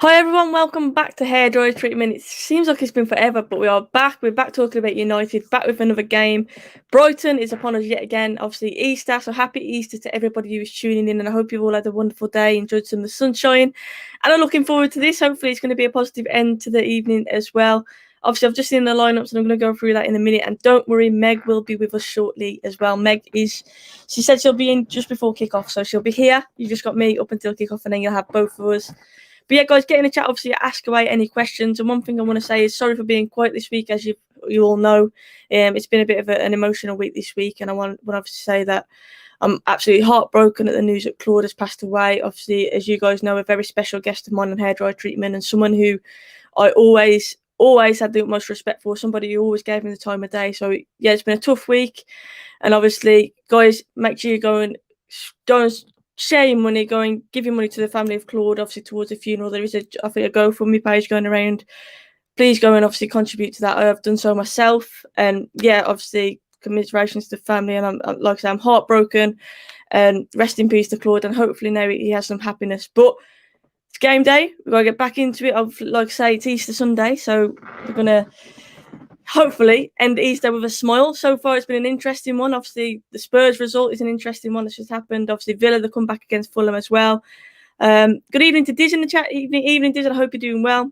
Hi everyone, welcome back to Hairdryer Treatment. It seems like it's been forever, but we are back. We're back talking about United, back with another game. Brighton is upon us yet again. Obviously Easter, so happy Easter to everybody who is tuning in, and I hope you've all had a wonderful day, enjoyed some of the sunshine, and I'm looking forward to this. Hopefully it's going to be a positive end to the evening as well. Obviously I've just seen the lineups and I'm going to go through that in a minute, and don't worry, Meg will be with us shortly as well. She said she'll be in just before kickoff, so she'll be here. You just got me up until kickoff, and then you'll have both of us. But yeah, guys, get in the chat. Obviously, ask away any questions. And one thing I want to say is sorry for being quiet this week, as you all know. It's been a bit of an emotional week this week, and I want to say that I'm absolutely heartbroken at the news that Claude has passed away. Obviously, as you guys know, a very special guest of mine on Hairdryer Treatment, and someone who I always had the utmost respect for, somebody who always gave me the time of day. So yeah, it's been a tough week, and obviously, guys, make sure you go and share your money, go and give your money to the family of Claude, obviously towards the funeral. There is I think a GoFundMe page going around. Please go and obviously contribute to that. I have done so myself, and yeah, obviously commiserations to the family. And I'm like I say, I'm heartbroken. And rest in peace to Claude, and hopefully now he has some happiness. But it's game day. We've got to get back into it. Like I say, it's Easter Sunday, so we're gonna hopefully end Easter with a smile. So far, it's been an interesting one. Obviously, the Spurs result is an interesting one that's just happened. Obviously, Villa, the comeback against Fulham as well. Good evening to Diz in the chat. Evening, Diz. I hope you're doing well.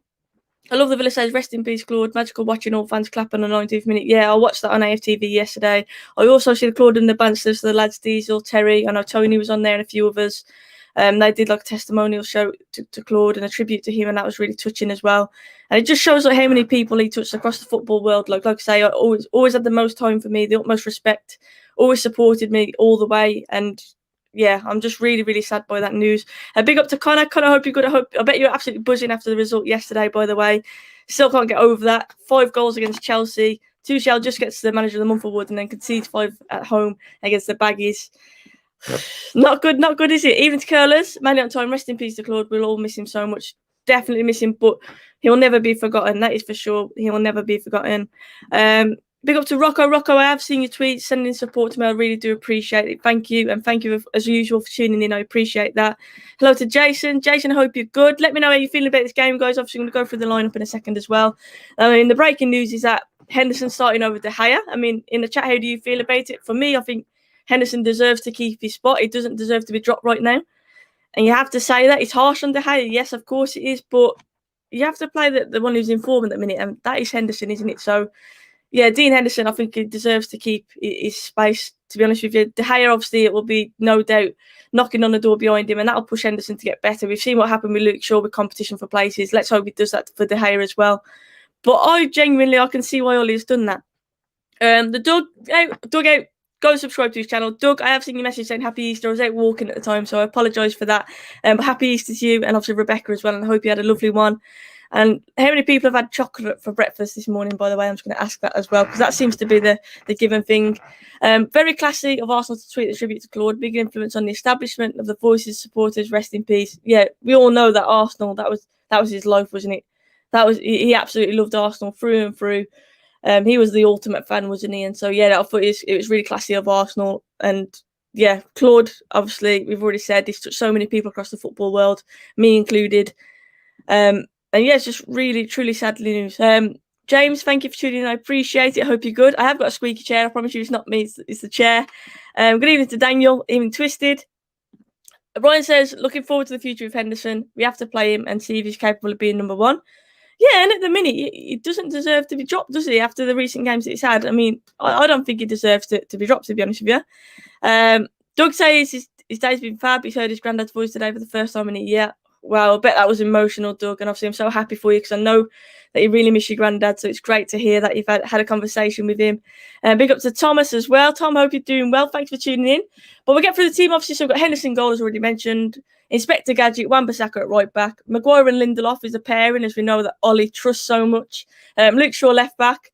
I love the Villa says, rest in peace, Claude. Magical watching all fans clap on the 90th minute. Yeah, I watched that on AFTV yesterday. I also see the Claude and the Bansters, the lads Diesel, Terry. I know Tony was on there and a few others. They did like a testimonial show to Claude and a tribute to him, and that was really touching as well. And it just shows like how many people he touched across the football world. Like I say, I always had the most time for me, the utmost respect, always supported me all the way. And yeah, I'm just really, really sad by that news. Big up to Connor. Connor, I hope you're good. I bet you're absolutely buzzing after the result yesterday, by the way. Still can't get over that. 5 goals against Chelsea. Tuchel just gets the manager of the month award and then concedes 5 at home against the Baggies. Not good, is it? Even to curlers, mainly on time. Rest in peace to Claude. We'll all miss him so much. Definitely miss him, but he'll never be forgotten. That is for sure. He'll never be forgotten. Big up to Rocco. Rocco, I have seen your tweets, sending support to me. I really do appreciate it. Thank you, and thank you as usual for tuning in. I appreciate that. Hello to Jason. Jason, I hope you're good. Let me know how you're feeling about this game, guys. Obviously, I'm going to go through the lineup in a second as well. I mean, the breaking news is that Henderson starting over De Gea. I mean, in the chat, how do you feel about it? For me, I think Henderson deserves to keep his spot. He doesn't deserve to be dropped right now. And you have to say that. It's harsh on De Gea. Yes, of course it is. But you have to play the one who's in form at the minute. And that is Henderson, isn't it? So, yeah, Dean Henderson, I think he deserves to keep his space, to be honest with you. De Gea, obviously, it will be no doubt knocking on the door behind him. And that'll push Henderson to get better. We've seen what happened with Luke Shaw with competition for places. Let's hope he does that for De Gea as well. But I can see why Ollie's done that. The Doug out. Go and subscribe to his channel. Doug, I have seen your message saying Happy Easter. I was out walking at the time, so I apologise for that. But Happy Easter to you, and obviously Rebecca as well, and I hope you had a lovely one. And how many people have had chocolate for breakfast this morning, by the way? I'm just going to ask that as well, because that seems to be the given thing. Very classy of Arsenal to tweet a tribute to Claude. Big influence on the establishment of the voices, supporters, rest in peace. Yeah, we all know that Arsenal, that was his life, wasn't it? He absolutely loved Arsenal through and through. He was the ultimate fan, wasn't he? And so, yeah, I thought it was really classy of Arsenal. And yeah, Claude, obviously, we've already said, he's touched so many people across the football world, me included. And yeah, it's just really, truly sad news. James, thank you for tuning in. I appreciate it. I hope you're good. I have got a squeaky chair. I promise you it's not me, it's the chair. Good evening to Daniel, even Twisted. Brian says, looking forward to the future of Henderson. We have to play him and see if he's capable of being number 1. Yeah, and at the minute, he doesn't deserve to be dropped, does he, after the recent games that he's had? I mean, I don't think he deserves to be dropped, to be honest with you. Doug says his day's been fab. He's heard his granddad's voice today for the first time in a year. Wow, I bet that was emotional, Doug. And obviously, I'm so happy for you because I know that you really miss your granddad. So it's great to hear that you've had a conversation with him. Big up to Thomas as well. Tom, hope you're doing well. Thanks for tuning in. But we'll get through the team, obviously. So we've got Henderson goal, as already mentioned. Inspector Gadget, Wan-Bissaka at right back. Maguire and Lindelof is a pairing, as we know that Ollie trusts so much. Luke Shaw left back.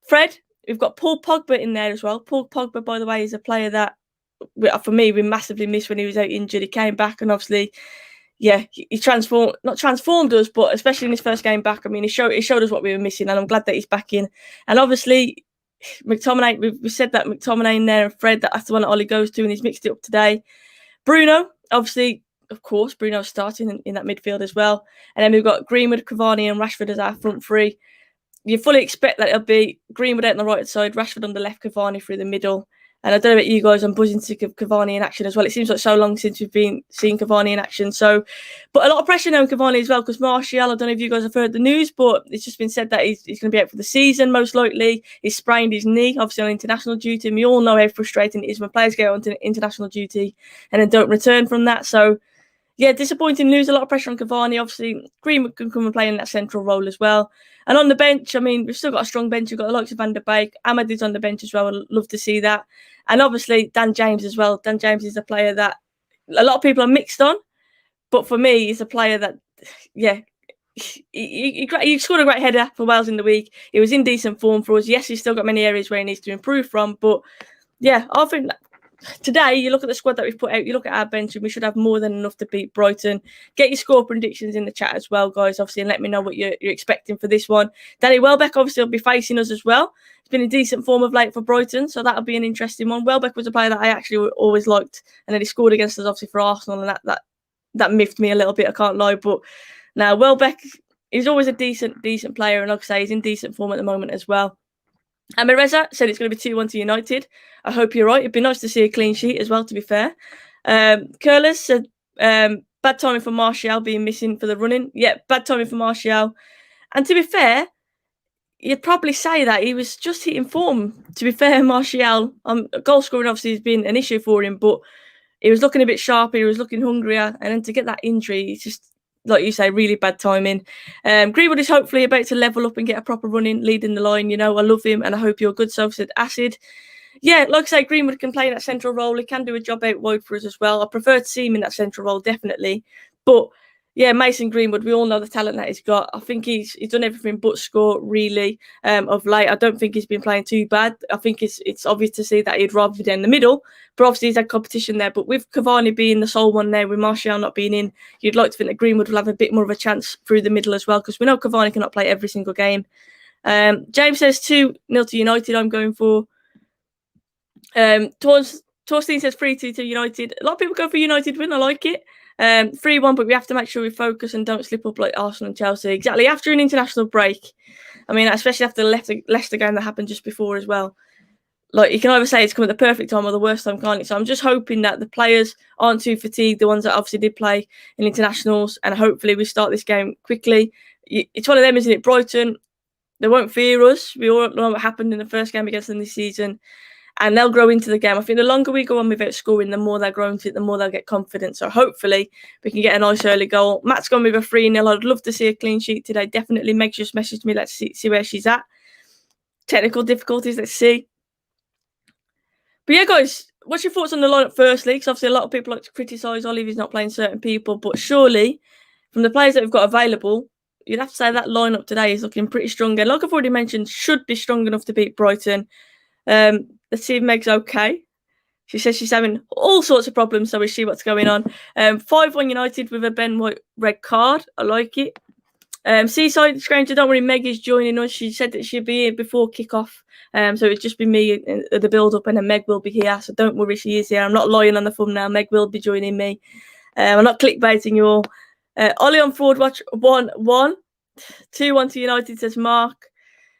Fred, we've got Paul Pogba in there as well. Paul Pogba, by the way, is a player that, for me, we massively missed when he was out injured. He came back and obviously, yeah, he not transformed us, but especially in his first game back, I mean, he showed us what we were missing, and I'm glad that he's back in. And obviously, McTominay, we said that McTominay in there and Fred, that's the one that Ollie goes to, and he's mixed it up today. Bruno, obviously, of course, Bruno starting in that midfield as well. And then we've got Greenwood, Cavani, and Rashford as our front three. You fully expect that it'll be Greenwood out on the right side, Rashford on the left, Cavani through the middle. And I don't know about you guys, I'm buzzing to give Cavani in action as well. It seems like so long since we've been seeing Cavani in action. So, but a lot of pressure now on Cavani as well, because Martial, I don't know if you guys have heard the news, but it's just been said that he's going to be out for the season, most likely. He's sprained his knee, obviously on international duty. And we all know how frustrating it is when players go on to international duty and then don't return from that. So, yeah, disappointing news. A lot of pressure on Cavani. Obviously, Greenwood can come and play in that central role as well. And on the bench, I mean, we've still got a strong bench. We've got the likes of Van der Beek. Ahmad is on the bench as well. I'd love to see that. And obviously, Dan James as well. Dan James is a player that a lot of people are mixed on. But for me, he's a player that, yeah, he scored a great header for Wales in the week. He was in decent form for us. Yes, he's still got many areas where he needs to improve from. But, yeah, I think today, you look at the squad that we've put out, you look at our bench, and we should have more than enough to beat Brighton. Get your score predictions in the chat as well, guys, obviously, and let me know what you're expecting for this one. Danny Welbeck, obviously, will be facing us as well. He's been in decent form of late for Brighton, so that'll be an interesting one. Welbeck was a player that I actually always liked, and then he scored against us, obviously, for Arsenal, and that miffed me a little bit, I can't lie. But now, Welbeck is always a decent player, and like I say, he's in decent form at the moment as well. And Reza said it's going to be 2-1 to United. I hope you're right. It'd be nice to see a clean sheet as well, to be fair. Curlis said, bad timing for Martial being missing for the running. Yeah, bad timing for Martial. And to be fair, you'd probably say that he was just hitting form. To be fair, Martial, goal scoring obviously has been an issue for him, but he was looking a bit sharper. He was looking hungrier. And then to get that injury, it's just, like you say, really bad timing. Greenwood is hopefully about to level up and get a proper run in, leading the line. You know, I love him and I hope you're good, Soph, said Acid. Yeah, like I say, Greenwood can play in that central role. He can do a job out wide for us as well. I prefer to see him in that central role, definitely. But yeah, Mason Greenwood, we all know the talent that he's got. I think he's done everything but score, really, of late. I don't think he's been playing too bad. I think it's obvious to see that he'd rather be down the middle. But obviously, he's had competition there. But with Cavani being the sole one there, with Martial not being in, you'd like to think that Greenwood will have a bit more of a chance through the middle as well, because we know Cavani cannot play every single game. James says 2-0 to United, I'm going for. Torstein says 3-2 to United. A lot of people go for United win. I like it. 3-1, but we have to make sure we focus and don't slip up like Arsenal and Chelsea. Exactly. After an international break, I mean, especially after the Leicester game that happened just before as well. Like, you can either say it's come at the perfect time or the worst time, can't it? So I'm just hoping that the players aren't too fatigued, the ones that obviously did play in internationals, and hopefully we start this game quickly. It's one of them, isn't it? Brighton, they won't fear us. We all know what happened in the first game against them this season. And they'll grow into the game. I think the longer we go on without scoring, the more they'll grow into it, the more they'll get confident. So hopefully we can get a nice early goal. Matt's gone with a 3-0. I'd love to see a clean sheet today. Definitely. Meg just messaged me. Let's see where she's at. Technical difficulties. Let's see. But yeah, guys, what's your thoughts on the lineup firstly? Because obviously a lot of people like to criticise Oliver's not playing certain people. But surely, from the players that we've got available, you'd have to say that lineup today is looking pretty strong. And like I've already mentioned, should be strong enough to beat Brighton. Let's see if Meg's okay. She says she's having all sorts of problems, so we'll see what's going on. 5-1 United with a Ben White red card. I like it. Seaside Stranger, don't worry, Meg is joining us. She said that she'd be here before kickoff. So it'd just be me at the build-up, and then Meg will be here. So don't worry, she is here. I'm not lying on the thumbnail. Meg will be joining me. I'm not clickbaiting you all. Ollie on Forward Watch 1-1. 2-1 to United, says Mark.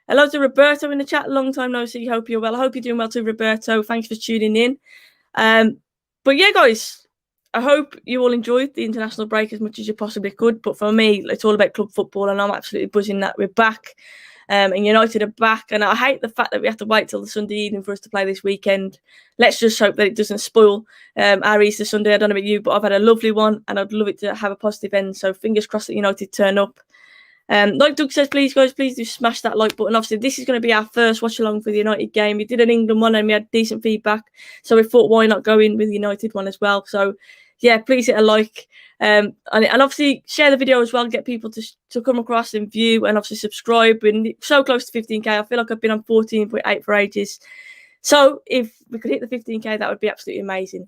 Hello to Roberto in the chat. Long time no see. Hope you're well. I hope you're doing well too, Roberto. Thanks for tuning in. But yeah, guys, I hope you all enjoyed the international break as much as you possibly could. But for me, it's all about club football, and I'm absolutely buzzing that we're back. And United are back. And I hate the fact that we have to wait till the Sunday evening for us to play this weekend. Let's just hope that it doesn't spoil our Easter Sunday. I don't know about you, but I've had a lovely one, and I'd love it to have a positive end. So fingers crossed that United turn up. Like Doug says, please, guys, please do smash that like button. Obviously, this is going to be our first watch-along for the United game. We did an England one and we had decent feedback. So we thought, why not go in with the United one as well? So, yeah, please hit a like. And obviously, share the video as well. Get people to come across and view, and obviously subscribe. We're so close to 15K. I feel like I've been on 14.8 for ages. So if we could hit the 15K, that would be absolutely amazing.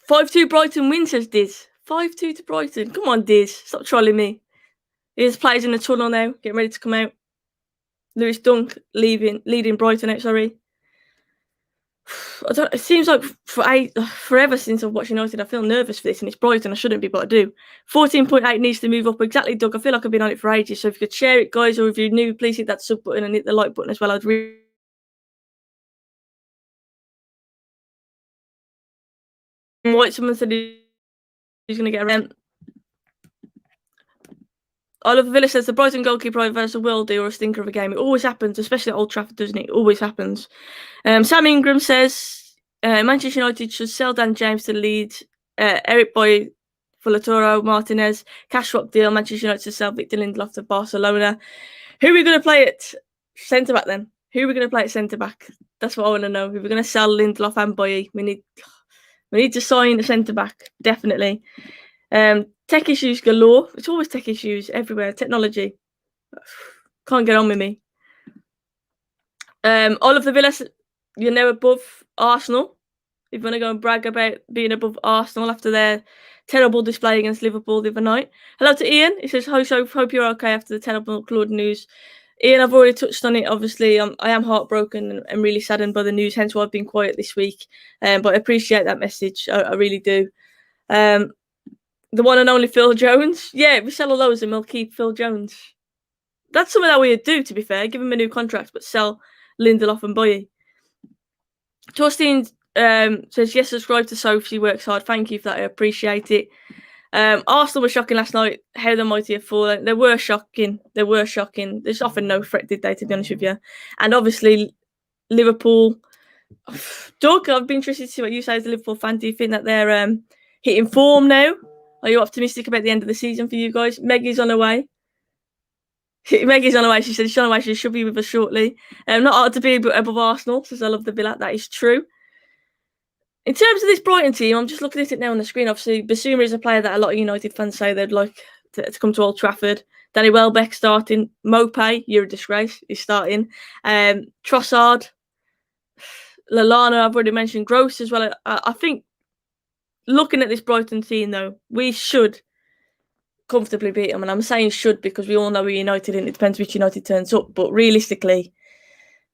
5-2 Brighton win, says Diz. 5-2 to Brighton. Come on, Diz. Stop trolling me. Here's players in the tunnel now, getting ready to come out. Lewis Dunk leading Brighton out, sorry. It seems like forever since I've watched United, I feel nervous for this, and it's Brighton. I shouldn't be, but I do. 14.8 needs to move up. Exactly, Doug. I feel like I've been on it for ages. So if you could share it, guys, or if you're new, please hit that sub button and hit the like button as well. I'd really White. Someone said he's going to get around. Oliver Villa says the Brighton goalkeeper either has a worldie or a stinker of a game. It always happens, especially at Old Trafford, doesn't it? It always happens. Sam Ingram says Manchester United should sell Dan James to Leeds. Eric Boy, Fulatoro, Martinez, cash swap deal. Manchester United to sell Victor Lindelof to Barcelona. Who are we going to play at centre back then? Who are we going to play at centre back? That's what I want to know. If we're going to sell Lindelof and Boye, we need to sign a centre back, definitely. Tech issues galore. It's always tech issues everywhere. Technology. Can't get on with me. Oliver Villa, you're now above Arsenal. If you want to go and brag about being above Arsenal after their terrible display against Liverpool the other night. Hello to Ian. He says, hope you're okay after the terrible Claude news. Ian, I've already touched on it. Obviously, I am heartbroken and really saddened by the news, hence why I've been quiet this week. But I appreciate that message. I really do. The one and only Phil Jones. Yeah, if we sell all those and we'll keep Phil Jones. That's something that we'd do, to be fair. Give him a new contract, but sell Lindelof and Boye. Torstein says, yes, subscribe to Soph. She works hard. Thank you for that. I appreciate it. Arsenal were shocking last night. How the mighty have fallen. They were shocking. There's often no threat, did they, to be honest with you? And obviously, Liverpool. Doug, I've been interested to see what you say as a Liverpool fan. Do you think that they're hitting form now? Are you optimistic about the end of the season for you guys? Maggie's on her way. Maggie's on her way. She said she's on her way. She should be with us shortly. Not hard to be above Arsenal, says I love the Villa. That is true. In terms of this Brighton team, I'm just looking at it now on the screen. Obviously, Basuma is a player that a lot of United fans say they'd like to come to Old Trafford. Danny Welbeck starting. Mopay, you're a disgrace, is starting. Trossard. Lallana, I've already mentioned. Gross as well. I think looking at this Brighton team, though, we should comfortably beat them. And I'm saying should because we all know we're United and it depends which United turns up. But realistically,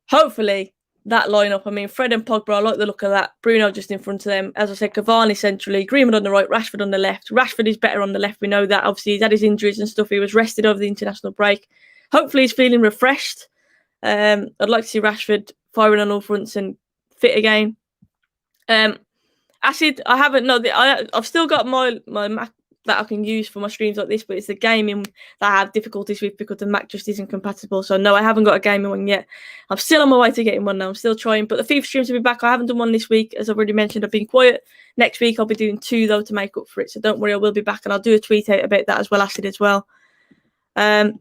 hopefully, that lineup, I mean, Fred and Pogba, I like the look of that. Bruno just in front of them. As I said, Cavani centrally, Greenwood on the right, Rashford on the left. Rashford is better on the left. We know that. Obviously, he's had his injuries and stuff. He was rested over the international break. Hopefully, he's feeling refreshed. I'd like to see Rashford firing on all fronts and fit again. Acid, I haven't. No, I've still got my Mac that I can use for my streams like this, but it's the gaming that I have difficulties with because the Mac just isn't compatible. So no, I haven't got a gaming one yet. I'm still on my way to getting one now. I'm still trying, but the FIFA streams will be back. I haven't done one this week, as I've already mentioned. I've been quiet. Next week I'll be doing 2 though to make up for it. So don't worry, I will be back, and I'll do a tweet out about that as well, Acid as well. I'm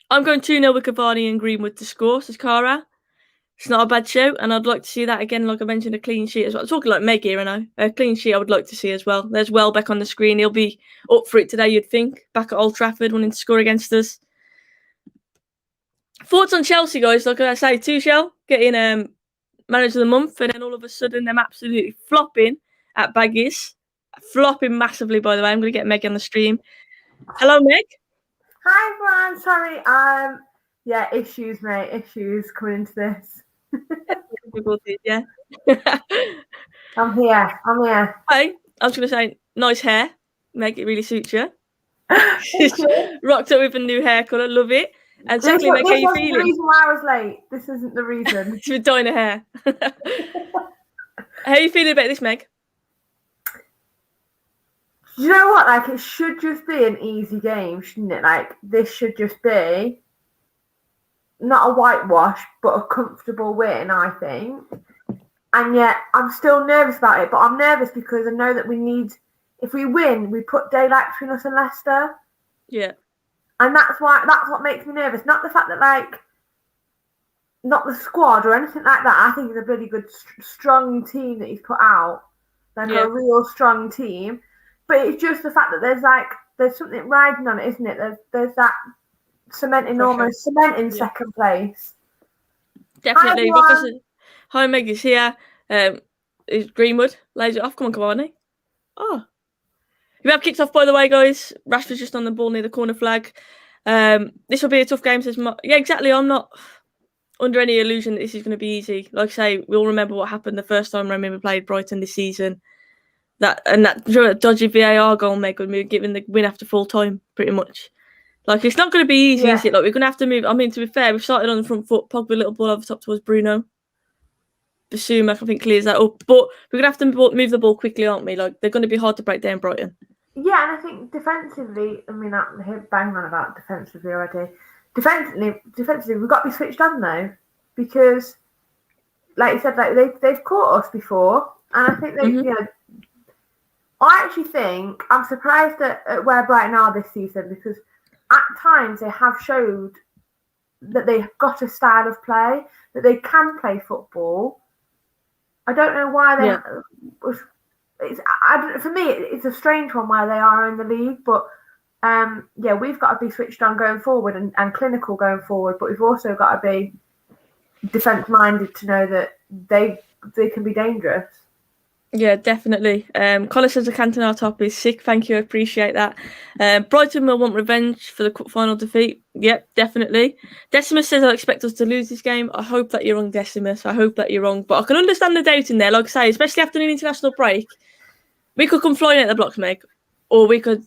going 2-0 with Cavani and Greenwood to score, says Cara. It's not a bad show, and I'd like to see that again. Like I mentioned, a clean sheet as well. I'm talking like Meg here, I know. A clean sheet I would like to see as well. There's Welbeck on the screen. He'll be up for it today, you'd think. Back at Old Trafford, wanting to score against us. Thoughts on Chelsea, guys? Like I say, Tuchel getting manager of the month, and then all of a sudden them absolutely flopping at Baggies. Flopping massively, by the way. I'm going to get Meg on the stream. Hello, Meg. Hi, everyone. Sorry. Yeah, issues, mate. Issues coming into this. Difficulties, yeah. I'm here. Hey, I was going to say, nice hair. Meg, it really suits you. Rocked up with a new hair colour. Love it. And secondly, Meg, how you feeling? This is the reason why I was late. This isn't the reason. She's dyeing her hair. How are you feeling about this, Meg? You know what? Like, it should just be an easy game, shouldn't it? Like, this should just be not a whitewash, but a comfortable win, I think. And yet, I'm still nervous about it. But I'm nervous because I know that if we win, we put daylight between us and Leicester. Yeah. And that's what makes me nervous. Not the fact that, like, not the squad or anything like that. I think it's a really good, strong team that he's put out. Like, a real strong team. But it's just the fact that there's something riding on it, isn't it? There's that cementing second place. Definitely. Hi, Meg is here. Is Greenwood lays it off. Come on, Cavani. Oh, we have kicked off, by the way, guys. Rashford's just on the ball near the corner flag. This will be a tough game, says Mark. Yeah, exactly. I'm not under any illusion that this is going to be easy. Like I say, we all remember what happened the first time we played Brighton this season. That dodgy VAR goal, Meg, when we were given the win after full time, pretty much. Like, it's not going to be easy, is it? Like, we're going to have to move. I mean, to be fair, we've started on the front foot. Pogba, little ball over top towards Bruno. Basuma, I think, clears that up. But we're going to have to move the ball quickly, aren't we? Like, they're going to be hard to break down Brighton. Yeah, and I think defensively, I mean, I'm banging on about defensively already. Defensively, we've got to be switched on, though. Because, like you said, like they've caught us before. And I think they, you know, I actually think I'm surprised at where Brighton are this season, because at times they have showed that they've got a style of play, that they can play football. I don't know why they. For me, it's a strange one why they are in the league, but we've got to be switched on going forward and clinical going forward. But we've also got to be defence-minded to know that they can be dangerous. Yeah, definitely. Colin says the Cantona top is sick. Thank you, I appreciate that. Brighton will want revenge for the final defeat. Yep, definitely. Decimus says I expect us to lose this game. I hope that you're wrong, Decimus. I hope that you're wrong. But I can understand the doubt in there. Like I say, especially after an international break, we could come flying at the blocks, Meg, or we could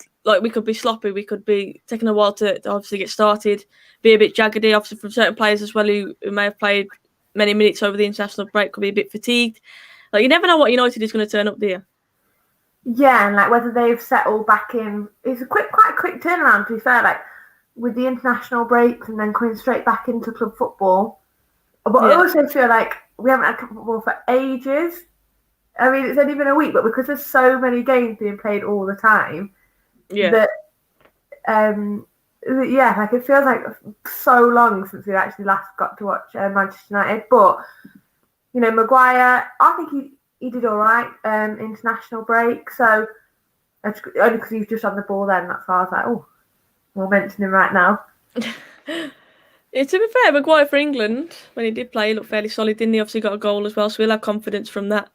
be sloppy. We could be taking a while to obviously get started, be a bit jaggedy, obviously from certain players as well who may have played many minutes over the international break, could be a bit fatigued. Like, you never know what United is going to turn up there. Yeah, and like whether they've settled back in. It's quite a quick turnaround, to be fair. Like with the international breaks and then coming straight back into club football. But I also feel like we haven't had club football for ages. I mean, it's only been a week, but because there's so many games being played all the time, that like it feels like so long since we actually last got to watch Manchester United. But you know, Maguire, I think he did all right international break. So only because he was just on the ball then, that's why I was like, oh, we'll mention him right now. To be fair, Maguire for England, when he did play, he looked fairly solid, didn't he? Obviously got a goal as well, so we'll have confidence from that.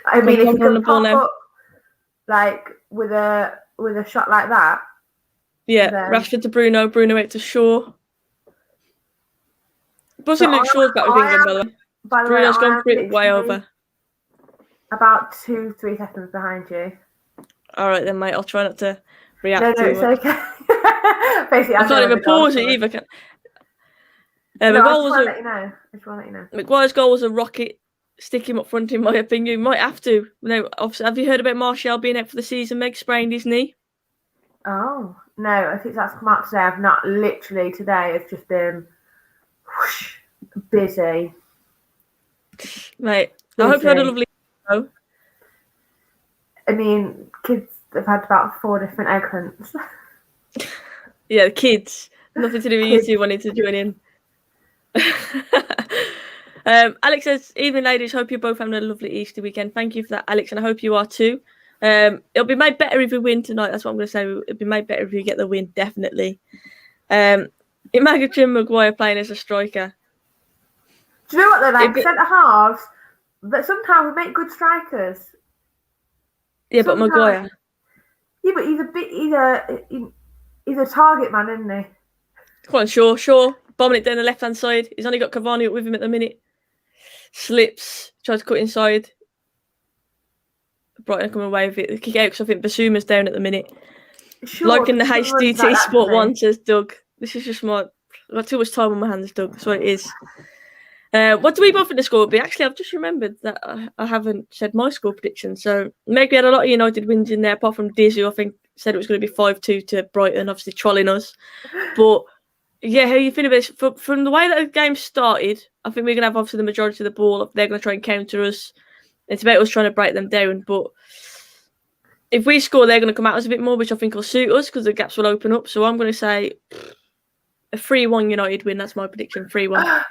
I mean, if he can pop up like with a shot like that. Yeah, then Rashford to Bruno out to Shaw. Buzzing Luke Shaw's back with England, by the way. Bruno's gone for it way over. About 2-3 seconds behind you. All right then, mate. I'll try not to react to it. No, it's okay. Basically, I can't even pause it either. I just want to let you know. Maguire's goal was a rocket. Stick him up front, in my opinion. Might have to. No, obviously, have you heard about Martial being out for the season? Meg sprained his knee. Oh no, I think that's come out today. I've not literally today. It's just been busy. Mate, I hope you had a lovely show. I mean, kids have had about 4 different Eggcellents. Yeah, the kids. Nothing to do with you two wanting to join in. Alex says, evening ladies, hope you're both having a lovely Easter weekend. Thank you for that, Alex, and I hope you are too. It'll be made better if we win tonight. That's what I'm going to say. It'll be made better if we get the win, definitely. Imagine Maguire playing as a striker. Do you know what they're like? Centre halves, but sometimes we make good strikers. Yeah, sometimes. But Maguire. Yeah, but he's a target man, isn't he? Come on, Shaw, bombing it down the left hand side. He's only got Cavani up with him at the minute. Slips, tries to cut inside. Brighton come away with it. They kick out because I think Basuma's down at the minute. Sure, like in the HDT Sport 1, says Doug. This is just I've got too much time on my hands, Doug. That's what it is. What do we both think the score would be? Actually, I've just remembered that I haven't said my score prediction. So maybe had a lot of United wins in there, apart from Diz, who I think said it was going to be 5-2 to Brighton, obviously trolling us. But yeah, how you feel about this? From the way that the game started, I think we're going to have obviously the majority of the ball. They're going to try and counter us. It's about us trying to break them down. But if we score, they're going to come at us a bit more, which I think will suit us because the gaps will open up. So I'm going to say a 3-1 United win. That's my prediction, 3-1.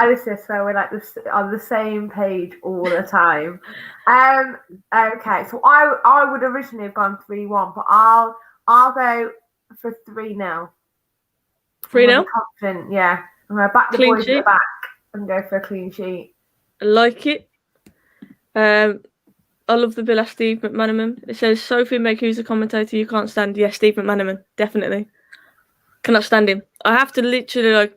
I just swear we're like on the same page all the time. Okay, so I would originally have gone 3-1, but I'll go for 3-0. 3-0? Confident, yeah. I'm going to back the clean boys sheet. at the back and go for a clean sheet. I like it. I love the bill of Steve McManaman. It says, Soph and Meg, who's the commentator you can't stand? Yes, Steve McManaman, definitely. Cannot stand him. I have to literally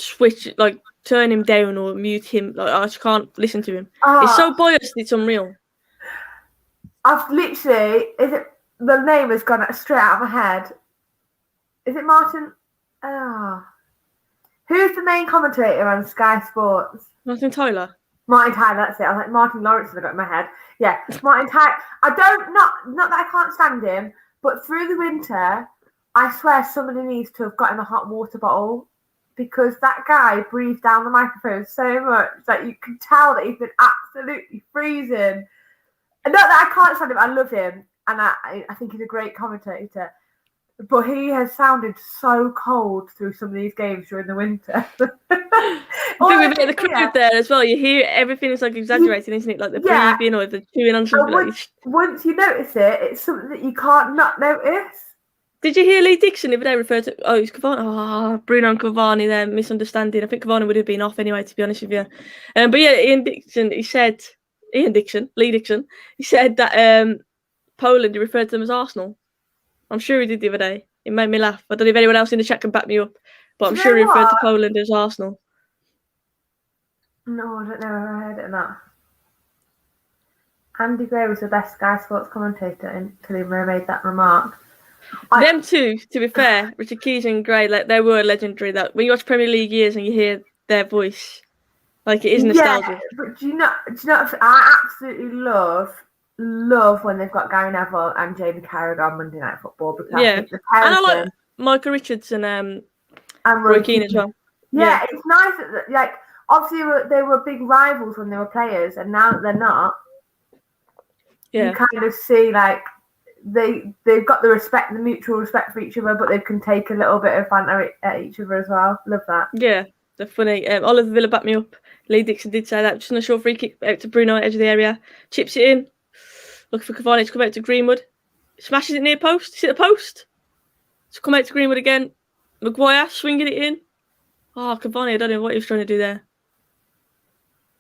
switch, like turn him down or mute him. Like I just can't listen to him. It's so biased. It's unreal. I've literally, the name has gone straight out of my head. Is it Martin? Who's the main commentator on Sky Sports? Martin Tyler. Martin Tyler, that's it. I was like, Martin Lawrence has got in my head. Yeah, Martin Tyler. Not that I can't stand him, but through the winter, I swear somebody needs to have got him a hot water bottle, because that guy breathed down the microphone so much that you could tell that he's been absolutely freezing. And not that I can't stand him, I love him, and I think he's a great commentator. But he has sounded so cold through some of these games during the winter. With the crowd there as well, you hear everything is like exaggerating, isn't it? Like the breathing or the chewing on something. Once you notice it, it's something that you can't not notice. Did you hear Lee Dixon the other day refer to? Oh, it's Cavani. Bruno and Cavani there, misunderstanding. I think Cavani would have been off anyway, to be honest with you. But yeah, Lee Dixon, he said that Poland, he referred to them as Arsenal. I'm sure he did the other day. It made me laugh. I don't know if anyone else in the chat can back me up, but I'm sure he referred to Poland as Arsenal. No, I don't know. I heard it or not. Andy Gray was the best Sky Sports commentator until he made that remark. Them two, to be fair, Richard Keys and Gray, like they were legendary. That when you watch Premier League years and you hear their voice, like it is nostalgia. Yeah, but do you know? I absolutely love when they've got Gary Neville and Jamie Carragher on Monday Night Football, because I think the pair and of I them, like Michael Richards and Roy Keane as well. Yeah, it's nice that like obviously they were big rivals when they were players, and now that they're not, you kind of see like they've got the mutual respect for each other, but they can take a little bit of banter at each other as well. Love that. Yeah, they're funny. Oliver Villa backed me up. Lee Dixon did say that. Just on a short free kick out to Bruno at edge of the area. Chips it in. Looking for Cavani to come out to Greenwood. Smashes it near post. Is it the post? To come out to Greenwood again. Maguire swinging it in. Oh, Cavani, I don't know what he was trying to do there.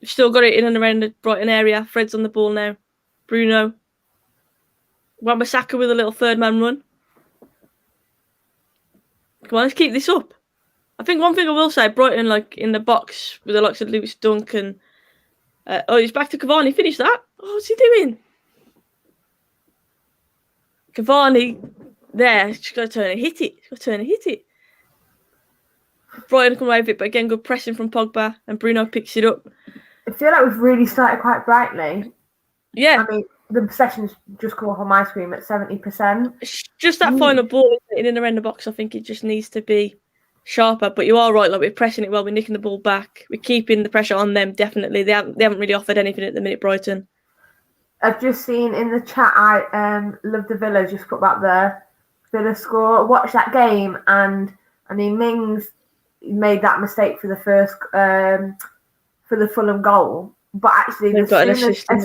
We've still got it in and around the Brighton area. Fred's on the ball now. Bruno. Wan-Bissaka with a little third man run. Come on, let's keep this up. I think one thing I will say, Brighton, like in the box with the likes of Lewis Dunk and he's back to Cavani. Finish that. Oh, what's he doing? Cavani there. He's got to turn and hit it. Brighton come away with it, but again, good pressing from Pogba, and Bruno picks it up. I feel like we've really started quite brightly. Yeah. I mean, the possession's just come up on my screen at 70%. It's just that final ball in and around the box. I think it just needs to be sharper. But you are right. Like we're pressing it well. We're nicking the ball back. We're keeping the pressure on them. Definitely, they haven't really offered anything at the minute. Brighton. I've just seen in the chat. I love the Villa. Just put back the Villa score. Watch that game, and I mean Mings made that mistake for the first for the Fulham goal. But actually, as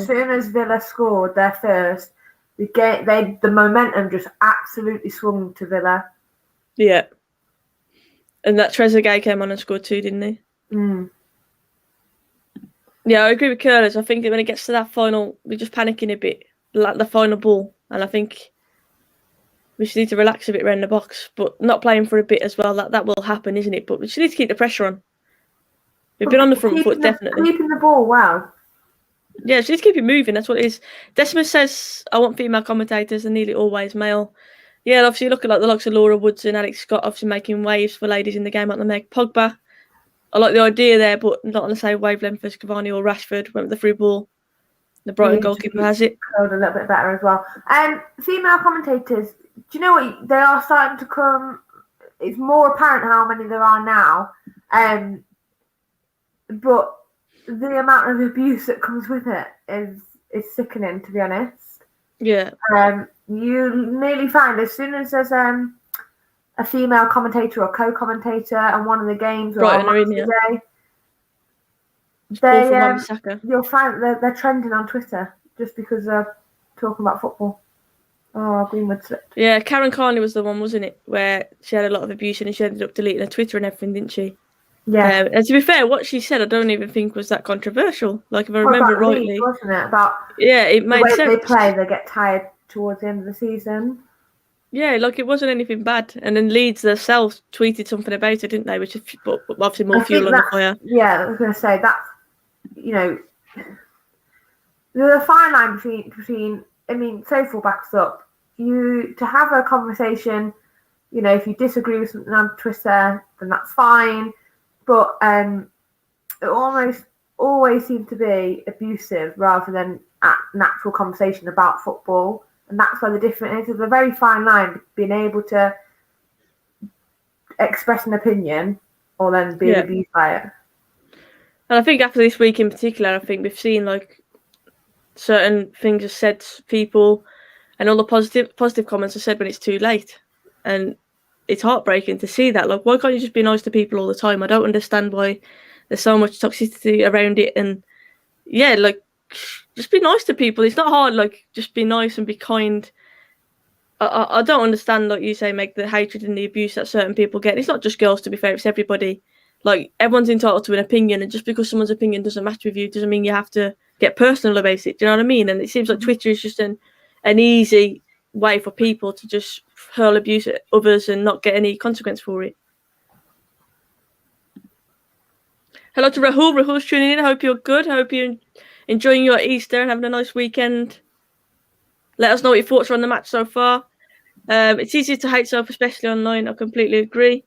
soon as Villa scored their first, the momentum just absolutely swung to Villa. Yeah. And that Trezeguet came on and scored 2, didn't he? Mm. Yeah, I agree with Curtis. I think that when it gets to that final, we're just panicking a bit, like the final ball. And I think we just need to relax a bit around the box, but not playing for a bit as well. That will happen, isn't it? But we just need to keep the pressure on. We've been on the front foot, definitely. Keeping the ball well. Yeah, just keep it moving. That's what it is. Decimus says, I want female commentators and nearly always male. Yeah, obviously look at like the likes of Laura Woods and Alex Scott, obviously making waves for ladies in the game like the Meg. Pogba, I like the idea there, but not on the same wavelength as Cavani or Rashford. Went with the through ball. The Brighton goalkeeper has it. A little bit better as well. Female commentators, do you know what? They are starting to come. It's more apparent how many there are now. But the amount of abuse that comes with it is sickening, to be honest. Yeah. You nearly find as soon as there's a female commentator or co-commentator on one of the games or on today, you'll find they're trending on Twitter just because they're talking about football. Oh, Greenwood slipped. Yeah, Karen Carney was the one, wasn't it, where she had a lot of abuse and she ended up deleting her Twitter and everything, didn't she? Yeah. And to be fair, what she said, I don't even think was that controversial. Like, if I remember rightly. Wasn't it? About it made the way sense. they play, they get tired towards the end of the season. Yeah, like it wasn't anything bad. And then Leeds themselves tweeted something about it, didn't they? Which is obviously more fuel on the fire. Yeah, I was going to say that's, there's a fine line between. I mean, Soph backs up. To have a conversation, if you disagree with something on Twitter, then that's fine. But it almost always seems to be abusive rather than an natural conversation about football. And that's where the difference is. There's a very fine line being able to express an opinion or then being abused by it. And I think after this week in particular, I think we've seen like certain things are said to people and all the positive comments are said when it's too late. And it's heartbreaking to see that. Like, why can't you just be nice to people all the time? I don't understand why there's so much toxicity around it. And yeah, like, just be nice to people. It's not hard. Like, just be nice and be kind. I don't understand, like you say, Meg, the hatred and the abuse that certain people get. It's not just girls, to be fair. It's everybody. Like, everyone's entitled to an opinion, and just because someone's opinion doesn't match with you doesn't mean you have to get personal about it. Do you know what I mean? And it seems like Twitter is just an easy way for people to just hurl abuse at others and not get any consequence for it. Hello to Rahul. Rahul's tuning in. I hope you're good. I hope you're enjoying your Easter and having a nice weekend. Let us know what your thoughts are on the match so far. It's easy to hate Soph, especially online. I completely agree.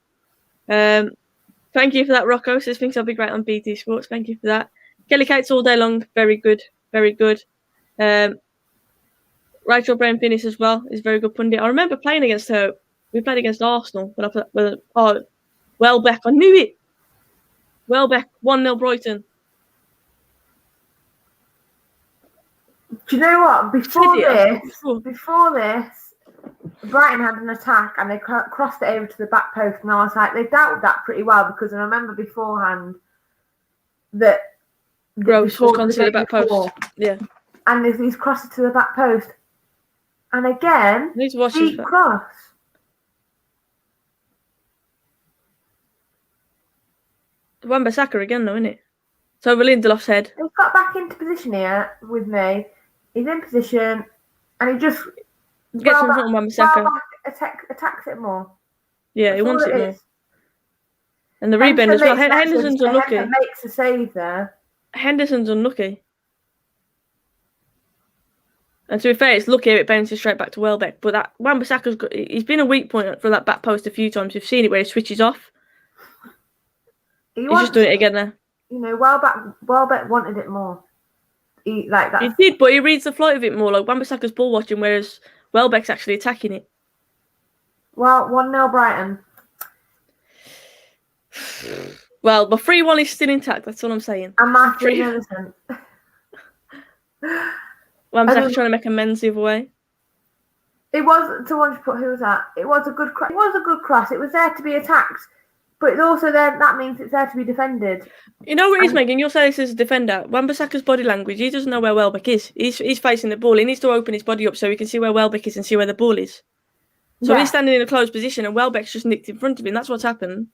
Thank you for that, Rocco. Says thinks I'll be great on BT Sports. Thank you for that. Kelly Cates all day long. Very good. Very good. Rachel Brown Finnis as well is very good pundit. I remember playing against her. We played against Arsenal. Welbeck. I knew it. Welbeck, 1-0 Brighton. Do you know what? Before this, Brighton had an attack and they crossed it over to the back post, and I was like, they dealt with that pretty well because I remember beforehand that Gross was gone to the back post. Yeah. And there's these crosses to the back post. And again, deep cross. Wan-Bissaka again, though, isn't it? So over Lindelof's head. He's got back into position here with me. He's in position, and he just gets in front of Wan-Bissaka. Attacks it more. Yeah, he wants it more. And the rebound as well. Henderson's unlucky. Makes a save there. Henderson's unlucky. And to be fair, it's lucky it bounces straight back to Welbeck. But that Wan-Bissaka's he's been a weak point for that back post a few times. We've seen it where he switches off. He's just doing it again there. Welbeck wanted it more. He did, but he reads the flight of it more. Like Wan-Bissaka's ball watching, whereas Welbeck's actually attacking it. Well, 1-0 Brighton. Well, the 3-1 is still intact. That's all I'm saying. And Matthew innocent. Wan-Bissaka trying to make amends the other way. It was someone to put. Who was that? It was a good cross. It was a good cross. It was there to be attacked, but it's also there. That means it's there to be defended. You know what it is, Megan? You'll say this as a defender. Wan-Bissaka's body language. He doesn't know where Welbeck is. He's facing the ball. He needs to open his body up so he can see where Welbeck is and see where the ball is. So he's standing in a closed position, and Welbeck's just nicked in front of him. That's what's happened.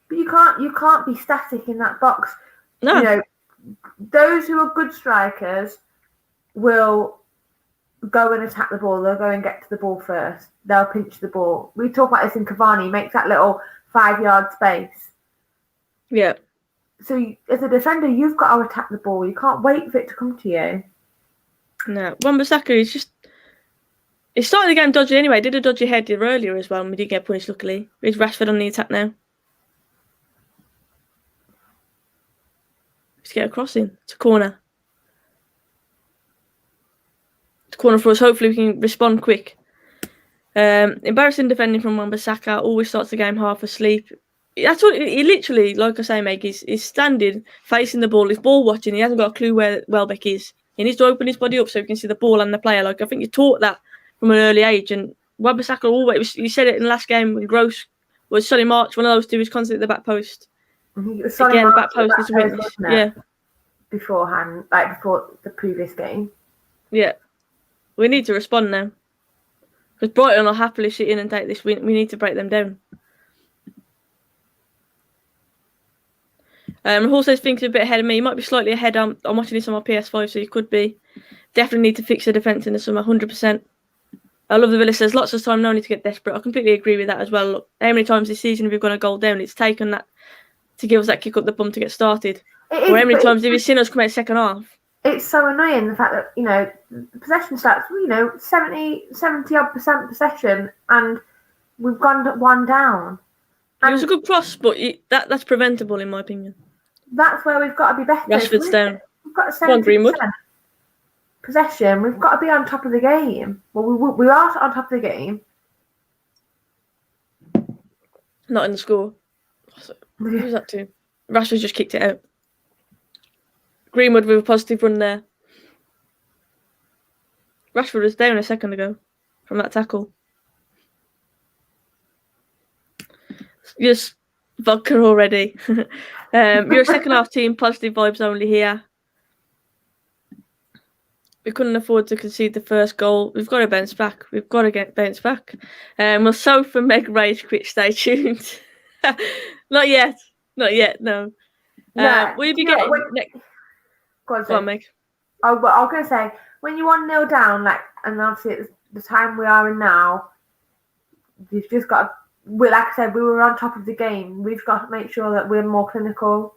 But you can't be static in that box. No. Those who are good strikers will go and attack the ball. They'll go and get to the ball first. They'll pinch the ball. We talk about this in Cavani. He makes that little 5-yard space. Yeah. So as a defender, you've got to attack the ball. You can't wait for it to come to you. No. Wan-Bissaka is just... He started the game dodgy anyway. Did a dodgy header earlier as well, and we didn't get punished, luckily. Is Rashford on the attack now? Let's get a crossing. It's a corner. It's a corner for us. Hopefully we can respond quick. Embarrassing defending from Wan-Bissaka. Always starts the game half asleep. That's what he literally, like I say, Meg, is standing, facing the ball. He's ball watching. He hasn't got a clue where Welbeck is. He needs to open his body up so he can see the ball and the player. Like, I think you're taught that from an early age. And Wan-Bissaka always, you said it in the last game when Gross was Solly March, one of those two was constantly at the back post. Again, back post is a witness. Yeah. Beforehand, like before the previous game. Yeah. We need to respond now. Because Brighton will happily sit in and take this win. We need to break them down. Hall says things are a bit ahead of me. You might be slightly ahead. I'm watching this on my PS5, so you could be. Definitely need to fix the defence in the summer, 100%. I love the Villa says lots of time, no need to get desperate. I completely agree with that as well. Look, how many times this season have we gone a goal down? It's taken that to give us that kick up the bum to get started. Or how many times have you seen us come out second half? It's so annoying, the fact that, the possession stats, 70% possession, and we've gone one down. It was a good cross, but that's preventable in my opinion. That's where we've got to be better. Rashford's down. We've got 70% Greenwood. possession. We've got to be on top of the game. Well, we are on top of the game. Not in the score. Who was that to? Rashford just kicked it out. Greenwood with a positive run there. Rashford was down a second ago from that tackle. Yes, vodka already. You're a second half team, positive vibes only here. We couldn't afford to concede the first goal. We've got to bounce back. We've got to bounce back. Well, Soph and Meg rage quit. Stay tuned. Not yet. Not yet. No. Will you be getting next? Go on, Meg. I was going to say, when you're 1-0 down, and obviously it's the time we are in now, you've just got to. Like I said, we were on top of the game. We've got to make sure that we're more clinical.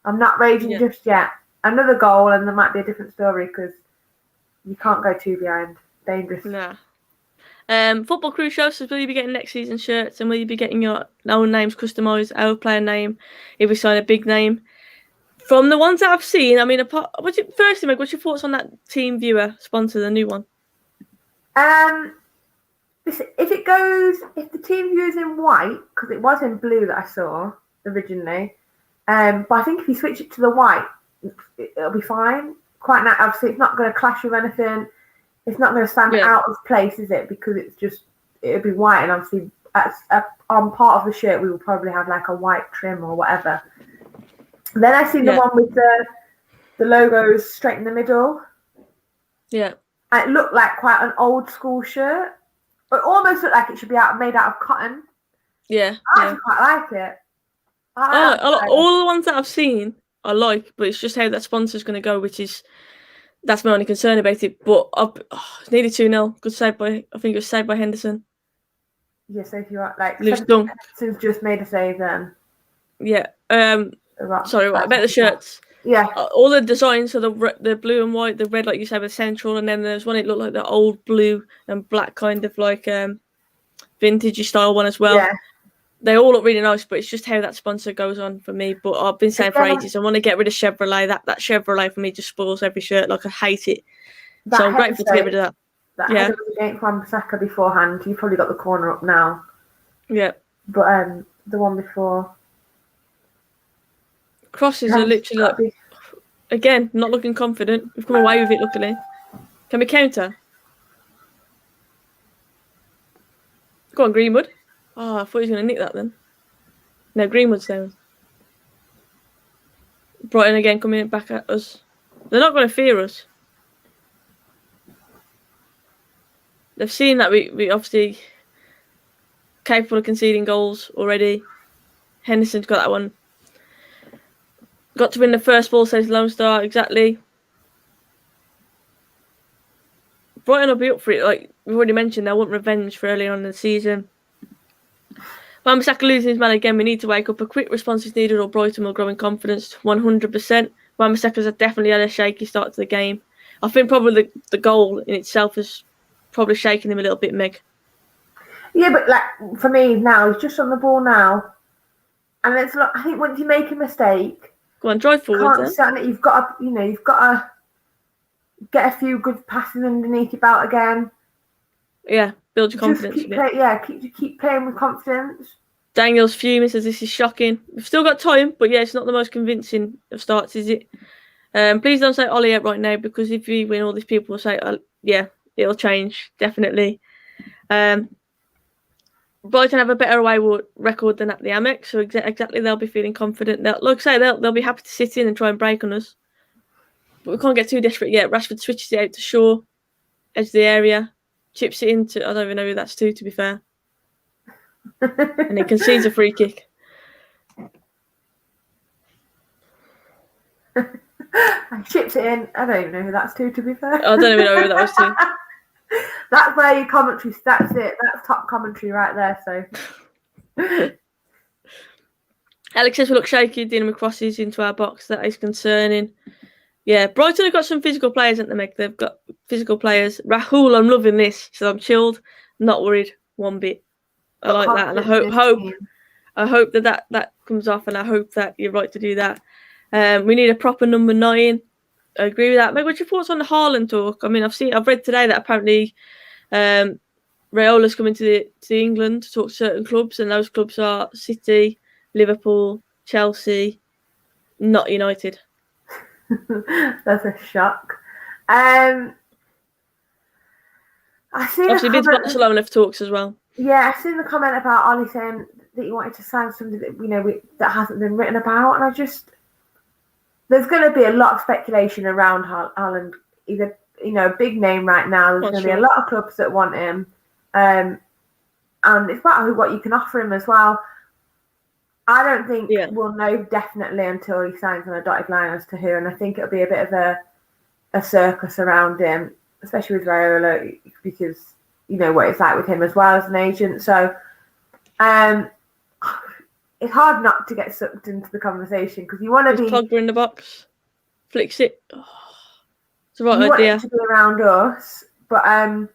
I'm not raging just yet. Another goal, and there might be a different story because you can't go too behind. Dangerous. Nah. Football Crew Show says, will you be getting next season shirts and will you be getting your own names customised, our player name, if we sign a big name? From the ones that I've seen, I mean, firstly, Meg, what's your thoughts on that Team Viewer sponsor, the new one? If the team view is in white, because it was in blue that I saw originally, but I think if you switch it to the white, it'll be fine. Quite nice. Obviously, it's not going to clash with anything. It's not going to stand out of place, is it? Because it'll be white, and obviously, on part of the shirt, we will probably have like a white trim or whatever. Then I seen the one with the logos straight in the middle. Yeah. And it looked like quite an old school shirt. It almost looked like it should be made out of cotton. Yeah. I actually quite like it. All the ones that I've seen I like, but it's just how that sponsor's going to go, that's my only concern about it. But it's nearly 2-0. Good save I think it was saved by Henderson. Yeah, so if you're like, Henderson's just made a save then. Yeah. Sorry, what about the shirts? Yeah. All the designs, so the blue and white, the red, like you said, was central, and then there's one it looked like the old blue and black kind of like vintagey style one as well. Yeah. They all look really nice, but it's just how that sponsor goes on for me. But I've been saying for ages, I want to get rid of Chevrolet. That Chevrolet for me just spoils every shirt. Like I hate it. So I'm grateful to get rid of that. That header was against Wan-Bissaka beforehand. You probably got the corner up now. Yeah. But the one before. Crosses are literally like, again, not looking confident. We've come away with it, luckily. Can we counter? Go on, Greenwood. Oh, I thought he was going to nick that then. No, Greenwood's down. Brighton again coming back at us. They're not going to fear us. They've seen that we obviously capable of conceding goals already. Henderson's got that one. Got to win the first ball, says Lone Star, exactly. Brighton will be up for it. Like we've already mentioned, they want revenge for earlier on in the season. Wan-Bissaka losing his man again. We need to wake up. A quick response is needed or Brighton will grow in confidence 100%. Wan-Bissaka's definitely had a shaky start to the game. I think probably the goal in itself has probably shaken him a little bit, Meg. Yeah, but like for me now, he's just on the ball now. And it's like, I think once you make a mistake, go on, drive forward. You've got to get a few good passes underneath your belt again. Yeah, build your confidence. Keep playing with confidence. Daniel's fuming, says this is shocking. We've still got time, but yeah, it's not the most convincing of starts, is it? Please don't say Ollie out right now, because if we win, all these people will say, it'll change, definitely. Brighton have a better away record than at the Amex, so exactly they'll be feeling confident. Like I say, they'll be happy to sit in and try and break on us. But we can't get too desperate yet. Rashford switches it out to Shaw, edge of the area, chips it into, I don't even know who that's to be fair. And he concedes a free kick. Chips it in. I don't even know who that's to be fair. I don't even know who that was to. That's where your commentary. That's it. That's top commentary right there. So. Alex says we look shaky dealing with crosses into our box. That is concerning. Yeah, Brighton have got some physical players, haven't they, Meg? They've got physical players. Rahul, I'm loving this. So I'm chilled, not worried one bit. I like that, and I hope that comes off, and I hope that you're right to do that. We need a proper number 9. I agree with that. Meg, what's your thoughts on the Haaland talk? I mean, I've read today that apparently Rayola's coming to England to talk to certain clubs, and those clubs are City, Liverpool, Chelsea, not United. That's a shock. I see. Obviously, been to Barcelona for talks as well. Yeah, I've seen the comment about Ollie saying that he wanted to sign somebody that that hasn't been written about, and there's going to be a lot of speculation around Haaland. Either a big name right now. There's going to be a lot of clubs that want him, and it's about what you can offer him as well. I don't think we'll know definitely until he signs on a dotted line as to who, and I think it'll be a bit of a circus around him, especially with Raiola, because you know what it's like with him as well as an agent. So it's hard not to get sucked into the conversation because you want to be. Pogba in the box, flicks it. Oh, it's the right idea. idea. Want it to be around us, but I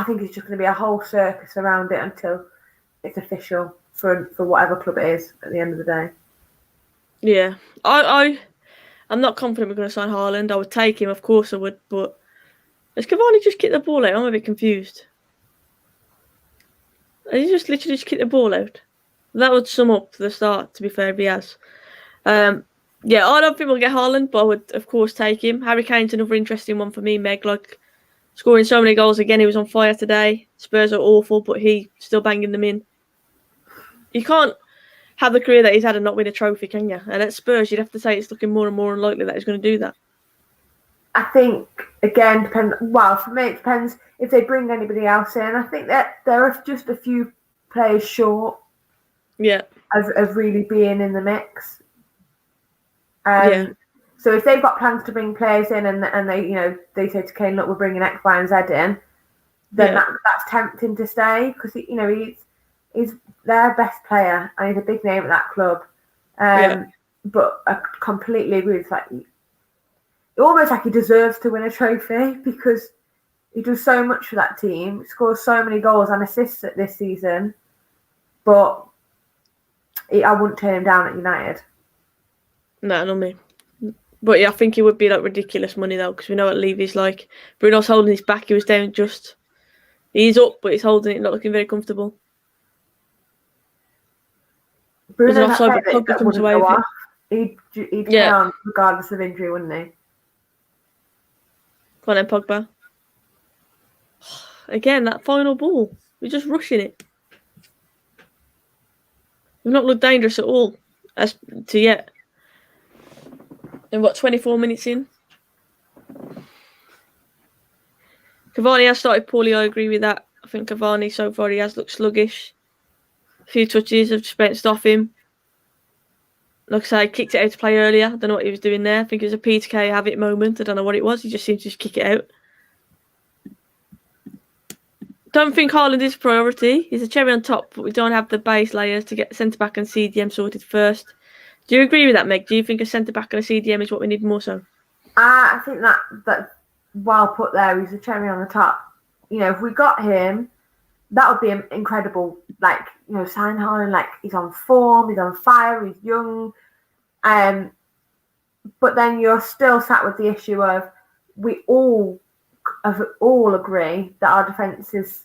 think it's just going to be a whole circus around it until it's official for whatever club it is at the end of the day. Yeah, I'm not confident we're going to sign Haaland. I would take him, of course I would, but has Cavani just kicked the ball out? I'm a bit confused. Has he just literally just kicked the ball out? That would sum up the start, to be fair, if he has. I don't think we'll get Haaland, but I would, of course, take him. Harry Kane's another interesting one for me, Meg. Like, scoring so many goals again, he was on fire today. Spurs are awful, but he's still banging them in. You can't have the career that he's had and not win a trophy, can you? And at Spurs, you'd have to say it's looking more and more unlikely that he's going to do that. I think, again, for me, it depends if they bring anybody else in. I think that there are just a few players short of really being in the mix. So if they've got plans to bring players in and they say to Kane, look, we're bringing X, Y, and Z in, then that's tempting to stay because he's their best player and he's a big name at that club. But I completely agree with that. Almost like he deserves to win a trophy because he does so much for that team. He scores so many goals and assists this season. But I wouldn't turn him down at United. No, not me. But I think it would be like ridiculous money though, because we know what Levy's like. Bruno's holding his back. He was down just. He's up, but he's holding it, not looking very comfortable. Bruno offside, but Pogba comes away with it. He'd carry on regardless of injury, wouldn't he? Come on then, Pogba. Again, that final ball. We're just rushing it. We've not looked dangerous at all as to yet. And 24 minutes in? Cavani has started poorly, I agree with that. I think Cavani so far he has looked sluggish. A few touches have just bounced off him. Like I say, kicked it out to play earlier. I don't know what he was doing there. I think it was a PTK have it moment. I don't know what it was. He just seemed to just kick it out. Don't think Haaland is a priority. He's a cherry on top, but we don't have the base layers to get centre-back and CDM sorted first. Do you agree with that, Meg? Do you think a centre-back and a CDM is what we need more so? I think that's well put there. He's a cherry on the top. If we got him, that would be incredible. Like, sign Haaland, like he's on form, he's on fire, he's young. But then you're still sat with the issue of we all agree that our defence is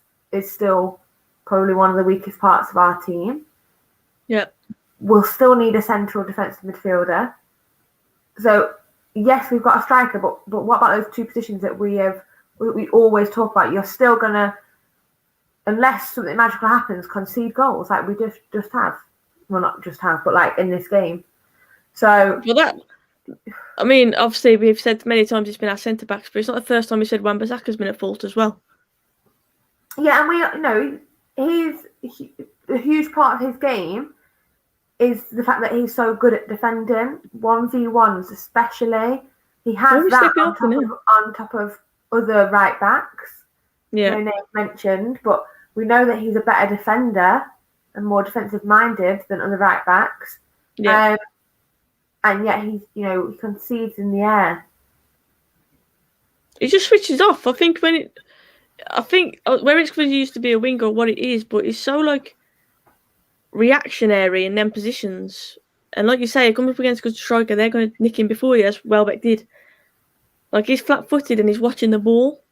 still probably one of the weakest parts of our team. Yeah. We'll still need a central defensive midfielder. So yes, we've got a striker, but what about those two positions that we always talk about? You're still gonna, unless something magical happens, concede goals like we just have. Well, not just have, but like in this game. So obviously we've said many times it's been our centre backs, but it's not the first time we said Wan-Bissaka's been at fault as well. Yeah, and he's a huge part of his game is the fact that he's so good at defending 1v1s, especially. He has that on top of other right backs. Yeah. No name mentioned, but we know that he's a better defender and more defensive minded than other right backs. Yeah. And yet he concedes in the air. He just switches off. I think where it's because he used to be a winger, what it is, but he's so like reactionary in them positions. And like you say, coming up against a good striker, they're going to nick him before you, as Welbeck did. Like he's flat-footed and he's watching the ball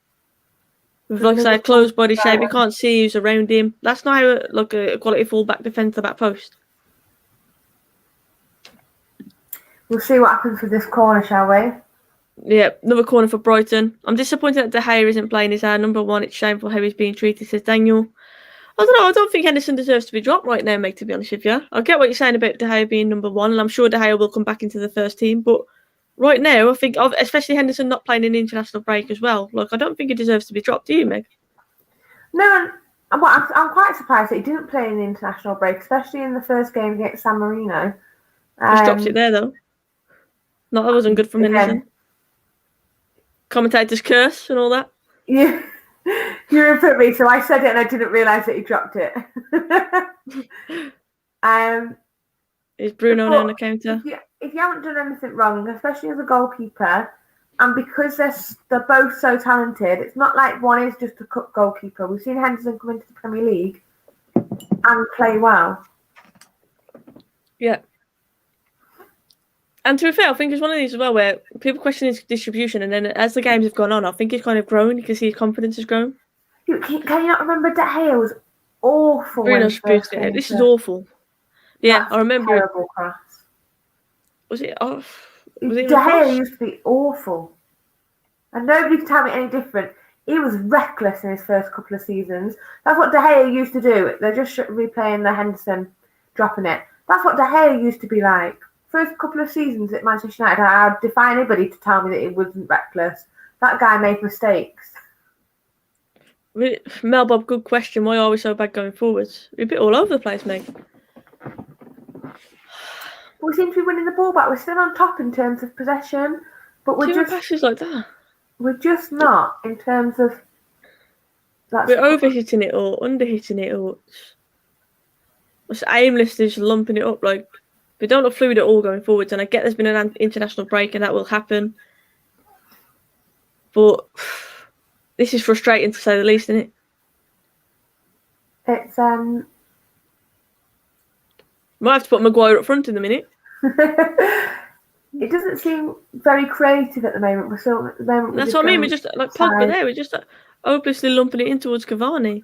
with like say a closed body shape. You can't see who's around him. That's not how like a quality full-back defends the back post. We'll see what happens with this corner, shall we? Yeah, another corner for Brighton. I'm disappointed that De Gea isn't playing as our number one. It's shameful how he's being treated, says Daniel. I don't know. I don't think Henderson deserves to be dropped right now, mate, to be honest with you. I get what you're saying about De Gea being number one, and I'm sure De Gea will come back into the first team. But right now, I think, especially Henderson not playing an international break as well, like I don't think he deserves to be dropped, do you, Meg? No, I'm quite surprised that he didn't play in the international break, especially in the first game against San Marino. Just drops it there, though. No, that wasn't good from Henderson. Commentators curse and all that. Yeah. You input me, so I said it and I didn't realise that he dropped it. Is Bruno on the counter? If you haven't done anything wrong, especially as a goalkeeper, and because they're both so talented, it's not like one is just a cut goalkeeper. We've seen Henderson come into the Premier League and play well. Yeah. And to be fair, I think it's one of these as well where people question his distribution, and then as the games have gone on, I think he's kind of grown. You can see his confidence has grown. Can you not remember De Gea was awful? Bruno's this is awful. Yeah, I remember. Terrible class. Was it off? De Gea used to be awful, and nobody could tell me any different. He was reckless in his first couple of seasons. That's what De Gea used to do. They're just replaying the Henderson dropping it. That's what De Gea used to be like. First couple of seasons at Manchester United, I'd defy anybody to tell me that he wasn't reckless. That guy made mistakes. Mel Bob, good question. Why are we so bad going forwards? We're a bit all over the place, Meg. We seem to be winning the ball back. We're still on top in terms of possession, but we're just passes like that. We're just not in terms of. We're overhitting it or underhitting it, or it's aimless, just lumping it up. Like we don't look fluid at all going forwards. And I get there's been an international break and that will happen, but this is frustrating to say the least, isn't it? It's Might have to put Maguire up front in a minute. It doesn't seem very creative at the moment. We're still at the moment. That's what I mean. We're just like Pogba there. We're just hopelessly lumping it in towards Cavani.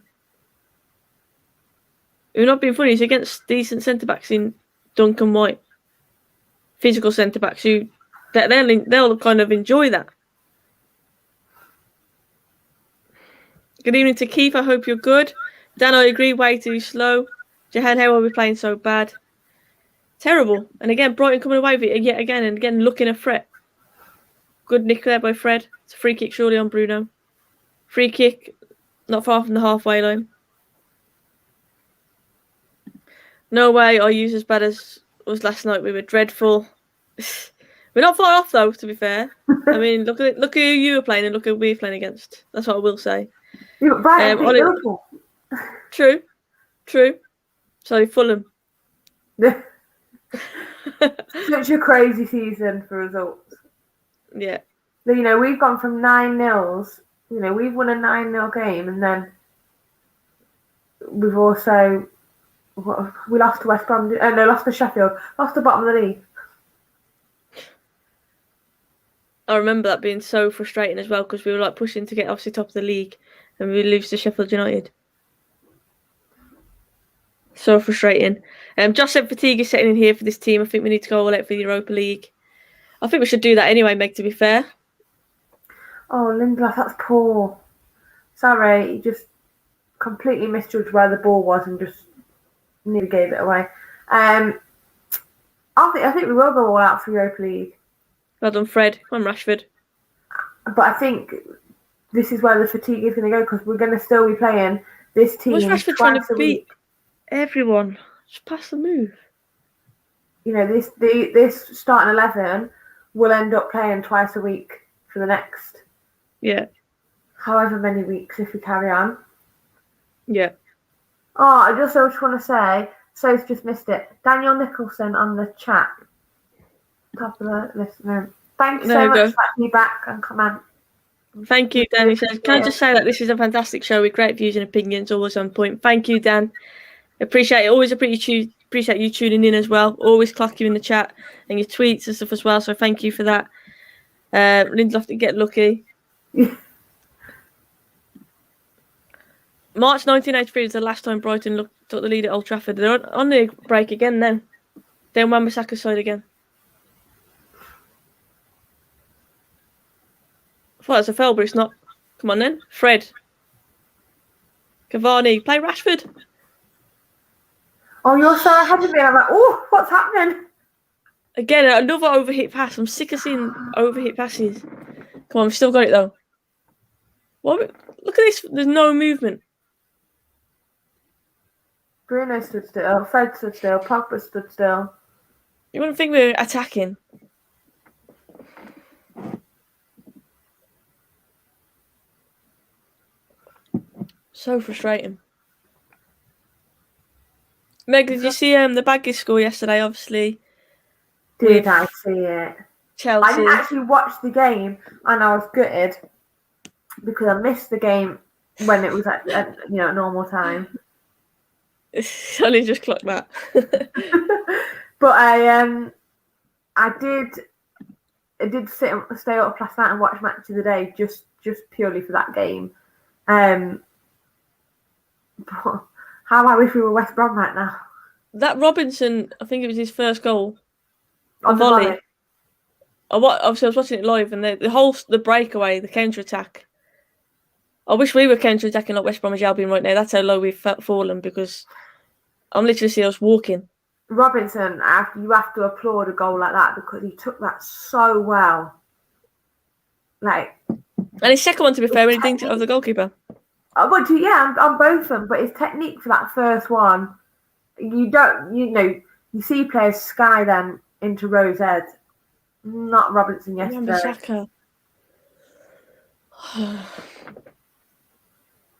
We're not being funny. He's against decent centre backs in Duncan White, physical centre backs who they'll kind of enjoy that. Good evening to Keith. I hope you're good. Dan, I agree. Way too slow. Jahan, how are we playing so bad? Terrible. And again, Brighton coming away with it yet again and again looking a threat. Good nick there by Fred. It's a free kick surely on Bruno. Free kick, not far from the halfway line. No way I use as bad as us last night. We were dreadful. We're not far off though, to be fair. I mean, look at who you were playing and look at who we're playing against. That's what I will say. True. Sorry, Fulham. Such a crazy season for results. Yeah. We've gone from 9-0s. We've won a 9-0 game, and then we've also we lost to West Brom. Lost to Sheffield. Lost the bottom of the league. I remember that being so frustrating as well because we were like pushing to get obviously top of the league, and we lose to Sheffield United. So frustrating. Josh said fatigue is setting in here for this team. I think we need to go all out for the Europa League. I think we should do that anyway, Meg, to be fair. Oh, Lindelof, that's poor. Sorry, he just completely misjudged where the ball was and just nearly gave it away. I think we will go all out for Europa League. Well done, Fred. Come on, Rashford. But I think this is where the fatigue is going to go because we're going to still be playing this team. What's Rashford trying to beat everyone? Just pass the move. This starting 11 will end up playing twice a week for the next however many weeks if we carry on. Yeah. Oh, I just want to say, Soph's just missed it. Daniel Nicholson on the chat. Top of the listener. Thank you so much for having me back and comment. Thank you, Dan. He says, can I just say that this is a fantastic show with great views and opinions, always on point. Thank you, Dan. Appreciate it. Always appreciate you tuning in as well. Always clock you in the chat and your tweets and stuff as well. So thank you for that. Lindelof to get lucky. March 1983 is the last time Brighton took the lead at Old Trafford. They're on the break again then. Then Wan-Bissaka's side again. I thought it was a foul, but it's not. Come on then. Fred. Cavani. Play Rashford. Oh, you're so ahead of me. I'm like, oh, what's happening? Again, another overhit pass. I'm sick of seeing overhit passes. Come on, we've still got it though. What? Look at this. There's no movement. Bruno stood still. Fred stood still. Pogba stood still. You wouldn't think we're attacking. So frustrating. Meg, did you see the Baggies score yesterday? Obviously. Did I see it? Chelsea. I didn't actually watch the game, and I was gutted because I missed the game when it was at normal time. Only just clocked that. But I did stay up last night and watch Match of the Day just purely for that game. But how I wish we were West Brom right now. That Robinson, I think it was his first goal. On the volley. Obviously, I was watching it live, and the breakaway, the counter attack. I wish we were counter attacking like West Bromwich Albion right now. That's how low we've fallen, because I'm literally seeing us walking. Robinson, you have to applaud a goal like that because he took that so well. And his second one, to be fair, when he dinked it over the goalkeeper. On both of them, but his technique for that first one, you see players sky them into Rose Ed. Not Robinson yesterday.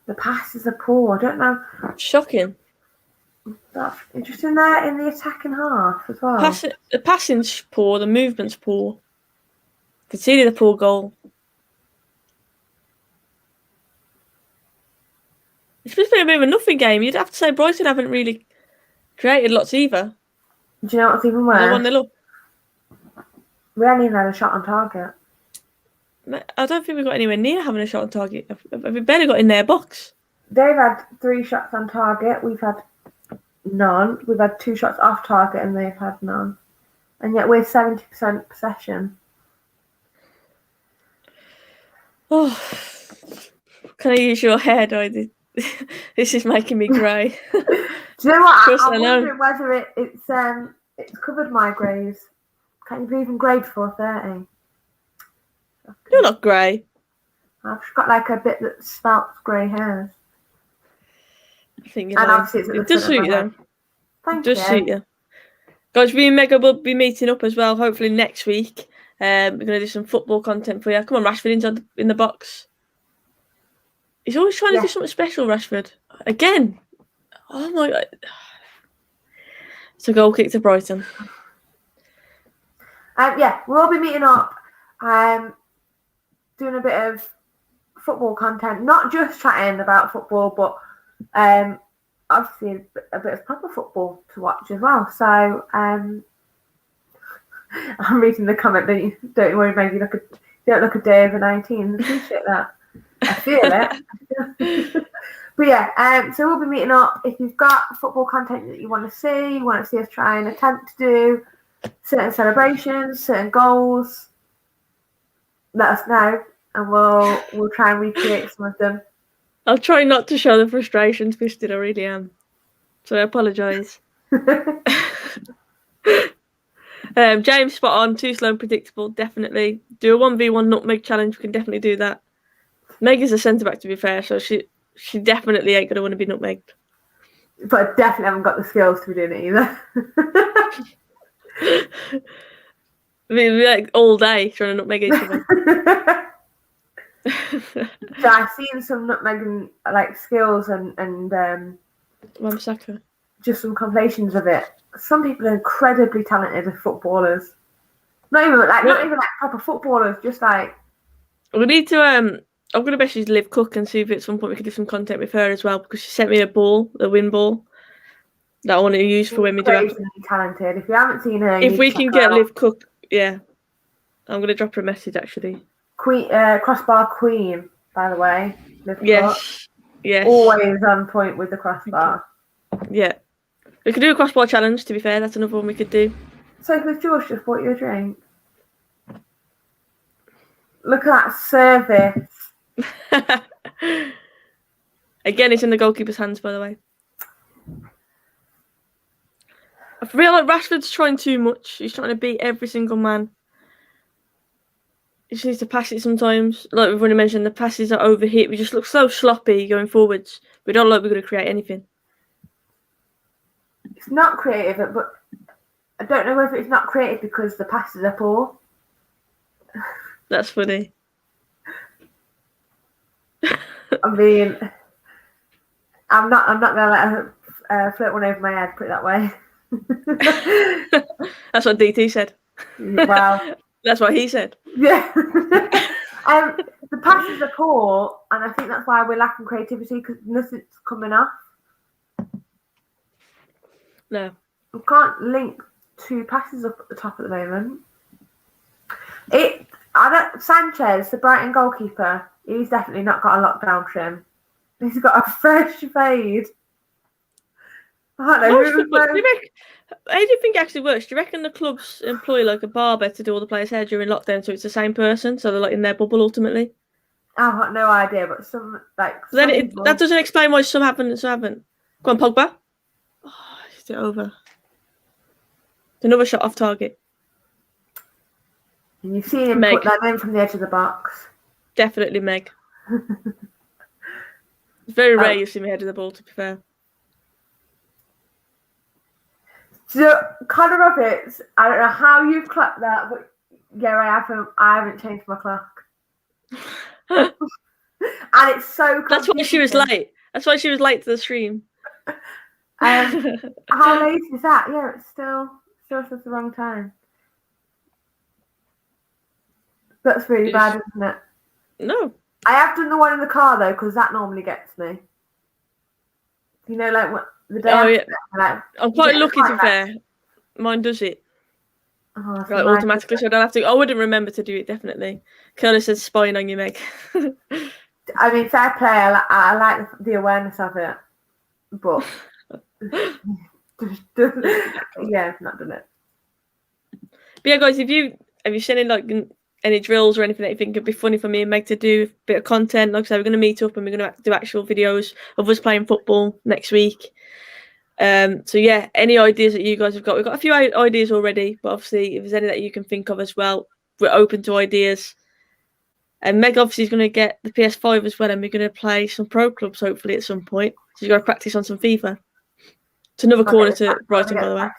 The passes are poor. I don't know. Shocking. That's interesting there in the attacking half as well. The passing's poor, the movement's poor. Conceded a poor goal. It's supposed to be a bit of a nothing game. You'd have to say Brighton haven't really created lots either. Do you know what's even worse? 1-0 up. We only had a shot on target. I don't think we got anywhere near having a shot on target. We barely got in their box. They've had 3 shots on target. We've had none. We've had 2 shots off target and they've had none. And yet we're 70% possession. Oh, can I use your hair, Did this is making me grey. Do you know what? I'm wondering whether it's covered my greys. Can't you believe I'm greyed for 30? You're not grey. I've just got like a bit that spouts grey hairs. I think and obviously it does suit you then. Thank you. It does suit you. Guys, me and Mega will be meeting up as well, hopefully next week. We're going to do some football content for you. Come on, Rashford in the box. He's always trying to do something special, Rashford. Again. Oh my God. It's a goal kick to Brighton. We'll be meeting up, doing a bit of football content, not just chatting about football, but obviously a bit of proper football to watch as well. So I'm reading the comment. Don't worry, Meg, you don't look a day over 19. Appreciate that. I feel it. But so we'll be meeting up. If you've got football content that you want to see us try and attempt to do certain celebrations, certain goals, let us know, and we'll try and recreate some of them. I'll try not to show the frustration twisted. I really am. So I apologise. James, spot on. Too slow and predictable. Definitely. Do a 1v1 nutmeg challenge. We can definitely do that. Meg is a centre back, to be fair, so she definitely ain't going to want to be nutmegged. But I definitely haven't got the skills to be doing it either. I mean, we're like all day trying to nutmeg each other. So I've seen some nutmeg and like skills and Mufc. just some compilations of it. Some people are incredibly talented as footballers. Not even like proper footballers, just like. We need to I'm gonna message Liv Cook and see if at some point we can do some content with her as well, because she sent me a win ball that I want to use for when we do. Crazy talented. If you haven't seen her, if we can get Liv Cook, yeah, I'm gonna drop her a message actually. Queen, crossbar queen, by the way. Liv yes, Cook. yes. Always on point with the crossbar. Yeah, we could do a crossbar challenge. To be fair, that's another one we could do. So, has George just bought you a drink? Look at that service. Again, it's in the goalkeeper's hands, by the way. I feel like Rashford's trying too much. He's trying to beat every single man. He just needs to pass it sometimes. Like we've already mentioned, the passes are overhit. We just look so sloppy going forwards. We don't look like we're going to create anything. It's not creative, but I don't know whether it's not creative because the passes are poor. That's funny. I mean, I'm not gonna let her flirt one over my head. Put it that way. That's what DT said. Well, that's what he said. Yeah. The passes are poor, and I think that's why we're lacking creativity because nothing's coming off. No. We can't link two passes up at the top at the moment. Sanchez, the Brighton goalkeeper, he's definitely not got a lockdown trim. He's got a fresh fade. I don't know. How do you think it actually works? Do you reckon the clubs employ like a barber to do all the players' hair during lockdown, so it's the same person, so they're like in their bubble ultimately? I've got no idea, but that doesn't explain why some happen and some haven't. Go on, Pogba. Oh, is it over? Another shot off target. And you've seen him put that in from the edge of the box. Definitely Meg. It's very rare you see me head of the ball, to be fair. So, Connor Roberts, I don't know how you've clocked that, but yeah, I haven't changed my clock. And it's so That's why she was late. That's why she was late to the stream. How late is that? Yeah, it's still says the wrong time. That's really bad, isn't it? No. I have done the one in the car though, because that normally gets me. You know, like what the day. Oh yeah. I'm quite lucky to be fair. Mine does it. Oh, right, automatically, so I don't have to. I wouldn't remember to do it definitely. Curly says spying on you, Meg. I mean, fair play. I like the awareness of it, but yeah, I've not done it. But yeah, guys, have you seen any drills or anything that you think would be funny for me and Meg to do? A bit of content. Like I said, we're going to meet up and we're going to do actual videos of us playing football next week. So yeah, any ideas that you guys have got? We've got a few ideas already, but obviously if there's any that you can think of as well, we're open to ideas. And Meg obviously is going to get the PS5 as well, and we're going to play some pro clubs hopefully at some point. So you've got to practice on some FIFA. It's another corner to Brighton, by the way.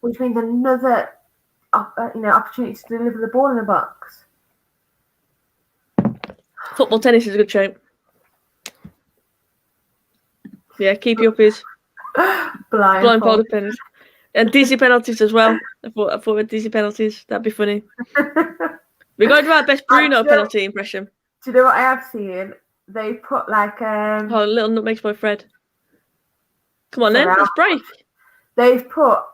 Which means another opportunity to deliver the ball in the box. Football tennis is a good shape. Yeah, keep you up is blindfolded penalties. And DC penalties as well. I thought with DC penalties, that'd be funny. We're going to do our best Bruno penalty impression. Do you know what I have seen? They put like oh, little nutmegs by Fred. Come on then, let's break. They put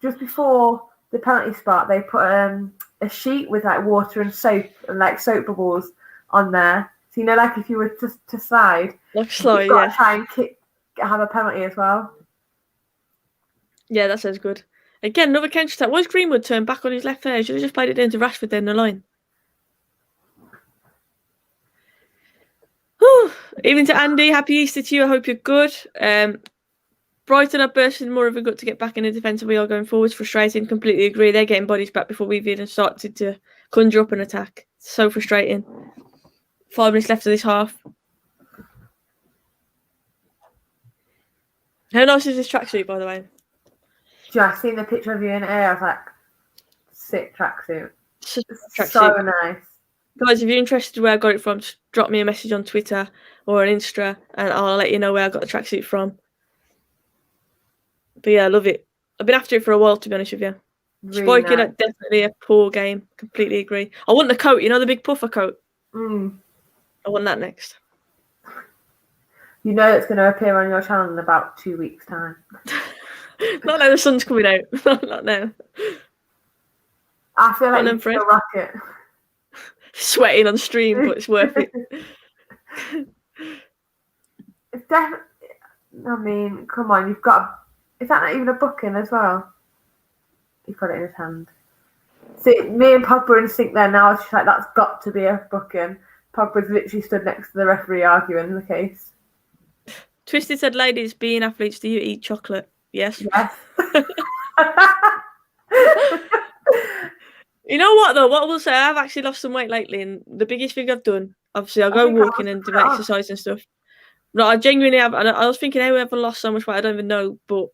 just before the penalty spot, they put a sheet with like water and soap and like soap bubbles on there. So like if you were to slide, like slide, you've got to try and have a penalty as well. Yeah, that sounds good. Again, another counter attack. Why's Greenwood turned back on his left there? He should have just played it down to Rashford down the line. Whew. Even to Andy, happy Easter to you. I hope you're good. Brighton are bursting more of a gut to get back in the defence and we are going forwards. Frustrating. Completely agree. They're getting bodies back before we've even started to conjure up an attack. So frustrating. 5 minutes left of this half. How nice is this tracksuit, by the way? Just seen the picture of you in air. I was like, sick tracksuit. So nice. Guys, if you're interested where I got it from, just drop me a message on Twitter or on Insta, and I'll let you know where I got the tracksuit from. But yeah, I love it. I've been after it for a while, to be honest with you. Really Spiking nice. it, definitely a poor game. Completely agree. I want the coat, the big puffer coat. I want that next. You know it's going to appear on your channel in about 2 weeks' time. Not now the sun's coming out. Not now. I feel like you can rock it. Sweating on stream, but it's worth it. It's definitely. I mean, come on, you've got. Is that not even a booking as well? He's got it in his hand. See, me and Pogba are in sync there now. It's just like, that's got to be a booking. Pogba's literally stood next to the referee arguing the case. Twisted said, ladies, being athletes, do you eat chocolate? Yes. Yes. You know what, though? What I will say, I've actually lost some weight lately, and the biggest thing I've done, obviously, I'll go walking and do exercise and stuff. No, I genuinely have. And I was thinking, how have I lost so much weight? I don't even know. But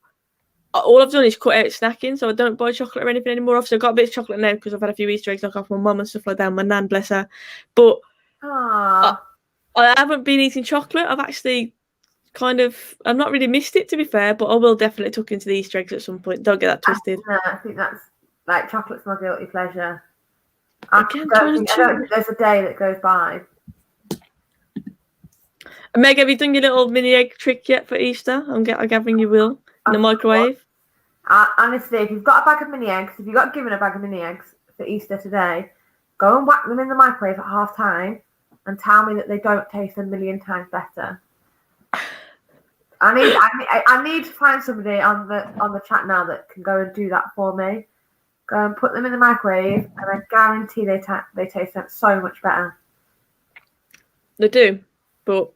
all I've done is cut out snacking, so I don't buy chocolate or anything anymore. Obviously, I've got a bit of chocolate now because I've had a few Easter eggs like off my mum and stuff like that. My nan, bless her. But I haven't been eating chocolate. I've actually I've not really missed it, to be fair, but I will definitely tuck into the Easter eggs at some point. Don't get that twisted. I think that's like chocolate's my guilty pleasure. I don't think there's a day that goes by. Meg, have you done your little mini egg trick yet for Easter? I'm gathering you will in the microwave. Honestly, if you've got a bag of mini eggs, if you got given a bag of mini eggs for Easter today, go and whack them in the microwave at half time and tell me that they don't taste a million times better. I need to find somebody on the chat now that can go and do that for me. Go and put them in the microwave, and I guarantee they taste so much better. They do, but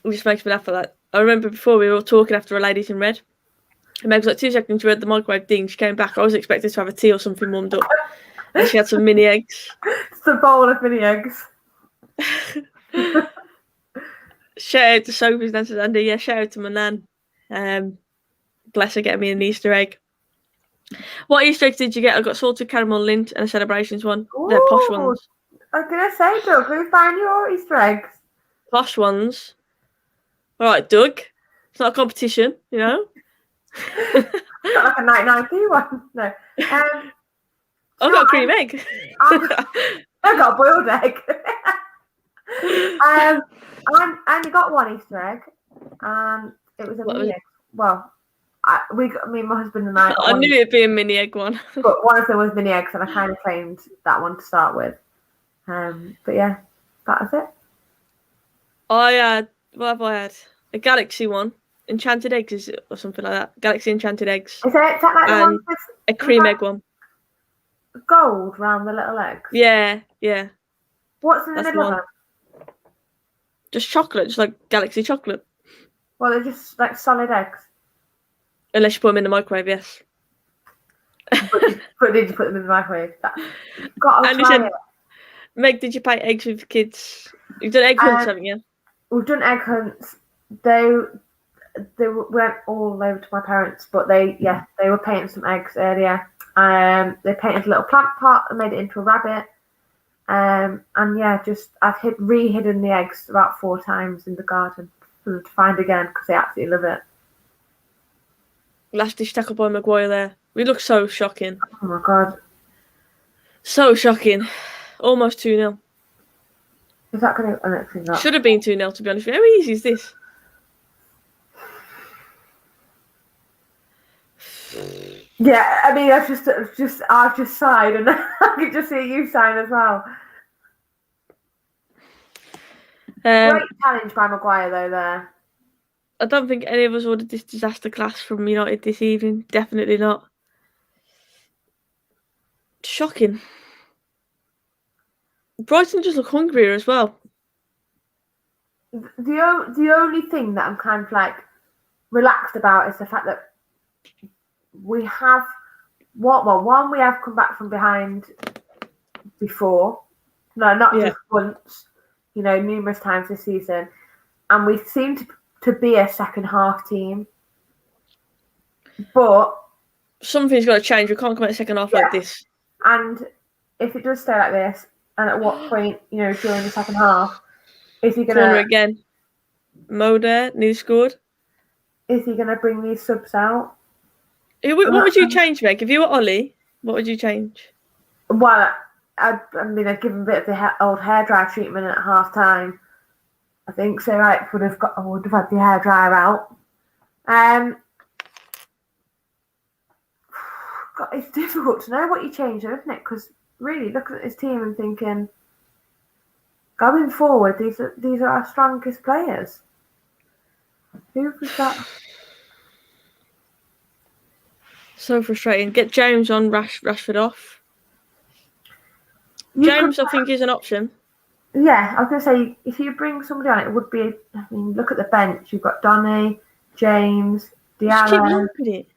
it just makes me laugh at that. I remember before we were all talking after a Ladies in Red, and Meg was like 2 seconds, we had the microwave ding, she came back. I was expecting to have a tea or something warmed up, and she had some mini eggs. It's a bowl of mini eggs. Shout out to Sophie's Nan says, Andy. Yeah, shout out to my nan. Bless her getting me an Easter egg. What Easter eggs did you get? I got salted caramel lint and a celebrations one. Ooh, they're posh ones. I was going to say, Doug, who's buying your Easter eggs? Posh ones. All right, Doug. It's not a competition, you know. It's not like a 99p one. No. I've got a cream egg. I've got a boiled egg. I only got one Easter egg, and it was a mini egg. Well, me and my husband and I knew it'd be a mini egg one. But one of them was mini eggs, and I kind of claimed that one to start with. But yeah, that was it. What have I had? A Galaxy one. Enchanted eggs or something like that. Galaxy Enchanted eggs. Is that like the one with a cream egg one? Gold round the little eggs? Yeah. What's in the middle of them? Just chocolate, just like Galaxy chocolate. Well, they're just like solid eggs. Unless you put them in the microwave, yes. But did you put them in the microwave? Gotta try it. Meg, did you paint eggs with kids? You've done egg hunts, haven't you? We've done egg hunts. They went all over to my parents, but they were painting some eggs earlier. They painted a little plant pot and made it into a rabbit. And yeah, I've re-hidden the eggs about 4 times in the garden for them to find again because they absolutely love it. Last dish tackle by Maguire there. We look so shocking. Oh my god. So shocking. Almost 2-0. Is that going to... Should have been 2-0, to be honest with you. How easy is this? Yeah, I mean, I've just sighed, and I could just see you sign as well. Great challenge by Maguire, though, there. I don't think any of us ordered this disaster class from United this evening. Definitely not. Shocking. Brighton just look hungrier as well. The only thing that I'm kind of like relaxed about is the fact that we have one, we have come back from behind before. No, not just once, numerous times this season. And we seem to be a second half team. But something's got to change. We can't come out second half like this. And if it does stay like this, And at what point, during the second half, is he Corner gonna again. Moder, new scored. is he gonna bring these subs out? What would you change, Meg? If you were Ollie, what would you change? Well, I'd give him a bit of the old hairdryer treatment at half time. I think so. Right, I would have had the hairdryer out. God, it's difficult to know what you change, isn't it? Because really, looking at his team and thinking, going forward, these are our strongest players. Who was that? So frustrating. Get James on, Rashford off. James, I think, is an option. Yeah, I was going to say, if you bring somebody on, it would be, look at the bench. You've got Donny, James, Diallo. Just keep looping it.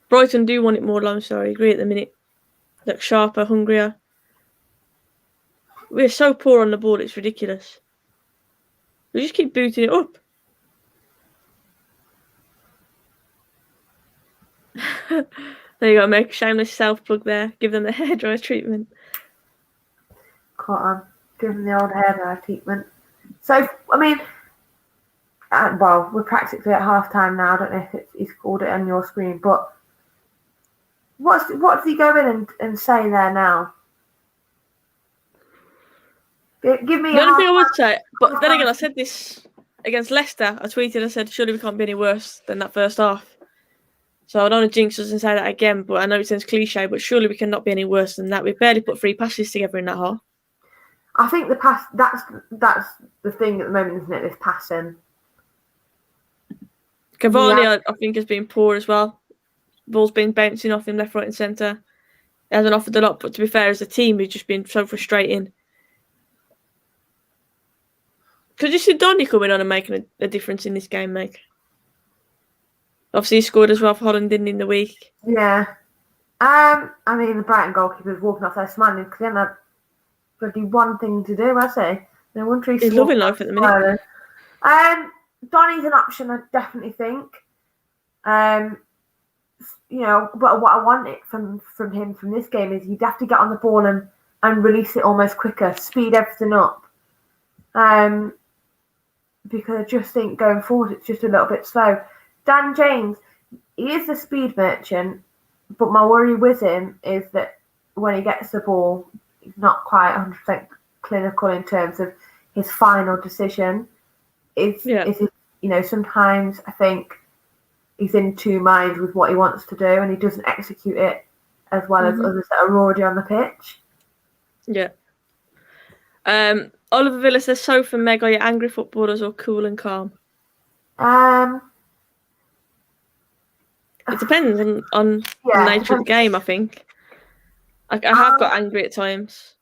Brighton do want it more long, so I agree at the minute. Look sharper, hungrier. We're so poor on the ball, it's ridiculous. We just keep booting it up. There you go, Meg. Shameless self-plug there. Give them the hairdryer treatment. Caught on. Give them the old hairdryer treatment. So, we're practically at half-time now. I don't know if he's called it on your screen, but what does he go in and say there now? Give me the only thing I would say, but then again, I said this against Leicester. I tweeted, I said, surely we can't be any worse than that first half. So I don't want to jinx us and say that again, but I know it sounds cliche, but surely we cannot be any worse than that. We barely put 3 passes together in that half. I think the pass, that's the thing at the moment, isn't it? This passing. Cavani, I think, has been poor as well. Ball's been bouncing off him left, right and centre. He hasn't offered a lot, but to be fair, as a team, we've just been so frustrating. Could you see Donny coming on and making a difference in this game, Meg? Obviously, he scored as well for Holland, didn't he, in the week? Yeah. The Brighton goalkeeper was walking off there smiling because he hadn't had bloody one thing to do, has he? No wonder he's loving life at the minute. Donny's an option, I definitely think. But what I want from him from this game is he'd have to get on the ball and release it almost quicker, speed everything up. Because I just think going forward it's just a little bit slow. Dan James, he is the speed merchant, but my worry with him is that when he gets the ball, he's not quite 100% clinical in terms of his final decision. Sometimes I think he's in two minds with what he wants to do and he doesn't execute it as well as others that are already on the pitch. Yeah. Oliver Villa says, Soph and Meg, are you angry footballers or cool and calm? It depends on the nature of the game, I think. I have got angry at times.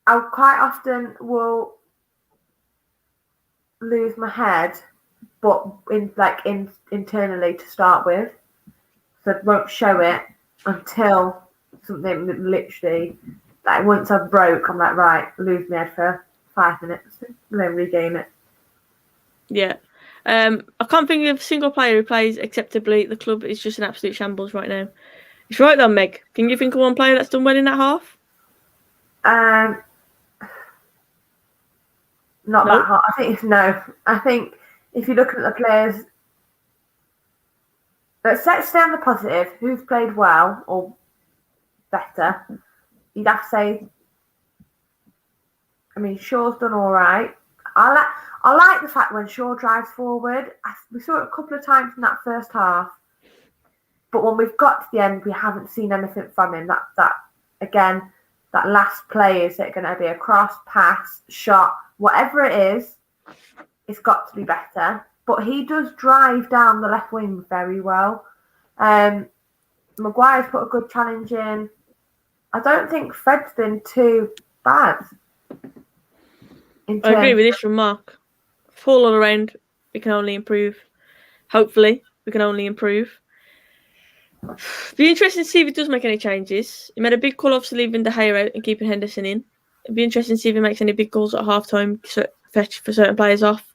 I quite often will lose my head, but internally to start with. So I won't show it until something literally, once I've broke, I'm like, right, lose my head for 5 minutes and then regain it. Yeah. I can't think of a single player who plays acceptably. The club is just an absolute shambles right now. It's right though, Meg. Can you think of one player that's done well in that half? Not that hard. I think if you're looking at the players, let's stay on the positive. Who's played well or better? You'd have to say, Shaw's done all right. I like the fact when Shaw drives forward. We saw it a couple of times in that first half, but when we've got to the end, we haven't seen anything from him. That last play, is it going to be a cross, pass, shot, whatever it is, it's got to be better. But he does drive down the left wing very well. Maguire's put a good challenge in. I don't think Fred's been too bad. I agree with this remark. Fall all around, we can only improve. Hopefully, we can only improve. Be interesting to see if he does make any changes. He made a big call, obviously, leaving De Gea out and keeping Henderson in. It'd be interesting to see if he makes any big calls at half-time for certain players off.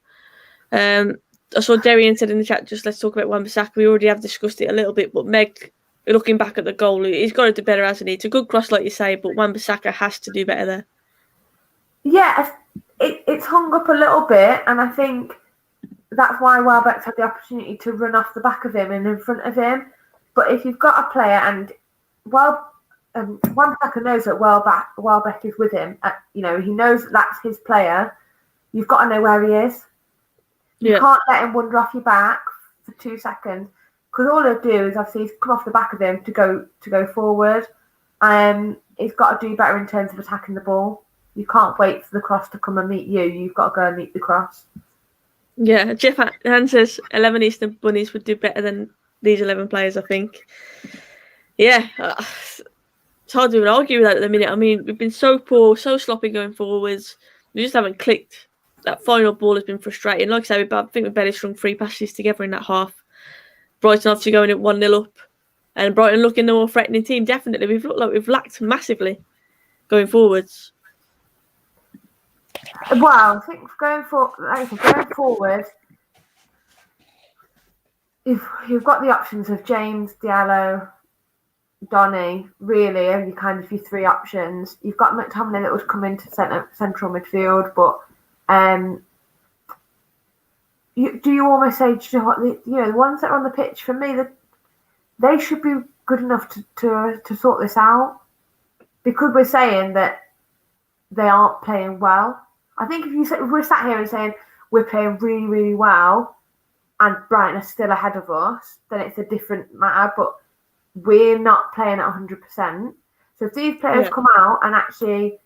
I saw Darian said in the chat, just let's talk about Wan-Bissaka. We already have discussed it a little bit, but Meg, looking back at the goal, he's got to do better, hasn't he? It's a good cross, like you say, but Wan-Bissaka has to do better there. Yeah, it's hung up a little bit, and I think that's why Welbeck's had the opportunity to run off the back of him and in front of him. But if you've got a player, and Wan-Bissaka knows that Welbeck is with him, he knows that that's his player, you've got to know where he is. You can't let him wander off your back for 2 seconds, because all he'll do is obviously come off the back of him to go forward. He's got to do better in terms of attacking the ball. You can't wait for the cross to come and meet you. You've got to go and meet the cross. Yeah, Jeff Han says 11 Eastern Bunnies would do better than these 11 players, I think. Yeah, it's hard to even argue with that at the minute. I mean, we've been so poor, so sloppy going forwards. We just haven't clicked. That final ball has been frustrating. Like I say, I think we barely strung 3 passes together in that half. Brighton obviously going at 1-0 up. And Brighton looking the more threatening team, definitely. We've looked like we've lacked massively going forwards. Well, I think going forward, you've got the options of James, Diallo, Donny, really, are kind of your 3 options. You've got McTominay that would come into central midfield, but you almost say, do you know what, the ones that are on the pitch, for me, they should be good enough to sort this out, because we're saying that they aren't playing well. I think if we're sat here and saying we're playing really, really well and Brighton are still ahead of us, then it's a different matter, but we're not playing at 100%. So if these players come out and actually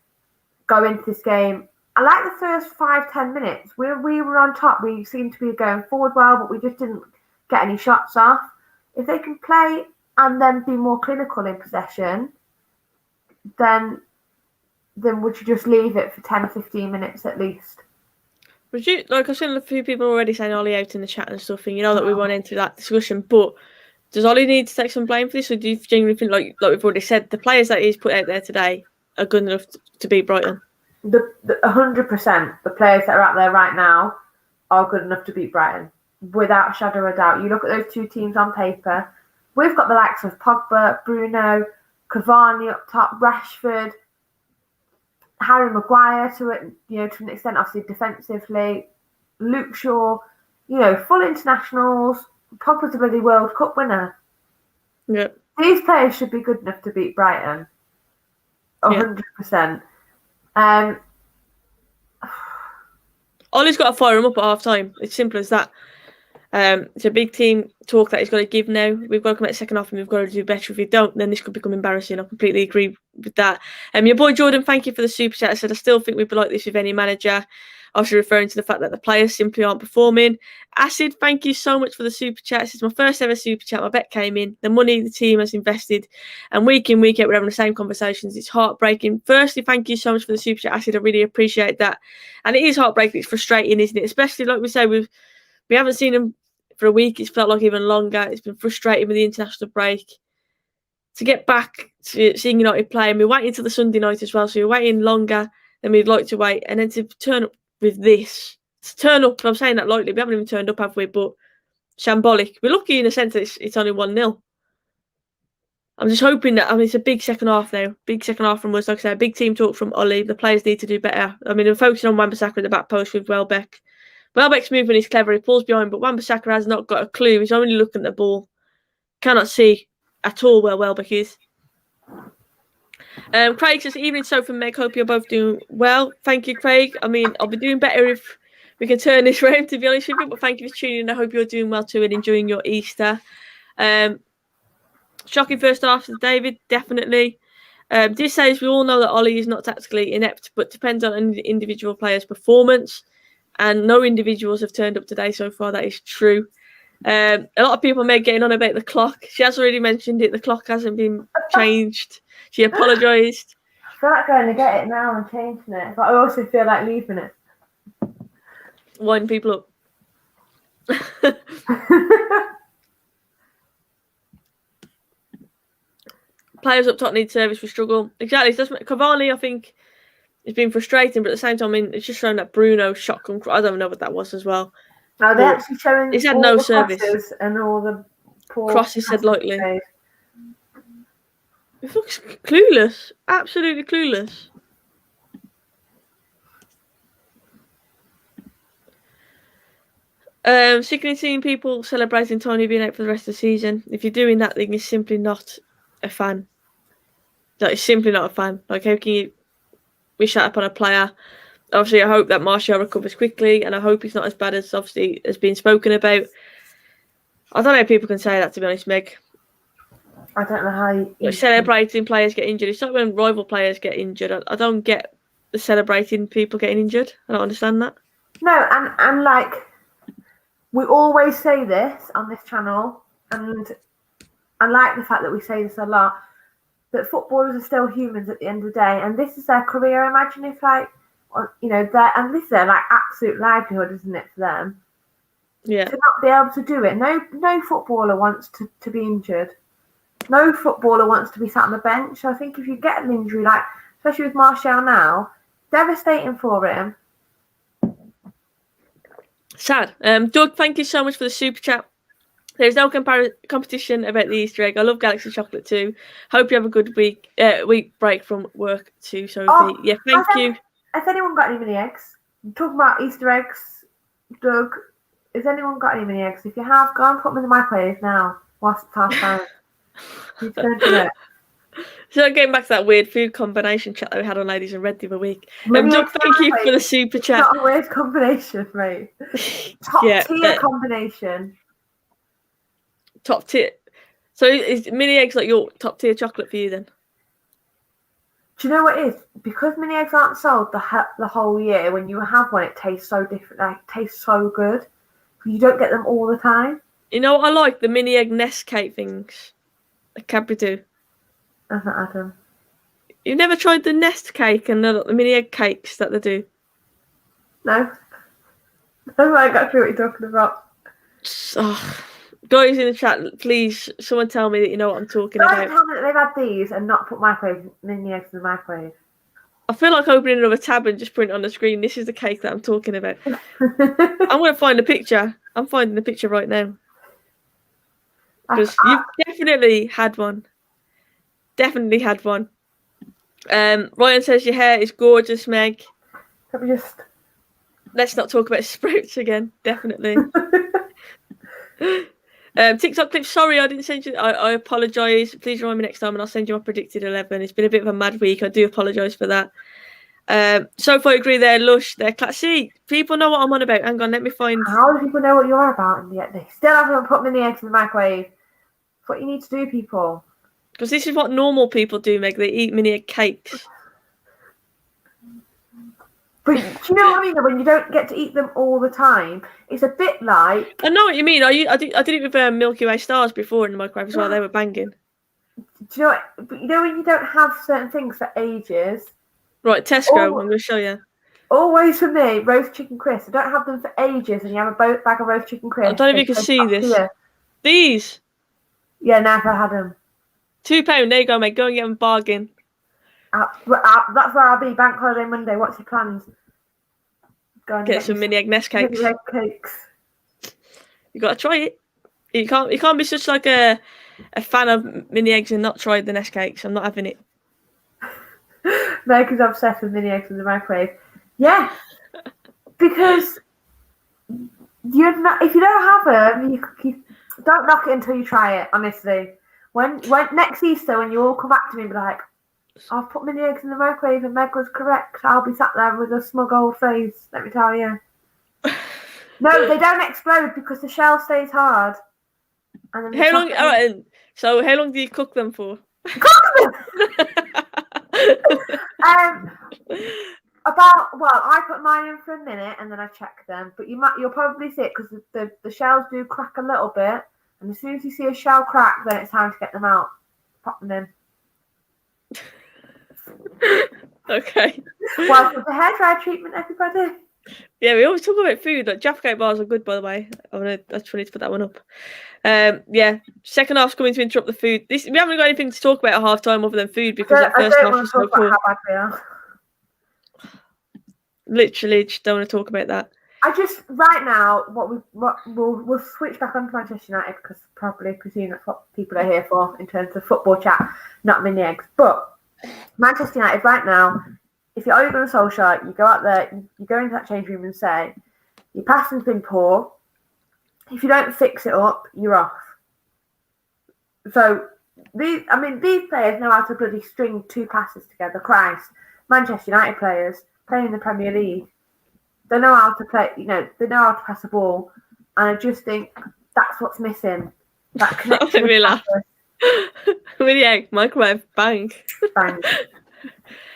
go into this game, I like the first 5-10 minutes. We were on top. We seemed to be going forward well, but we just didn't get any shots off. If they can play and then be more clinical in possession, then would you just leave it for 10 or 15 minutes at least? Would you, like, I've seen a few people already saying Ollie out in the chat and stuff, and you know that we went into that discussion, but does Ollie need to take some blame for this, or do you genuinely think, like we've already said, the players that he's put out there today are good enough to beat Brighton? 100%. The players that are out there right now are good enough to beat Brighton, without a shadow of a doubt. You look at those 2 teams on paper, we've got the likes of Pogba, Bruno, Cavani up top, Rashford, Harry Maguire to an extent, obviously defensively, Luke Shaw, full internationals, Pogba's a bloody World Cup winner. Yeah. These players should be good enough to beat Brighton. 100%. Ollie's got to fire him up at half time. It's simple as that. It's a big team talk that he's got to give now. We've got to come out second half and we've got to do better. If we don't, then this could become embarrassing. I completely agree with that. Your boy Jordan, thank you for the super chat. I said I still think we'd be like this with any manager. Obviously referring to the fact that the players simply aren't performing. Acid, thank you so much for the super chat. This is my first ever super chat. My bet came in. The money the team has invested, and week in, week out, we're having the same conversations. It's heartbreaking. Firstly, thank you so much for the super chat, Acid. I really appreciate that. And it is heartbreaking. It's frustrating, isn't it? Especially, like we say, we haven't seen them for a week. It's felt like even longer. It's been frustrating with the international break. To get back to seeing United play, and we're waiting until the Sunday night as well, so we're waiting longer than we'd like to wait. And then to turn up with this, I'm saying that lightly, we haven't even turned up, have we? But shambolic. We're lucky in a sense that it's only 1-0. I'm just hoping that, it's a big second half now. Big second half from us, like I said, a big team talk from Ollie. The players need to do better. We're focusing on Wan-Bissaka at the back post with Welbeck. Welbeck's movement is clever, he pulls behind, but Wan-Bissaka has not got a clue. He's only looking at the ball. Cannot see at all where Welbeck is. Craig says, evening, Soph and Meg, hope you're both doing well. Thank you, Craig. I'll be doing better if we can turn this round, to be honest with you, but thank you for tuning in. I hope you're doing well too and enjoying your Easter. Shocking first half, David, definitely. This says, we all know that Ollie is not tactically inept, but depends on an individual player's performance. And no individuals have turned up today so far. That is true. A lot of people may getting on about the clock. She has already mentioned it. The clock hasn't been changed. She apologised. I feel like going to get it now and changing it, but I also feel like leaving it. Winding people up. Players up top need service. We struggle. Exactly. Cavani, I think, it's been frustrating, but at the same time, it's just showing that Bruno shotgun. I don't know what that was as well. Are they actually showing? He's had no service and all the poor crosses said lightly. It looks clueless. Absolutely clueless. Sickening seeing people celebrating Tony being out for the rest of the season. If you're doing that, then you're simply not a fan. Like, simply not a fan. Like, how can you wish that upon a player? Obviously, I hope that Martial recovers quickly, and I hope he's not as bad as obviously has been spoken about. I don't know how people can say that, to be honest, Meg. I don't know how you celebrating players get injured. It's like when rival players get injured. I don't get the celebrating people getting injured. I don't understand that. No, and like, we always say this on this channel, and I like the fact that we say this a lot, that footballers are still humans at the end of the day, and this is their career. Imagine if, like, you know, and this is their, like, absolute livelihood, isn't it, for them? Yeah. To not be able to do it. No footballer wants to be injured. No footballer wants to be sat on the bench. So I think if you get an injury, like, especially with Martial now, devastating for him. Sad. Doug, thank you so much for the super chat. There's no competition about the Easter egg. I love Galaxy Chocolate too. Hope you have a good week break from work too, Sophie. Yeah, thank you. Has anyone got any mini eggs? I'm talking about Easter eggs, Doug. Has anyone got any mini eggs? If you have, go and put them in the microwave now whilst it's half time. You don't do it. So getting back to that weird food combination chat that we had on Ladies in Red the other week. Doug, thank you for the super chat. It's not a weird combination, mate. Top tier combination. Top tier. So is mini eggs like your top tier chocolate for you then? Do you know what it is? Because mini eggs aren't sold the whole year, when you have one, it tastes so different. Like, it tastes so good. You don't get them all the time. You know what I like? The mini egg nest cake things. The Cadbury do. I've not had them. You've never tried the nest cake and the mini egg cakes that they do? No. I got through what you're talking about. Oh, guys in the chat, please, someone tell me that you know what I'm talking about. Don't tell me that they've had these and not put mini eggs in the microwave. I feel like opening another tab and just putting it on the screen. This is the cake that I'm talking about. I'm going to find a picture. I'm finding the picture right now. Because you've definitely had one. Definitely had one. Ryan says your hair is gorgeous, Meg. Let's not talk about sprouts again. Definitely. TikTok clip. Sorry, I didn't send you. I apologise. Please remind me next time, and I'll send you my predicted 11. It's been a bit of a mad week. I do apologise for that. So far, I agree. They're lush. They're classy. People know what I'm on about. Hang on, let me find. How do people know what you're about, and yet they still haven't put mini eggs in the microwave? It's what you need to do, people. Because this is what normal people do, Meg. They eat mini egg cakes. But do you know what I mean? When you don't get to eat them all the time, it's a bit like. I know what you mean. I did it with Milky Way stars before in the microwave as well. They were banging. Do you know what? But you know when you don't have certain things for ages. Right, Tesco. I'm going to show you. Always for me, roast chicken crisps. I don't have them for ages, and you have a bag of roast chicken crisps. I don't know if you can see this. Here. These. Yeah, never had them. £2. There you go, mate. Go and get them bargain. That's where I'll be. Bank holiday Monday. What's your plans? Go and get some mini egg nest cakes. Mini egg cakes. You got to try it. You can't be such like a fan of mini eggs and not try the nest cakes. I'm not having it. Meg is obsessed with mini eggs in the microwave. Yeah, because if you don't have them, you don't knock it until you try it. Honestly, when next Easter, when you all come back to me and be like, I've put mini eggs in the microwave and Meg was correct, I'll be sat there with a smug old face, let me tell you. No, they don't explode because the shell stays hard. And then how long? All right, so how long do you cook them for? Cook them! I put mine in for a minute and then I check them. But you'll probably see it because the shells do crack a little bit. And as soon as you see a shell crack, then it's time to get them out. Pop them in. Okay. Welcome to hairdryer treatment, everybody. Yeah, we always talk about food. Like Jaffa Cake bars are good, by the way. I just wanted to put that one up. Yeah, second half's coming to interrupt the food. We haven't got anything to talk about at half time other than food because that first half was so cool. How bad we are. Literally, just don't want to talk about that. Right now, we'll switch back onto Manchester United because probably presume that's what people are here for in terms of football chat, not mini eggs. But Manchester United right now, if you're Ole Gunnar Solskjaer, you go out there, you go into that change room and say, your passing's been poor. If you don't fix it up, you're off. So these players know how to bloody string two passes together. Christ, Manchester United players playing in the Premier League, they know how to play. They know how to pass the ball, and I just think that's what's missing. That connection. With the egg, microwave, bang. Bang.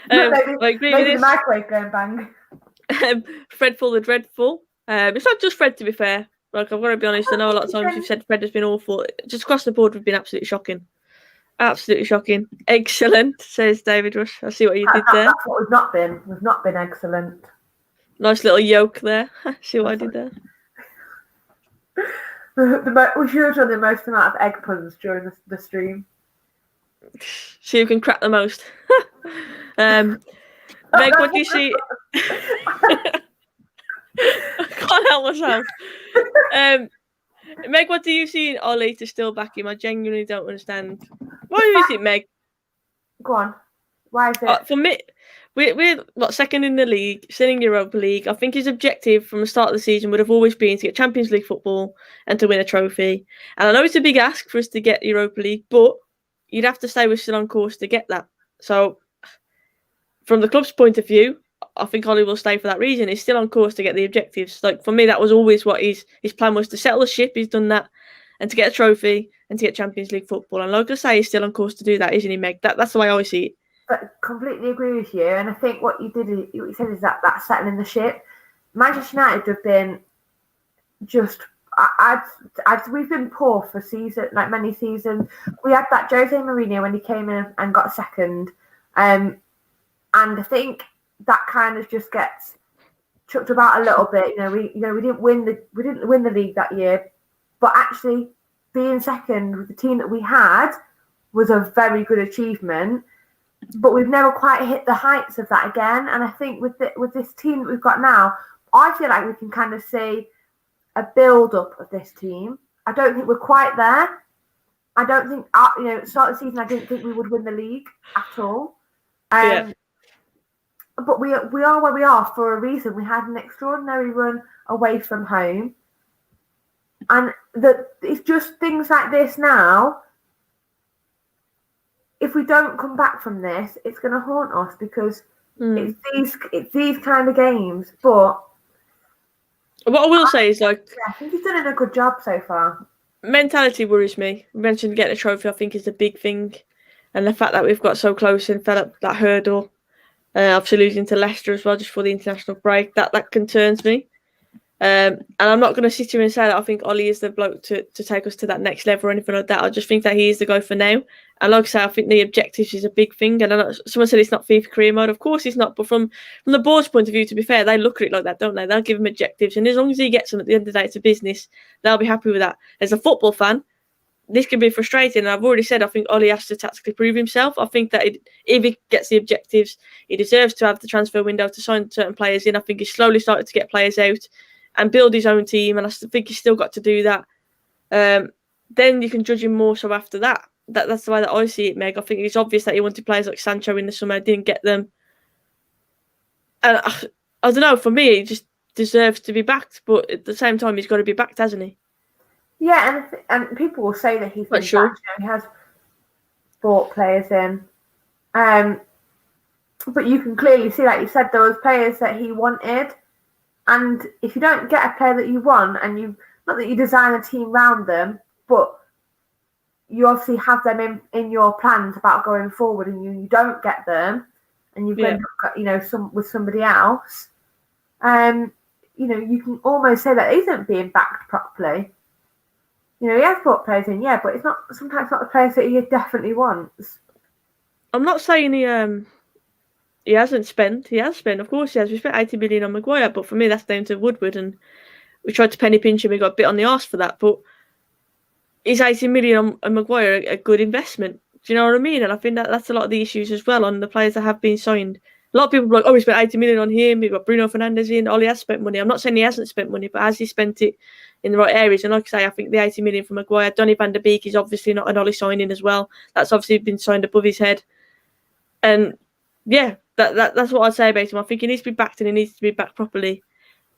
Maybe the microwave going bang. Fredful the Dreadful. It's not just Fred, to be fair. Like, I've got to be honest, I know a lot of times you've said Fred has been awful. Just across the board, we've been absolutely shocking. Absolutely shocking. Excellent, says David Rush. I see what you did there. That's what we've not been. We've not been excellent. Nice little yoke there. See what I did there. We should have done the most amount of egg puns during the stream. See who can crack the most. Meg, what do you see? I can't help myself. Meg, what do you see in Ollie to still back him? I genuinely don't understand. Why is it, Meg? Go on. Why is it? For me, we're second in the league, still in Europa League. I think his objective from the start of the season would have always been to get Champions League football and to win a trophy. And I know it's a big ask for us to get Europa League, but you'd have to say we're still on course to get that. So, from the club's point of view, I think Ollie will stay for that reason. He's still on course to get the objectives. Like, for me, that was always what his plan was, to settle the ship. He's done that, and to get a trophy and to get Champions League football. And like I say, he's still on course to do that, isn't he, Meg? That's the way I always see it. But completely agree with you. And I think what you said is that settling the ship. Manchester United have been just. We've been poor for many seasons. We had that Jose Mourinho when he came in and got second, and I think that kind of just gets chucked about a little bit. We didn't win the league that year, but actually being second with the team that we had was a very good achievement. But we've never quite hit the heights of that again. And I think with this team that we've got now, I feel like we can kind of see a build-up of this team. I don't think we're quite there. I don't think, start of the season, I didn't think we would win the league at all. But we are where we are for a reason. We had an extraordinary run away from home. And it's just things like this now. If we don't come back from this, it's going to haunt us because it's these kind of games. But what I will say is, I think he's done a good job so far. Mentality worries me. We mentioned getting a trophy, I think, is a big thing. And the fact that we've got so close and fell up that hurdle, obviously losing to Leicester as well just for the international break, that concerns me. And I'm not going to sit here and say that I think Ollie is the bloke to take us to that next level or anything like that. I just think that he is the guy for now. And like I say, I think the objectives is a big thing. And I know someone said it's not FIFA career mode. Of course it's not. But from the board's point of view, to be fair, they look at it like that, don't they? They'll give him objectives. And as long as he gets them at the end of the day, it's a business. They'll be happy with that. As a football fan, this can be frustrating. And I've already said, I think Ollie has to tactically prove himself. I think that if he gets the objectives, he deserves to have the transfer window to sign certain players in. I think he's slowly started to get players out and build his own team, and I think he's still got to do that. Then you can judge him more so after that. That's the way that I see it, Meg. I think it's obvious that he wanted players like Sancho in the summer, didn't get them. And I don't know, for me, he just deserves to be backed, but at the same time, he's got to be backed, hasn't he? Yeah, and people will say that he's been backed, he has brought players in. But you can clearly see, like you said, there was players that he wanted. And if you don't get a player that you want, and not that you design a team around them, but you obviously have them in your plans about going forward, and you don't get them, and you've ended up, with somebody else, you can almost say that he isn't being backed properly. He has brought players in, yeah, but it's not sometimes not the players that he definitely wants. I'm not saying he hasn't spent. He has spent, of course he has. We spent 80 million on Maguire, but for me that's down to Woodward, and we tried to penny pinch him. We got a bit on the arse for that, but is 80 million on Maguire a good investment? Do you know what I mean? And I think that's a lot of the issues as well on the players that have been signed. A lot of people are like, oh, we spent 80 million on him. We've got Bruno Fernandes in. Ollie has spent money. I'm not saying he hasn't spent money, but has he spent it in the right areas? And like I say, I think the 80 million from Maguire, Donny van der Beek is obviously not an Ollie signing as well. That's obviously been signed above his head. And yeah, that's what I'd say about him. I think he needs to be backed and he needs to be backed properly.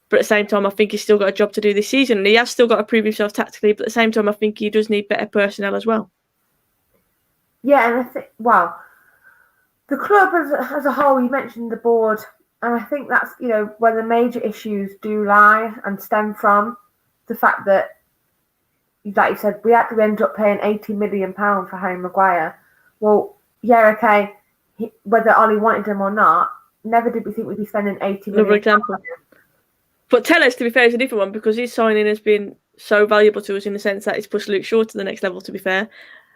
But at the same time, I think he's still got a job to do this season. And he has still got to prove himself tactically. But at the same time, I think he does need better personnel as well. Yeah, and I think, well, the club as a whole, you mentioned the board, and I think that's, where the major issues do lie and stem from the fact that, like you said, we actually ended up paying £80 million for Harry Maguire. Well, yeah, okay, whether Ollie wanted him or not, never did we think we'd be spending £80 million. Another example. But Telles, to be fair, is a different one because his signing has been so valuable to us in the sense that it's pushed Luke Shaw to the next level, to be fair.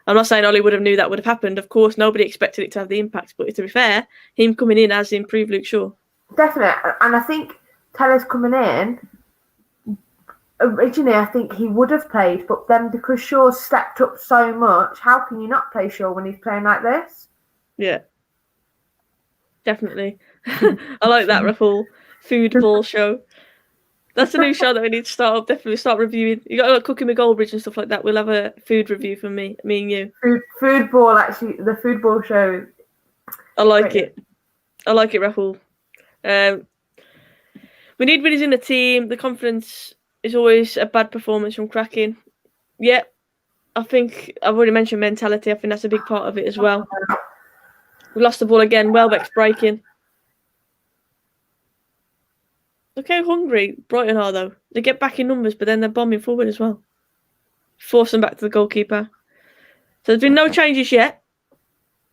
I'm not saying Ollie would have knew that would have happened. Of course, nobody expected it to have the impact. But to be fair, him coming in has improved Luke Shaw. Definitely. And I think Telles coming in, originally I think he would have played. But then because Shaw stepped up so much, how can you not play Shaw when he's playing like this? Yeah. Definitely. I like that, Rahul. Food ball show. That's a new show that we need to start up. Definitely start reviewing. You got to Cooking with Goldbridge and stuff like that. We'll have a food review from me and you. Food ball, actually, the food ball show. I like it. I like it, Rahul. We need winners in the team. The confidence is always a bad performance from cracking. Yeah, I think I've already mentioned mentality. I think that's a big part of it as well. We lost the ball again. Welbeck's breaking. Look how hungry Brighton are, though. They get back in numbers, but then they're bombing forward as well. Force them back to the goalkeeper. So there's been no changes yet.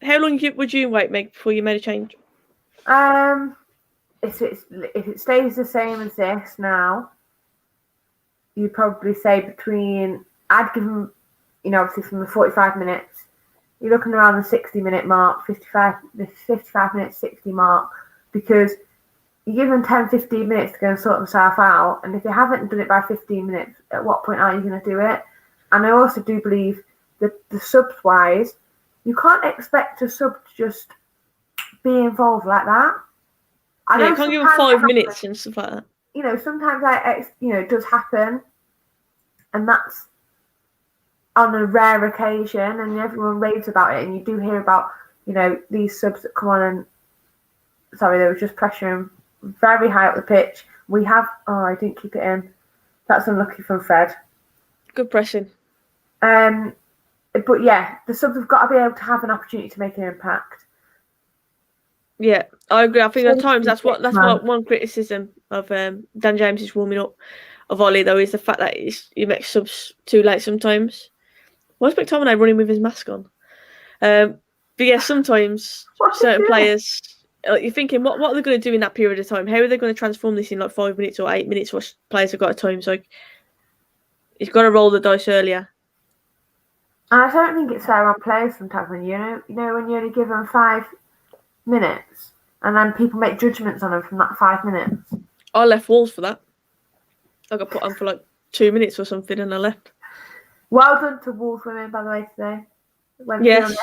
How long would you wait, Meg, before you made a change? If it stays the same as this now, you'd probably say I'd give them, obviously from the 45 minutes, you're looking around the 60-minute mark, 55 minutes, 60 mark, because you give them 10, 15 minutes to go and sort themselves out. And if they haven't done it by 15 minutes, at what point are you going to do it? And I also do believe that the subs-wise, you can't expect a sub to just be involved like that. You can't give them 5 minutes and stuff like that. Sometimes it does happen. And that's on a rare occasion. And everyone raves about it. And you do hear about, these subs that come on and, sorry, they were just pressuring very high up the pitch. I didn't keep it in. That's unlucky from Fred. Good pressing. But yeah, the subs have got to be able to have an opportunity to make an impact. Yeah, I agree. I think at times that's what one criticism of Dan James' warming up of Ollie, though, is the fact that he makes subs too late sometimes. Why is McTominay running with his mask on? But yeah, sometimes certain players, you're thinking, what are they going to do in that period of time? How are they going to transform this in like 5 minutes or 8 minutes? What players have got at times? Like, he's got to roll the dice earlier. And I don't think it's fair on players sometimes when when you only give them 5 minutes and then people make judgments on them from that 5 minutes. I left Wolves for that. I got put on for like 2 minutes or something and I left. Well done to Wolves women, by the way, today. Yes.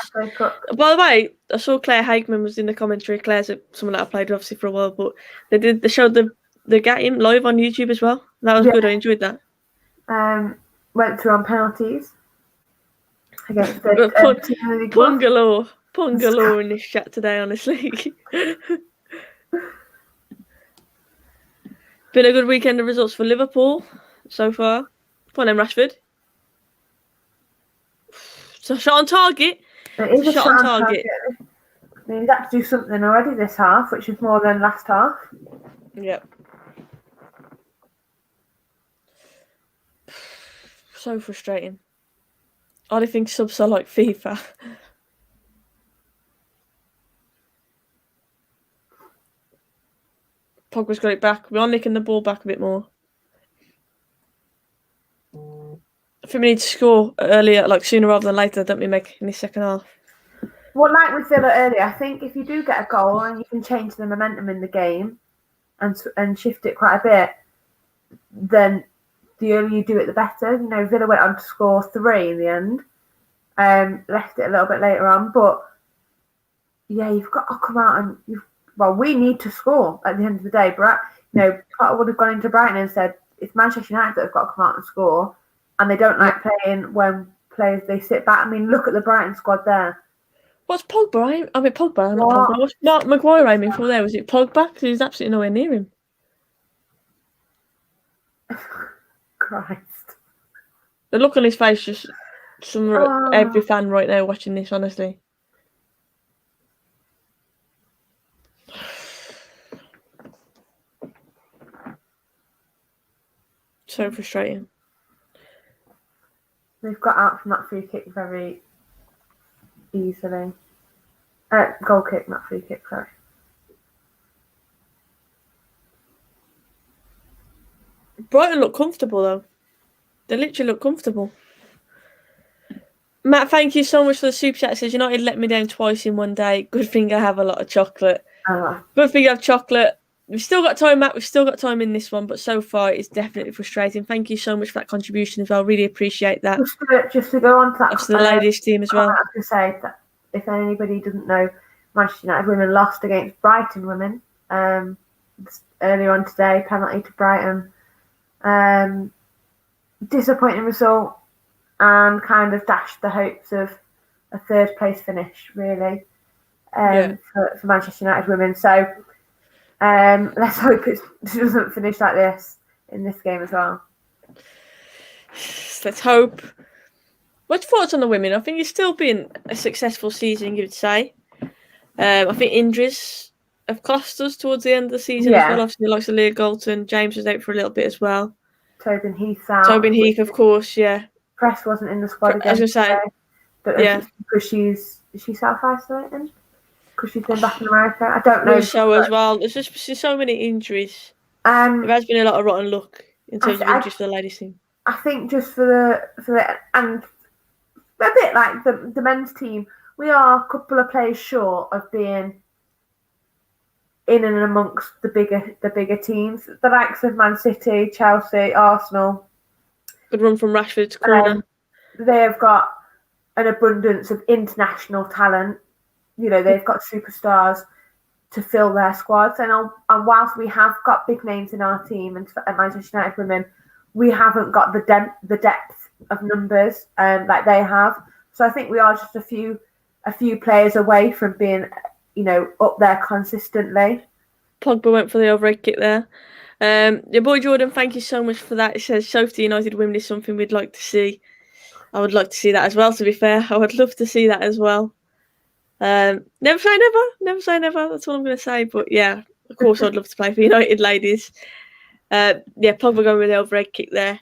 By the way, I saw Claire Hageman was in the commentary. Claire's someone that I played with obviously for a while, but they showed the game live on YouTube as well. That was good. I enjoyed that. Went through on penalties. Against Pun galore in this chat today, honestly. Been a good weekend of results for Liverpool so far. Come on then, Rashford. So shot on target. It is a shot on target. I mean, he's had to do something already this half, which is more than last half. Yep. So frustrating. I think subs are like FIFA. Pogba's got it back. We are nicking the ball back a bit more. I think we need to score earlier, like sooner rather than later, don't we, Meg, in the second half? Well, like with Villa earlier, I think if you do get a goal and you can change the momentum in the game and shift it quite a bit, then the earlier you do it, the better. Villa went on to score 3 in the end. Left it a little bit later on, but yeah, you've got to come out and well, we need to score at the end of the day. But Potter would have gone into Brighton and said it's Manchester United that have got to come out and score, and they don't like playing when players they sit back. I mean, look at the Brighton squad there. What's Pogba? I mean Pogba, not Pogba. What's Mark Maguire aiming for there? Was it Pogba? Because he was absolutely nowhere near him. Christ. The look on his face, just every fan right now watching this, honestly. So frustrating. They've got out from that free kick very easily. Goal kick, not free kick, sorry. Brighton look comfortable, though. They literally look comfortable. Matt, thank you so much for the super chat. It says United let me down twice in one day. Good thing I have a lot of chocolate. Good thing I have chocolate. We've still got time, Matt. We've still got time in this one, but so far it's definitely frustrating. Thank you so much for that contribution as well. Really appreciate that. Just to go on to that. That's the ladies' team as well. I have to say that if anybody doesn't know, Manchester United women lost against Brighton women earlier on today. Penalty to Brighton. Disappointing result, and kind of dashed the hopes of a third place finish, really, for Manchester United women. So let's hope it doesn't finish like this in this game as well. Let's hope. What's your thoughts on the women? I think it's still been a successful season, you would say. I think injuries have cost us towards the end of the season as well. Obviously, the likes of Leah Galton, James was out for a little bit as well. Tobin Heath out. Tobin Heath, of course, yeah. Press wasn't in the squad again. I was going to say, but because is she self-isolating? Because she's been back in America? I don't know. So as well. There's just so many injuries. There has been a lot of rotten luck in terms of injuries for the ladies team. I think just for the and a bit like the men's team, we are a couple of players short of being in and amongst the bigger teams, the likes of Man City, Chelsea, Arsenal. Good run from Rashford to corner. They have got an abundance of international talent. They've got superstars to fill their squads. And whilst we have got big names in our team and at Manchester United women, we haven't got the depth of numbers like they have. So I think we are just a few players away from being up there consistently. Pogba went for the overhead kick there. Your boy Jordan, thank you so much for that. It says Soph United women is something we'd like to see. I would like to see that as well, to be fair. I would love to see that as well. Never say never. Never say never. That's what I'm going to say. But yeah, of course I'd love to play for United ladies. Pogba going with the overhead kick there.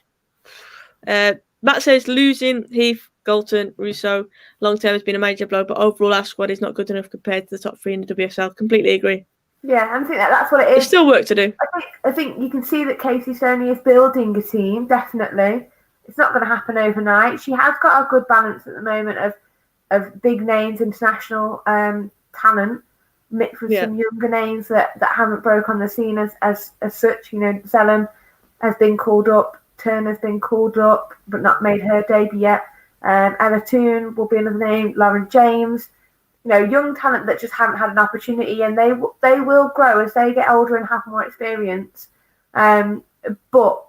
Matt says losing Heath, Galton, Russo long term has been a major blow, but overall our squad is not good enough compared to the top three in the WSL. Completely agree. Yeah, I think that's what it is. There's still work to do. I think you can see that Casey Stoney is building a team, definitely. It's not going to happen overnight. She has got a good balance at the moment of big names, international talent, mixed with some younger names that haven't broke on the scene as such. Zellum has been called up, Turner's been called up, but not made her debut yet. Ella Toon will be another name, Lauren James. Young talent that just haven't had an opportunity, and they will grow as they get older and have more experience. But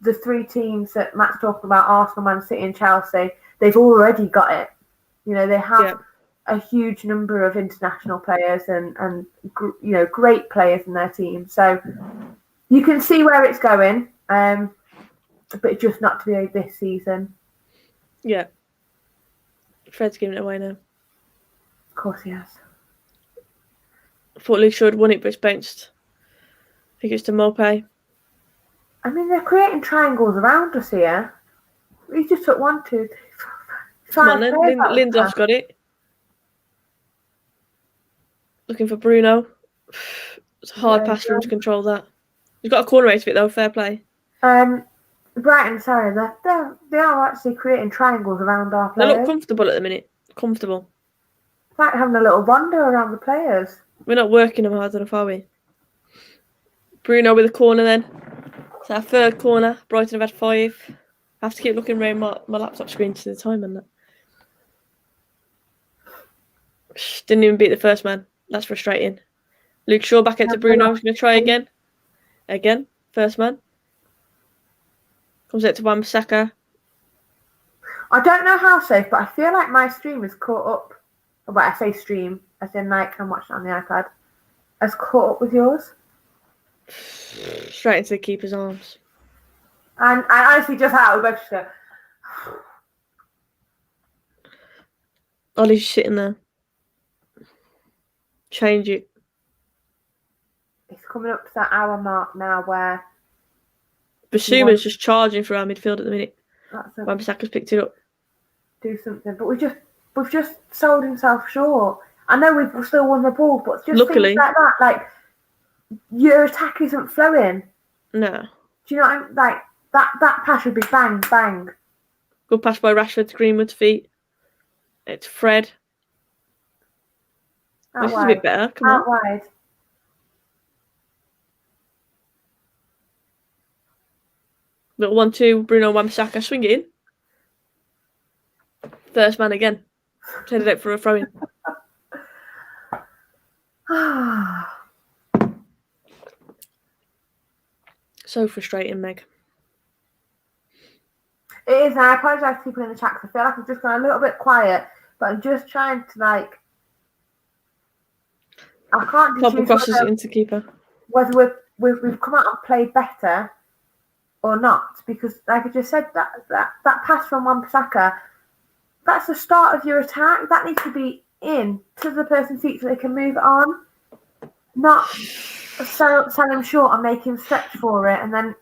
the three teams that Matt's talking about, Arsenal, Man City and Chelsea, they've already got it. They have a huge number of international players and great players in their team. So you can see where it's going, but just not to be this season. Yeah. Fred's giving it away now. Of course he has. I thought Luke Shaw had won it, but it's bounced. I think it's to Mopé. I mean, they're creating triangles around us here. We just took 1, 2, 3, 4, 5. Come on then. Lindelof's got it. Looking for Bruno. It's a hard pass for him to control that. He's got a corner out of it though. Fair play. Brighton, sorry, they are actually creating triangles around our players. They look comfortable at the minute. Comfortable. It's like having a little wander around the players. We're not working them hard enough, are we? Bruno with a corner then. It's our third corner. Brighton have had 5. I have to keep looking around my laptop screen to the time and that. Didn't even beat the first man. That's frustrating. Luke Shaw back out to Bruno. He's going to try again. Again. First man. Comes out to Wan-Bissaka. I don't know how safe, but I feel like my stream is caught up. Well, I say stream, as in like I'm watching on the iPad. Has caught up with yours. Straight into the keeper's arms. And I honestly just had to both just go. Ollie's sitting there. Change it. It's coming up to that hour mark now where Basuma's just charging for our midfield at the minute. Wan-Bissaka's picked it up. Do something, but we've just sold himself short. I know we've still won the ball, but just Luckily, things like that, like your attack isn't flowing. No. Do you know what I mean? Like that pass would be bang, bang. Good pass by Rashford to Greenwood's feet. It's Fred. This is a bit better. Come on. Wide. Little 1-2, Bruno Wan-Bissaka, swing it in. First man again. Headed out for a throw-in. So frustrating, Meg. It is, and I apologise to people in the chat because I feel like I've just gone a little bit quiet, but I'm just trying to I can't Pop crosses it into keeper. Whether we've come out and played better or not, because like I just said, that pass from Wan-Bissaka, that's the start of your attack. That needs to be in to the person's feet so they can move it on, not sell him short and make him stretch for it, and then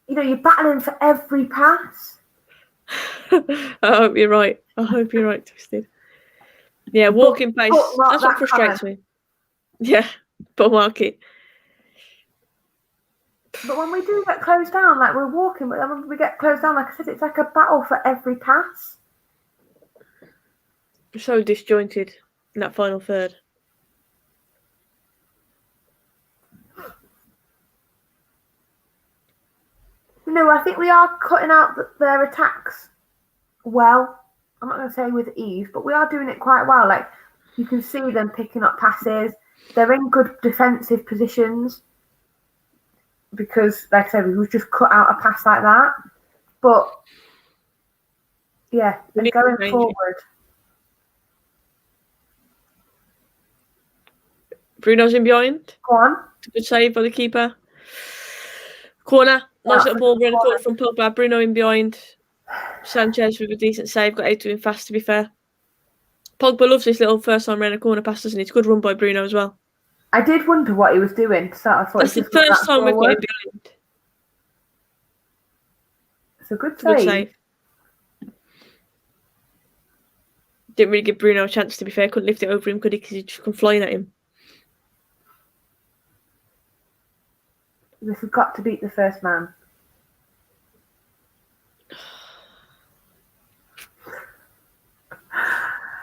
you're battling for every pass. I hope you're right. Twisted. Yeah, walking pace. That's what frustrates me. Yeah, but mark it. But when we do get closed down, like we're walking, but then when we get closed down, like I said, it's like a battle for every pass. So disjointed in that final third. No, I think we are cutting out their attacks well. I'm not going to say with ease, but we are doing it quite well. Like you can see them picking up passes. They're in good defensive positions because, like I said, we've just cut out a pass like that. But yeah, they're going forward. Bruno's in behind. Go on. Good save by the keeper. Corner. Nice little ball around the corner from Pogba. Bruno in behind. Sanchez with a decent save. Got out to him fast, to be fair. Pogba loves this little first time around the corner pass, doesn't he? It's a good run by Bruno as well. I did wonder what he was doing. That's the first time we've got him behind. It's a good save. Didn't really give Bruno a chance, to be fair. Couldn't lift it over him, could he? Because he'd just come flying at him. This has got to beat the first man.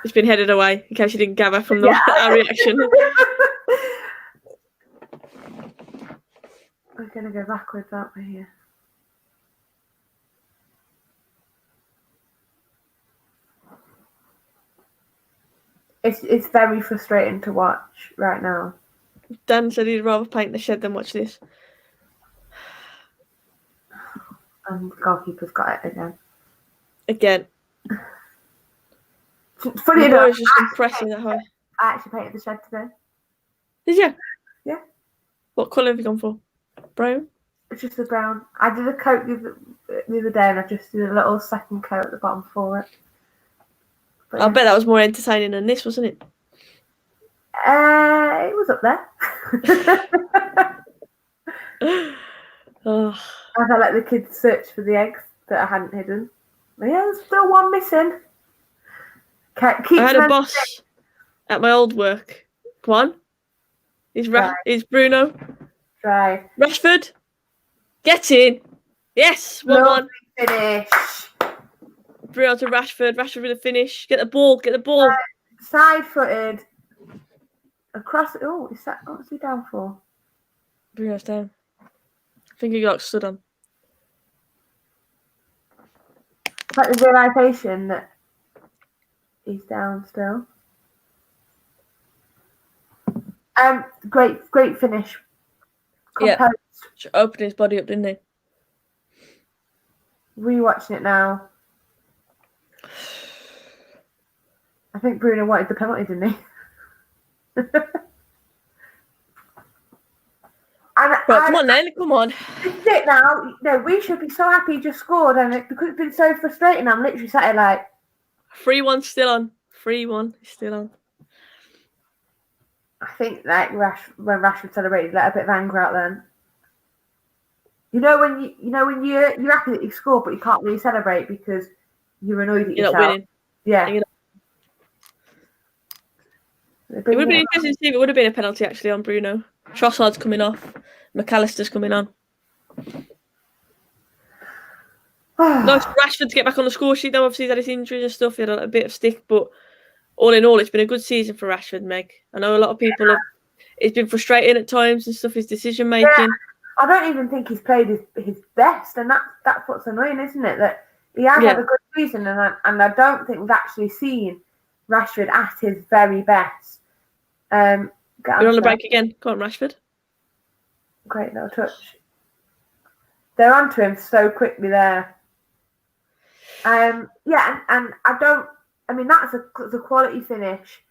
It's been headed away, in case you didn't gather from our reaction. We're going to go backwards, aren't we, here? It's very frustrating to watch right now. Dan said he'd rather paint the shed than watch this. And the goalkeeper's got it again. Again. Funny enough, just impressing that high. I actually painted the shed today. Did you? Yeah. What colour have you gone for? Brown? It's just the brown. I did a coat the other day and I just did a little second coat at the bottom for it. But I bet that was more entertaining than this, wasn't it? It was up there. Oh. I felt like the kids searched for the eggs that I hadn't hidden. But yeah, there's still one missing. I had a boss at my old work. Come on. Is Bruno. Try. Rashford. Get in. Yes. 1-1. Finish. Bruno to Rashford. Rashford with a finish. Get the ball. Side-footed. Across. Oh, what's he down for? Bruno's down. I think he got stood on. It's like the realisation that he's down still. Great finish. Yeah. Composed. Opened his body up, didn't he? Rewatching it now. I think Bruno wanted the penalty, didn't he? Come on then, come on. This is it now. No, we should be so happy he just scored, and because it's been so frustrating, I'm literally sat here like 3-1 still on. 3-1 still on. I think like when Rashford celebrated, let a bit of anger out then. You know when you're happy that you scored, but you can't really celebrate because you're annoyed at yourself. You're not winning. Yeah. It would have been interesting to see if it would have been a penalty actually on Bruno. Trossard's coming off. McAllister's coming on. Nice for Rashford to get back on the score sheet though. Obviously he's had his injuries and stuff. He had a bit of stick, but all in all, it's been a good season for Rashford, Meg. I know a lot of people have. It's been frustrating at times and stuff. His decision making. Yeah, I don't even think he's played his best, and that's what's annoying, isn't it? That he has had a good season, and I don't think we've actually seen Rashford at his very best. You're on the break again. Go on, Rashford. Great little touch. They're onto him so quickly there. And I mean that's a quality finish,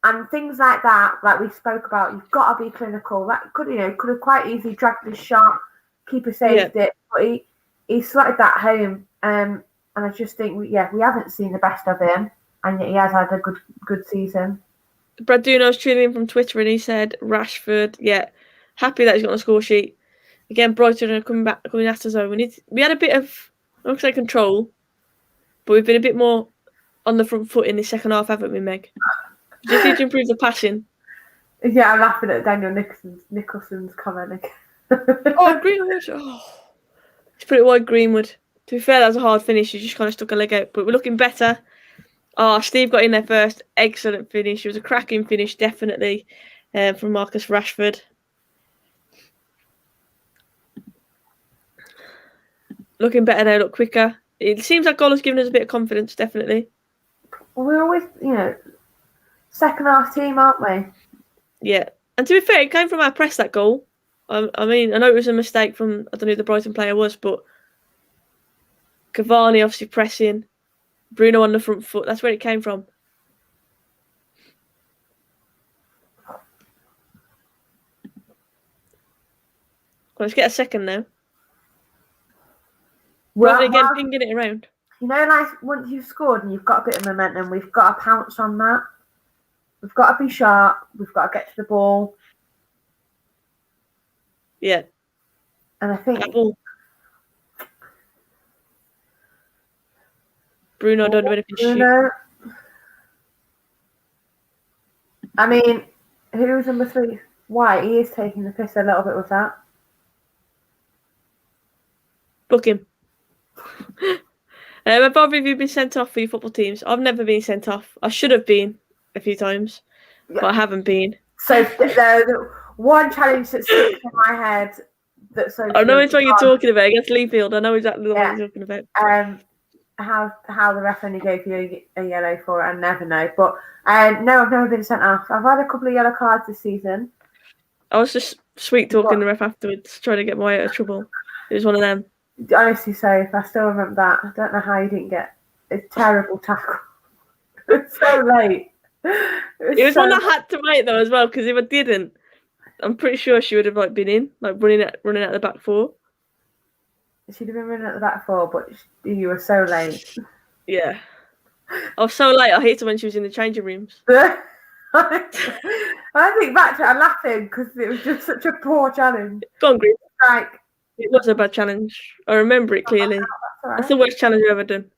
and things like that, like we spoke about, you've got to be clinical. That could have quite easily dragged his shot, keeper saved it, but he slotted that home. And I just think we haven't seen the best of him, and yet he has had a good season. Brad Duno's tuning in from Twitter, and he said Rashford, happy that he's got on the score sheet. Again, Brighton are coming after us. We had a bit of, I won't say control, but we've been a bit more on the front foot in the second half, haven't we, Meg? We just need to improve the passing. Yeah, I'm laughing at Daniel Nicholson's comment. Greenwood. He's put it wide, Greenwood. To be fair, that was a hard finish. He just kind of stuck a leg out, but we're looking better. Steve got in there first. Excellent finish. It was a cracking finish, definitely, from Marcus Rashford. Looking better now, look quicker. It seems like goal has given us a bit of confidence, definitely. Well, we're always, second half team, aren't we? Yeah. And to be fair, it came from our press, that goal. I mean, I know it was a mistake from, I don't know who the Brighton player was, but Cavani obviously pressing. Bruno on the front foot. That's where it came from. Well, let's get a second now. Rather again, pinging it around. Like once you've scored and you've got a bit of momentum, we've got to pounce on that. We've got to be sharp. We've got to get to the ball. Yeah. And I think Bruno don't know anything to shoot. I mean, who's number 3? White, he is taking the piss a little bit with that. Book him. Have either of you been sent off for your football teams? I've never been sent off. I should have been a few times, but I haven't been. So the one challenge that sticks in my head that's so. I know it's what you're talking about against Leafield. I know exactly what you're talking about. How the ref only gave you a yellow for it, I never know. But no, I've never been sent off. I've had a couple of yellow cards this season. I was just sweet talking the ref afterwards, trying to get my out of trouble. It was one of them. Honestly, Soph, I still remember that. I don't know how you didn't get a terrible tackle. It's so late. It was one I had to make though as well, because if I didn't, I'm pretty sure she would have been in, running out the back 4. She'd have been running at the back 4, but you were so late. Yeah. I was so late, I hit her when she was in the changing rooms. I think back to it, I'm laughing because it was just such a poor challenge. Go on, Green. It was a bad challenge. I remember it clearly. That's the worst challenge I've ever done.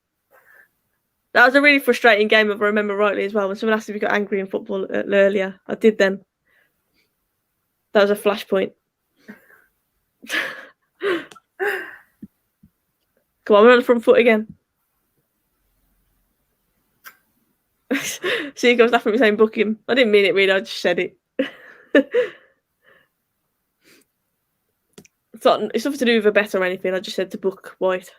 That was a really frustrating game, if I remember rightly as well. When someone asked if you got angry in football earlier, I did then. That was a flashpoint. Come on, we're on the front foot again. See, he goes laughing at me saying book him. I didn't mean it really, I just said it. It's nothing to do with a bet or anything. I just said to book White.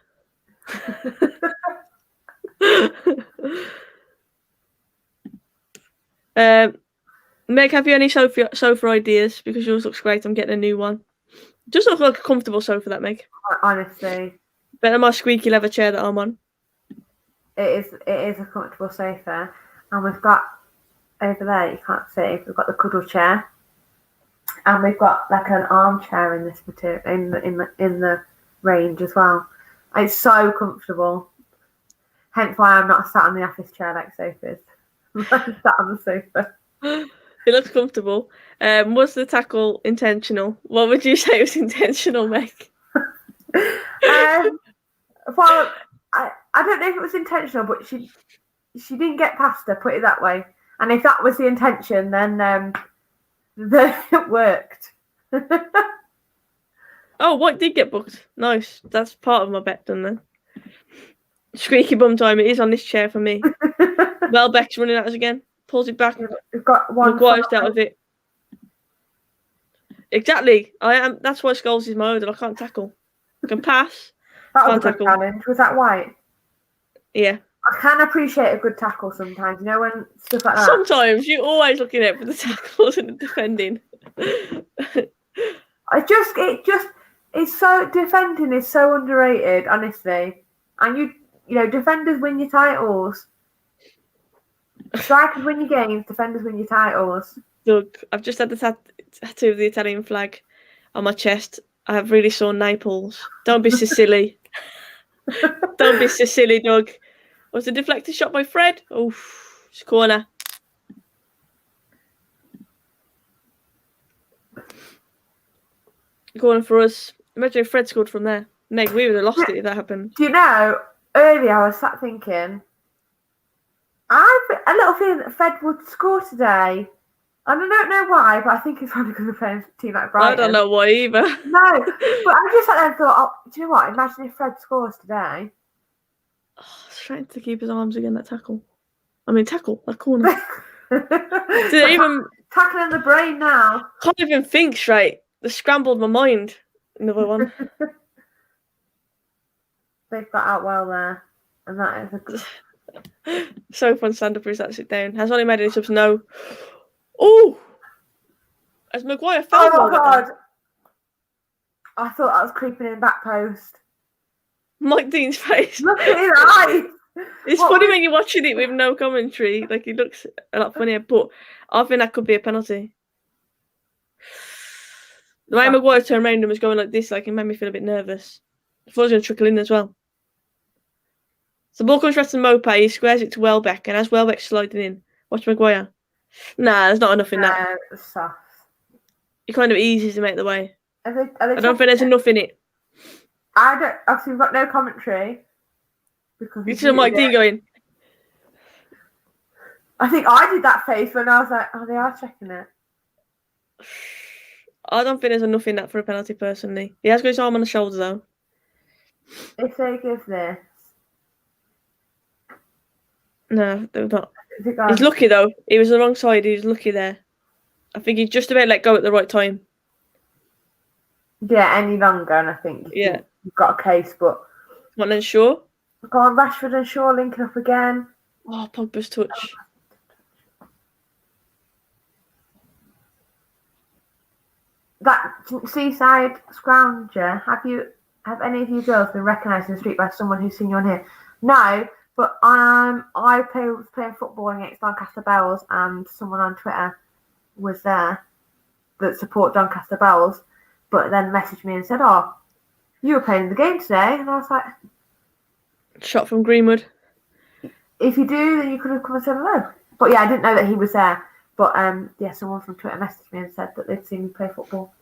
Meg, have you any sofa ideas? Because yours looks great. I'm getting a new one. Just looks like a comfortable sofa, that Meg. Honestly, Better than my squeaky leather chair that I'm on. it is a comfortable sofa, and we've got over there. You can't see. We've got the cuddle chair, and we've got like an armchair in this material in the range as well. It's so comfortable. Hence why I'm not sat on the office chair like sofas. I'm sat on the sofa. It looks comfortable. Was the tackle intentional? What would you say was intentional, Meg? Well, I don't know if it was intentional, but she didn't get past her. Put it that way. And if that was the intention, then it worked. Oh, what did get booked? Nice. That's part of my bet done then. Squeaky bum time. It is on this chair for me. Welbeck's running at us again. Pulls it back. We've got one. Maguire's out of it. Exactly. I am. That's why Scholes is my idol. I can't tackle. I can pass. That was Can't a good tackle. challenge. Was that white? Yeah. I can appreciate a good tackle sometimes. You know, when stuff like that. Sometimes you're always looking out for the tackles and the defending. It's so defending is so underrated, honestly. And you know, defenders win your titles. Strikers win your games. Defenders win your titles. Look, I've just had the tattoo of the Italian flag on my chest. I have really sore nipples. Don't be so silly. Don't be so silly, Doug. Was the deflected shot by Fred? Oh, it's corner. Corner for us. Imagine if Fred scored from there. Meg, we would have lost it if that happened. Do you know, earlier I was sat thinking, I've a little feeling that Fred would score today. And I don't know why, but I think it's probably because we're playing a team like Brighton. I don't know why either. No, but I just sat there and thought, do you know what? Imagine if Fred scores today. Oh, trying to keep his arms again, that tackle. That corner. Did even tackling the brain now? Can't even think straight. They scrambled my mind. Another one. They've got out well there, and that is a good. So fun stand up is that sit down. Has Ollie made any subs? No. Oh! As Maguire fell. Oh my god! I thought I was creeping in back post. Mike Dean's face. Look at his eyes. It's funny when you're watching it with no commentary. Like, he looks a lot funnier, but I think that could be a penalty. The way Maguire turned around and was going like this, like, it made me feel a bit nervous. I thought it was going to trickle in as well. So the ball comes right to Mopay, he squares it to Welbeck, and as Welbeck's sliding in, watch Maguire. Nah, there's not enough in that. Soft. He kind of eases him out the way. Are they I don't think there's enough in it. Obviously, we've got no commentary. You see Mike Dean going. I think I did that face when I was like, oh, they are checking it. I don't think there's enough in that for a penalty, personally. He has got his arm on the shoulder, though. If they give this. No, they're not. He's lucky, though. He was the wrong side. He was lucky there. I think he just about let go at the right time. Yeah, any longer, and I think you've got a case, but... What then, Shaw? Go on, Rashford and Shaw linking up again. Oh, Pogba's touch. That seaside scrounger, have any of you girls been recognised in the street by someone who's seen you on here? No, but I was playing football against Doncaster Bells, and someone on Twitter was there that support Doncaster Bells, but then messaged me and said, oh, you were playing the game today, and I was like... Shot from Greenwood. If you do, then you could have come and said hello. But yeah, I didn't know that he was there. But yeah, someone from Twitter messaged me and said that they'd seen me play football.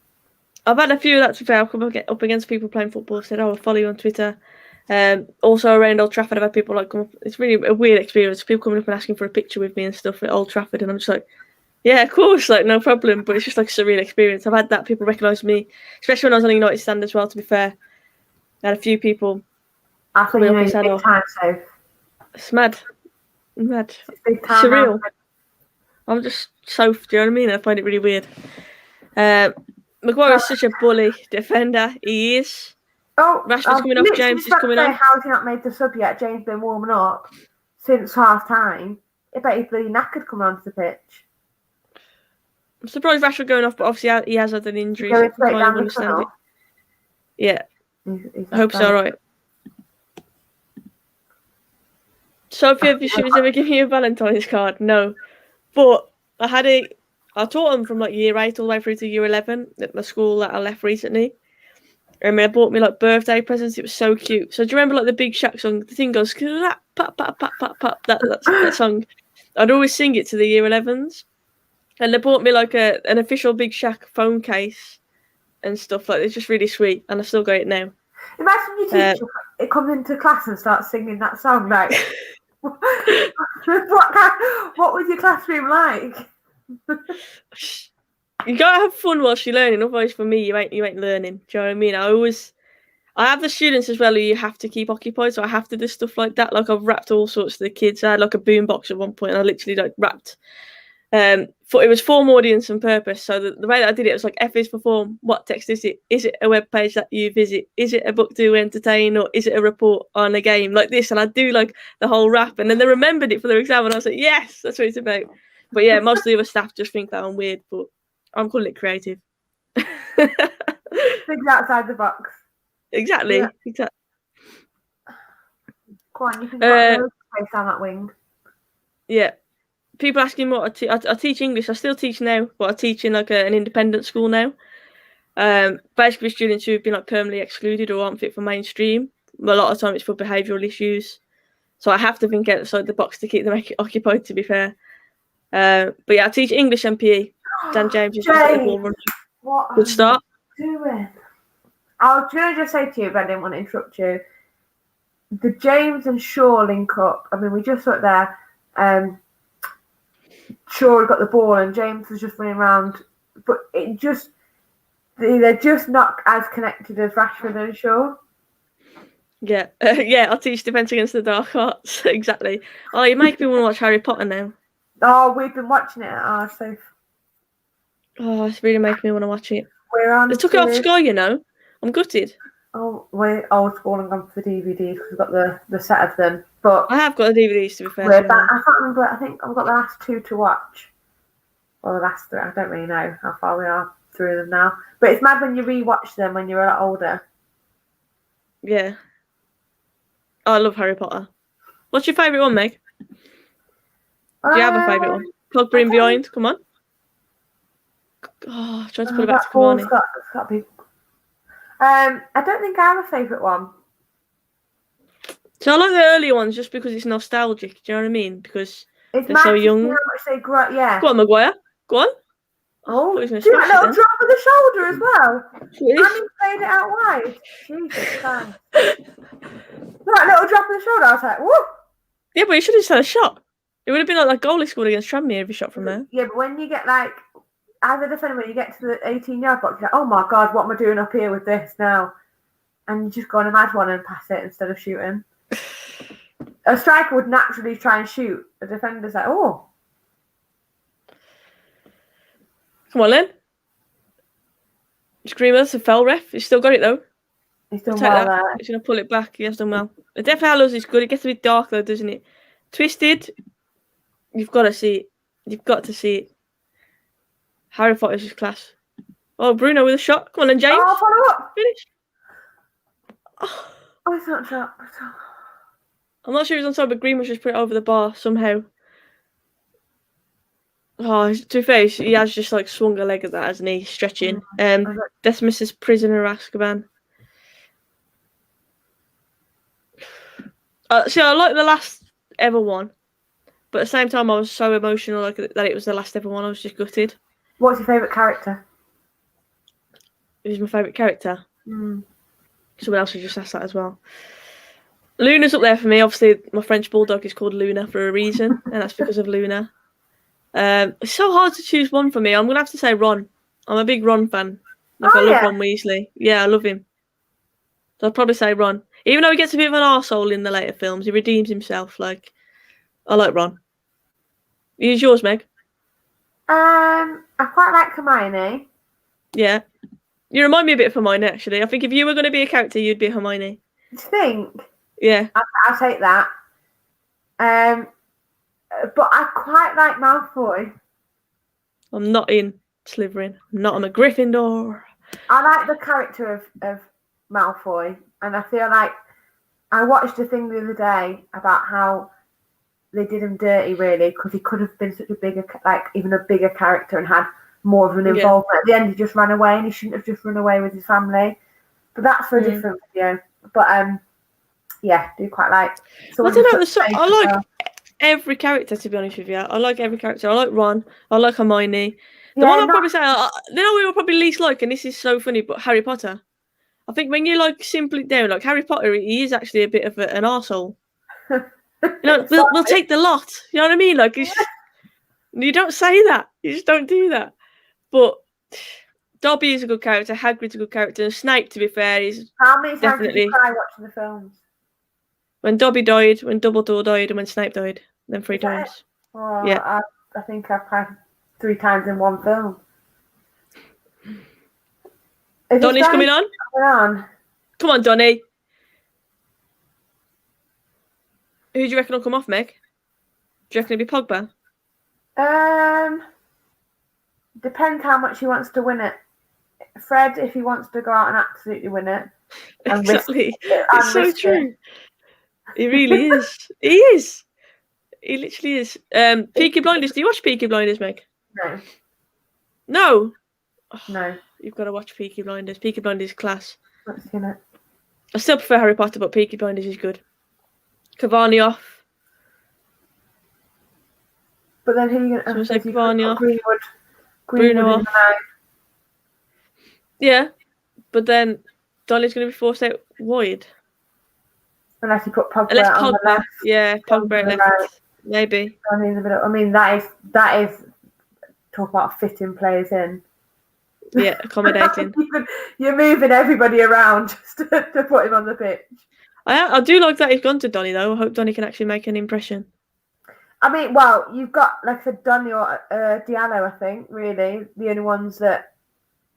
I've had a few of that to be fair. I've come up against people playing football. Said, "Oh, I'll follow you on Twitter." Also around Old Trafford, I've had people like come up. It's really a weird experience. People coming up and asking for a picture with me and stuff at Old Trafford, and I'm just like, "Yeah, of course, like no problem." But it's just like a surreal experience. I've had that people recognise me, especially when I was on a United stand as well. To be fair, I had a few people. I thought you know big time, so it's mad. Mad. Big time surreal. I'm just so, do you know what I mean? I find it really weird. Maguire is such a bully defender. He is. Oh, Rashford's coming off. James is coming on. How has he not made the sub yet? James been warming up since half time. I bet he's bloody knackered coming onto the pitch. I'm surprised Rashford going off, but obviously he has had an injury. Going So I straight kind down of the understand tunnel. it. Yeah, He's I hope so. Right. Sophie, have you ever given you a Valentine's card? No, but I taught them from like year 8 all the way through to year 11 at my school that I left recently. And they bought me like birthday presents. It was so cute. So do you remember like the Big Shaq song? The thing goes pop pop pop pop pop. That song. I'd always sing it to the year 11s. And they bought me like an official Big Shaq phone case and stuff like. It's just really sweet, and I still got it now. Imagine your teacher it comes into class and starts singing that song. Like, what was your classroom like? You gotta have fun whilst you're learning. Otherwise, for me, you ain't learning. Do you know what I mean? I have the students as well who you have to keep occupied, so I have to do stuff like that. Like I've wrapped all sorts of the kids. I had like a boombox at one point, and I literally like wrapped. It was form, audience, and purpose. So the way that I did it was like F is for form. What text is it? Is it a web page that you visit? Is it a book to entertain, or is it a report on a game like this? And I do like the whole wrap, and then they remembered it for their exam, and I was like, yes, that's what it's about. But yeah, most of the other staff just think that I'm weird, but I'm calling it creative. Things outside the box. Exactly. Yeah. Exactly. Go on, you can put no space down that wing. Yeah. People asking what I teach English. I still teach now, but I teach in like an independent school now. Basically, students who've been like permanently excluded or aren't fit for mainstream. A lot of time it's for behavioural issues, so I have to think outside the box to keep them occupied. To be fair, but yeah, I teach English and PE. Dan James is just the ball runner. What Good start. Doing? I was going to just say to you, but I didn't want to interrupt you. The James and Shaw link up. I mean, we just saw it there. Shaw got the ball and James was just running around, but they're just not as connected as Rashford and Shaw. Yeah, I'll teach Defence Against the Dark Arts. Exactly. Oh, you make me want to watch Harry Potter now. Oh, we've been watching it at our Soph. Oh, it's really making me want to watch it. We're on. They took it off Sky, you know. I'm gutted. Oh, we're old school and gone for the DVDs because we've got the set of them. But I have got the DVDs, to be fair. I can't remember. I think I've got the last 2 to watch. Or the last 3. I don't really know how far we are through them now. But it's mad when you rewatch them when you're a lot older. Yeah. Oh, I love Harry Potter. What's your favourite one, Meg? Do you have a favourite one? Cogbury and Behind, come on. Oh, I tried to put it back to Cavani. It's got to be. I don't think I have a favourite one. So I like the earlier ones just because it's nostalgic. Do you know what I mean? Because they're so young. How much they grow, yeah. Go on, Maguire. Go on. Oh, do that little drop of the shoulder as well. And he played it out wide. Jesus Christ. That little drop of the shoulder, I was like, woo. Yeah, but he should have just had a shot. It would have been like that goal he scored against Tranmere if he shot from there. Yeah, but when you get like, as a defender, when you get to the 18-yard box, you're like, oh my God, what am I doing up here with this now? And you just go on a mad one and pass it instead of shooting. A striker would naturally try and shoot. A defender's like, oh. Come on, then. Greenwood's a foul ref. He's still got it, though. He's done well there. He's going to pull it back. He has done well. The Death Hallows is good. It gets a bit dark, though, doesn't it? Twisted. You've got to see it. You've got to see it. Harry Potter's just class. Oh, Bruno with a shot. Come on, then, James. Oh, follow up. Finish. Oh, it's not shot. I'm not sure he was on top, but Greenwood just put it over the bar somehow. Oh, to be fair, he has just like swung a leg at that, hasn't he? Stretching. Decimus's Prisoner of Azkaban. See, I like the last ever one, but at the same time, I was so emotional like that it was the last ever one. I was just gutted. What's your favourite character? Who's my favourite character? Someone else has just asked that as well. Luna's up there for me. Obviously, my French bulldog is called Luna for a reason, and that's because of Luna. It's so hard to choose one for me. I'm going to have to say Ron. I'm a big Ron fan. I love Ron Weasley. Yeah, I love him. So I'd probably say Ron. Even though he gets a bit of an arsehole in the later films, he redeems himself. I like Ron. Who's yours, Meg? I quite like Hermione. Yeah. You remind me a bit of Hermione, actually. I think if you were going to be a character, you'd be Hermione. Do you think? Yeah. I'll take that. But I quite like Malfoy. I'm not in. Slytherin. Not I'm a Gryffindor. I like the character of Malfoy, and I feel like I watched a thing the other day about how they did him dirty, really, because he could have been such a bigger, like even a bigger character and had more of an involvement. Yeah. At the end, he just ran away, and he shouldn't have just run away with his family. But that's for a different video. But yeah, do quite like. I don't know. I like every character, to be honest with you. I like every character. I like Ron. I like Hermione. The one I'll probably say, we will probably least like, and this is so funny, but Harry Potter. I think when you like simply down, like Harry Potter, he is actually a bit of an arsehole. We'll take the lot. You know what I mean? Like, you don't say that. You just don't do that. But Dobby is a good character. Hagrid's a good character. And Snape, to be fair, is how many times did you cry watching the films? When Dobby died, when Dumbledore died, and when Snape died. Then 3 times. Oh, yeah. I think I've cried 3 times in one film. Donnie's coming on. Come on, Donnie. Who do you reckon will come off, Meg? Do you reckon it'll be Pogba? Depends how much he wants to win it. Fred, if he wants to go out and absolutely win it. Exactly. It's so true. He really is. He is. He literally is. Peaky Blinders. Do you watch Peaky Blinders, Meg? No. No? No. You've got to watch Peaky Blinders. Peaky Blinders is class. Not seen it. I still prefer Harry Potter, but Peaky Blinders is good. Cavani off. But then who are you going to Cavani off. Greenwood. Bruno off. Yeah, but then Donny's going to be forced out wide. Unless you put Pogba on the left. Yeah, Pogba left. Right. Maybe. I mean, that is talk about fitting players in. Yeah, accommodating. You're moving everybody around just to put him on the pitch. I do like that he's gone to Donny, though. I hope Donny can actually make an impression. I mean, well, you've got, like I said, Donny or Diallo, I think, really. The only ones that...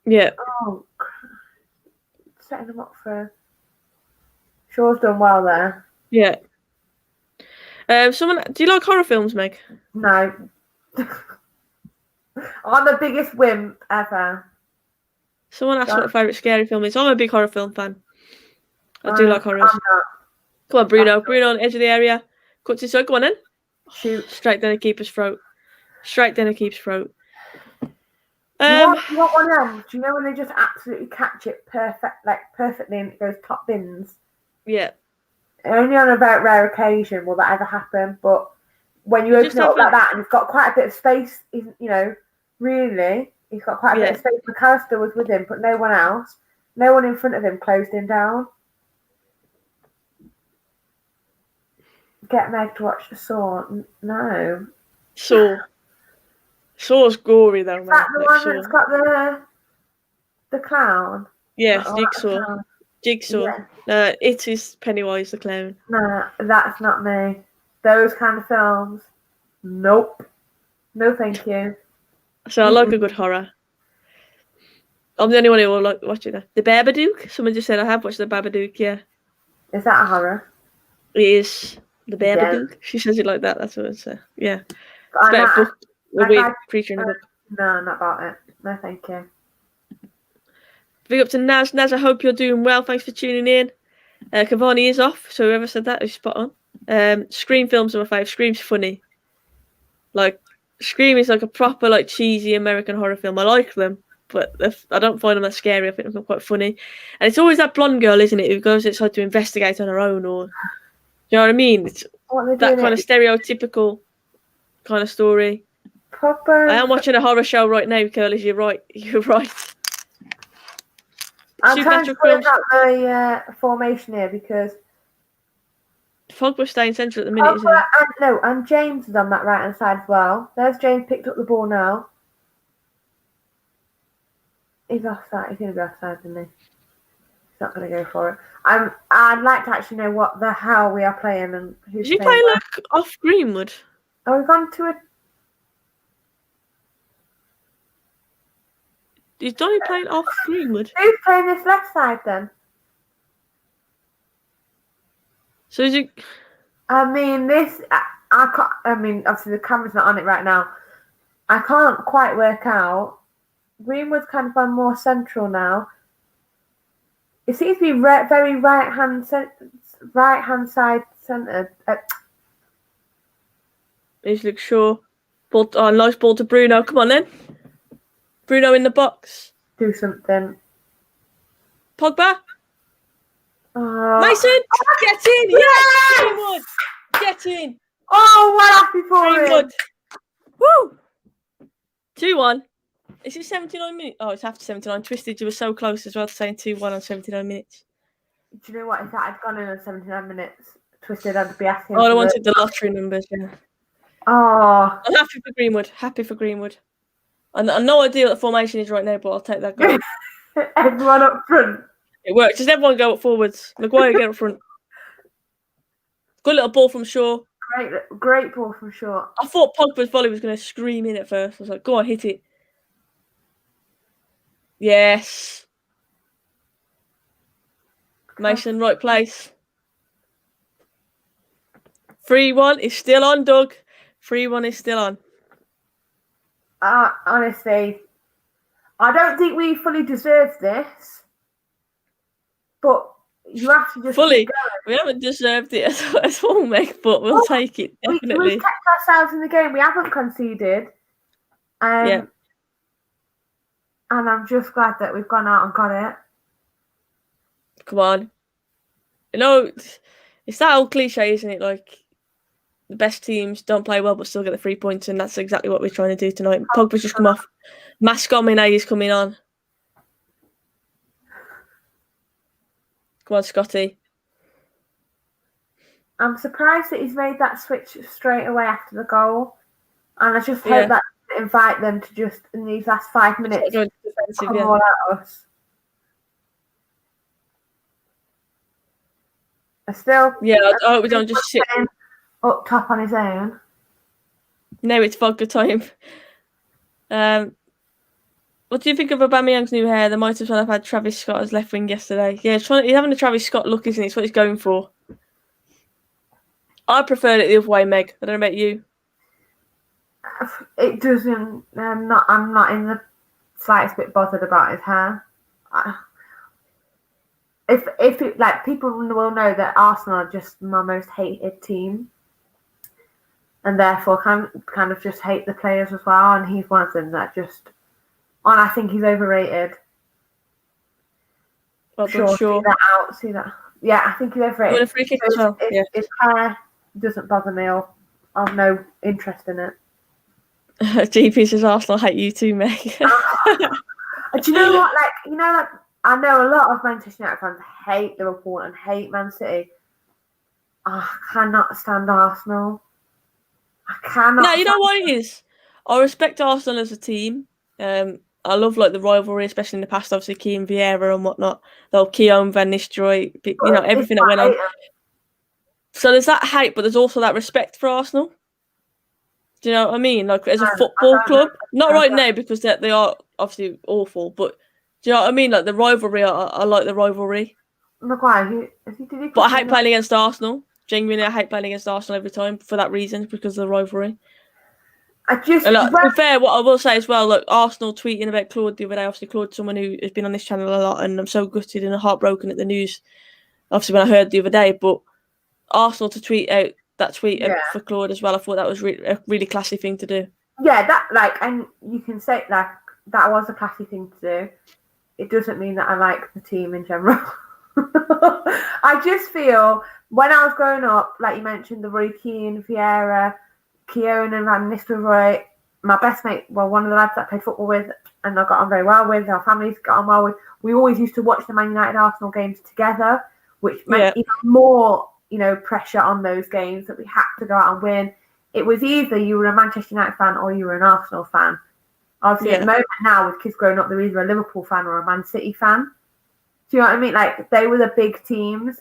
Yeah. Oh, setting them up for... Shaw's done well there. Yeah. Do you like horror films, Meg? No. I'm the biggest wimp ever. Someone asked what a favourite scary film is. I'm a big horror film fan. I do like horrors. Come on, Bruno. Bruno on the edge of the area. Cuts his hook. Go on in. Shoot. Straight down the keeper's throat. Straight down the keeper's throat. You want one of them? Do you know when they just absolutely catch it perfectly and it goes top bins? Yeah. Only on a very rare occasion will that ever happen, but when you open it up like that and it's got quite a bit of space, really, he's got quite a bit of space. McAllister was with him, but no one else. No one in front of him closed him down. Get Meg to watch Saw. No. Saw's gory though, man. Is that the one that's got the clown? Yes, Jigsaw. Jigsaw. Yeah. It is Pennywise the clown. No, that's not me. Those kind of films. Nope. No, thank you. So I like a good horror. I'm the only one who will like watch it. The Babadook. Someone just said I have watched the Babadook. Yeah. Is that a horror? It is. The Babadook. Yeah. She says it like that. That's what it's. Yeah. It's about a book. A weird creature in a book. No, not about it. No, thank you. Big up to Naz. Naz, I hope you're doing well. Thanks for tuning in. Cavani is off, so whoever said that is spot on. Scream films are my favourite. Scream's funny. Like, Scream is like a proper, like, cheesy American horror film. I like them, but I don't find them that scary. I think they're quite funny. And it's always that blonde girl, isn't it, who goes outside to investigate on her own, or... You know what I mean? It's that kind of stereotypical kind of story. Proper... I am watching a horror show right now, Curly. You're right. You're right. I'm trying to put out the formation here because Pogba's staying central at the minute, isn't he? And James is on that right hand side as well. There's James picked up the ball now. He's offside. He's going to be offside, isn't he? He's not going to go for it. I'd like to actually know what the hell we are playing and who's. Did you play like off Greenwood? Oh, we've gone to a. Is Donny playing off Greenwood? Who's playing this left side then? So is it? I mean, I mean, obviously the camera's not on it right now. I can't quite work out Greenwood's kind of gone more central now. It seems to be very right hand side centre. He's look sure. Nice ball to Bruno. Come on then. Bruno in the box. Do something. Pogba. Oh. Mason, get in. Yes! Greenwood, get in. Oh, well happy for Greenwood. him. Woo! 2-1. Is it 79 minutes? Oh, it's after 79. Twisted, you were so close as well to saying 2-1 on 79 minutes. Do you know what? If that had gone in on 79 minutes, Twisted had be asking. Oh, I wanted the lottery numbers, yeah. Oh. I'm happy for Greenwood. Happy for Greenwood. I've no idea what the formation is right now, but I'll take that goal. Everyone up front. It works. Just everyone go up forwards. Maguire get up front. Good little ball from Shaw. Great ball from Shaw. I thought Pogba's volley was going to scream in at first. I was like, go on, hit it. Yes. Mason, right place. 3-1 is still on, Doug. 3-1 is still on. Honestly, I don't think we fully deserve this, but you have to just fully. We haven't deserved it at all, Meg, but we'll take it definitely. We've kept ourselves in the game. We haven't conceded. Yeah. And I'm just glad that we've gone out and got it. Come on. You know, it's that old cliche, isn't it? Like, the best teams don't play well but still get the 3 points, and that's exactly what we're trying to do tonight. Pogba's just come off. Mascomine is coming on. Come on, Scotty. I'm surprised that he's made that switch straight away after the goal. And I just hope that invite them to just, in these last 5 minutes, come all at us. I hope we don't just sit up top on his own. No, it's vodka time. What do you think of Aubameyang's new hair? They might as well have had Travis Scott as left wing yesterday. Yeah, he's having a Travis Scott look, isn't it? It's what he's going for. I preferred it the other way, Meg. I don't know about you. It doesn't. I'm not in the slightest bit bothered about his hair. If it, like, people will know that Arsenal are just my most hated team, and therefore kind of just hate the players as well. And he's one of them that just. And I think he's overrated. Well, sure. See that. Yeah, I think he's overrated. A free kick as well. His hair doesn't bother me. I've no interest in it. GP says Arsenal hate you too, Meg. Do you know what? Like I know a lot of Manchester United fans hate Liverpool and hate Man City. I cannot stand Arsenal. I cannot. No, you know what it is? I respect Arsenal as a team. I love like the rivalry, especially in the past. Obviously, Key and Vieira and whatnot. The old Keown, Van Nistelrooy, everything that went on. So there's that hate, but there's also that respect for Arsenal. Do you know what I mean? Like as a football club, not right now because they are obviously awful. But do you know what I mean? Like the rivalry, I like the rivalry. Maguire, but I hate playing against Arsenal. Genuinely, I hate playing against Arsenal every time for that reason, because of the rivalry. To be fair, what I will say as well, look, Arsenal tweeting about Claude the other day. Obviously, Claude's someone who has been on this channel a lot, and I'm so gutted and heartbroken at the news. Obviously, when I heard the other day, but Arsenal to tweet out that tweet for Claude as well, I thought that was a really classy thing to do. Yeah, and you can say that was a classy thing to do. It doesn't mean that I like the team in general. I just feel when I was growing up, like you mentioned, the Roy Keane, Vieira, Keown and Van Nistelrooy, my best mate, one of the lads that I played football with and I got on very well with, our families got on well with, we always used to watch the Man United Arsenal games together, which meant even more, pressure on those games that we had to go out and win. It was either you were a Manchester United fan or you were an Arsenal fan. Obviously, at the moment now, with kids growing up, they're either a Liverpool fan or a Man City fan. Do you know what I mean? Like, they were the big teams.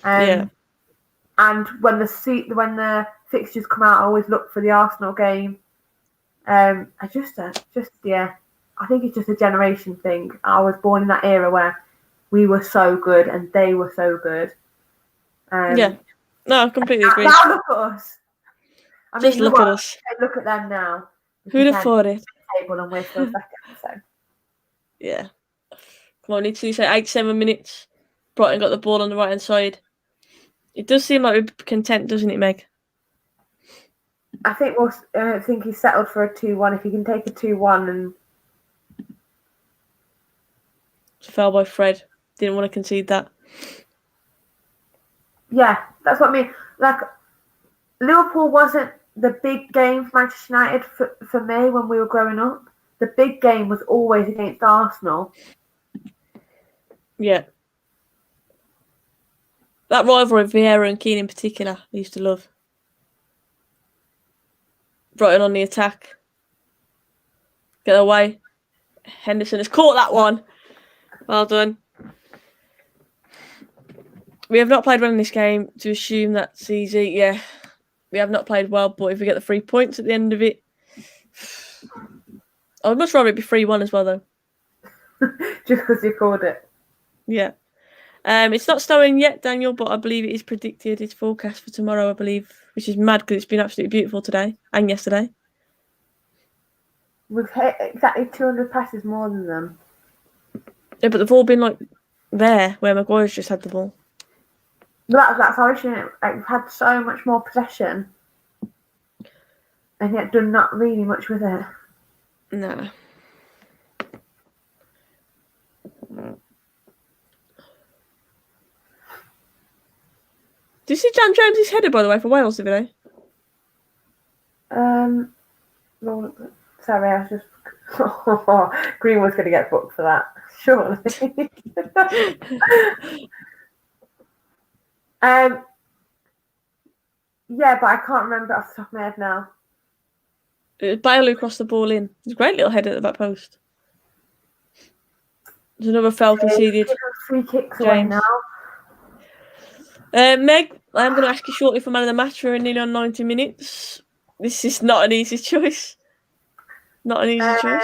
And when the fixtures come out, I always look for the Arsenal game. I think it's just a generation thing. I was born in that era where we were so good and they were so good. No, I completely agree. Now look at us. Look at us. Look at them now. Who'd have thought it? Table and we're still second. So Yeah. Come on, Italy say 87 minutes. Brighton got the ball on the right hand side. It does seem like we're content, doesn't it, Meg? I think he's settled for a 2-1. If he can take a 2-1 and Fell by Fred. Didn't want to concede that. Yeah, that's what I mean. Like, Liverpool wasn't the big game for Manchester United for me when we were growing up. The big game was always against Arsenal. Yeah. That rivalry, Vieira and Keane in particular, I used to love. Brighton on the attack. Get away. Henderson has caught that one. Well done. We have not played well in this game. To assume that's easy, yeah. We have not played well, but if we get the 3 points at the end of it, I would much rather it be 3-1 as well, though. Just because you called it. Yeah. It's not snowing yet, Daniel, but I believe it is predicted. It's forecast for tomorrow, I believe, which is mad because it's been absolutely beautiful today and yesterday. We've hit exactly 200 passes more than them. Yeah, but they've all been like there where Maguire's just had the ball. That's our issue. Like, we've had so much more possession and yet done not really much with it. No. Did you see Jan James's header, by the way, for Wales today? Well, sorry, I was just... Greenwood's going to get booked for that, surely. Yeah, but I can't remember off the top of my head now. It was Bale who crossed the ball in. It's a great little header at the back post. There's another foul conceded. Free kicks away now. Meg, I'm going to ask you shortly for man of the match. We're nearly on 90 minutes. This is not an easy choice. Not an easy choice.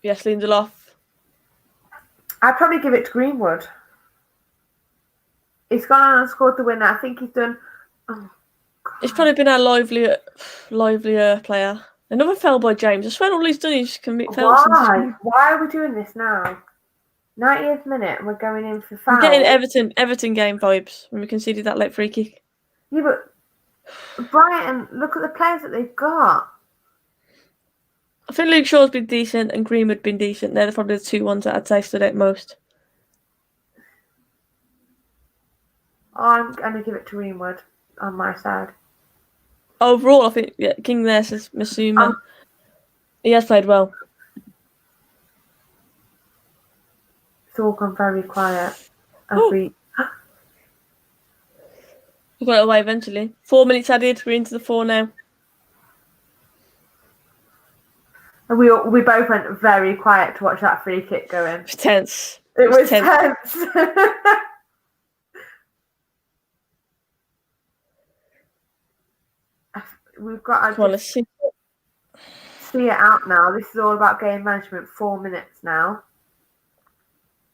Yes, Lindelof. I'd probably give it to Greenwood. He's gone on and scored the winner. I think he's done... Oh, it's probably been our livelier player. Another foul by James. I swear all he's done is commit fouls. Why are we doing this now? 90th minute and we're going in for foul. We're getting Everton game vibes when we conceded that late free kick. Yeah, but Brighton, look at the players that they've got. I think Luke Shaw's been decent and Greenwood been decent. They're probably the two ones that I'd say stood out most. I'm going to give it to Greenwood on my side. Overall, I think King there says Masuma. He has played well. It's all gone very quiet. We got it away eventually. 4 minutes added. We're into the 4 now. And we both went very quiet to watch that free kick go in. It was tense. It was tense. We've got to see it out now. This is all about game management. 4 minutes now.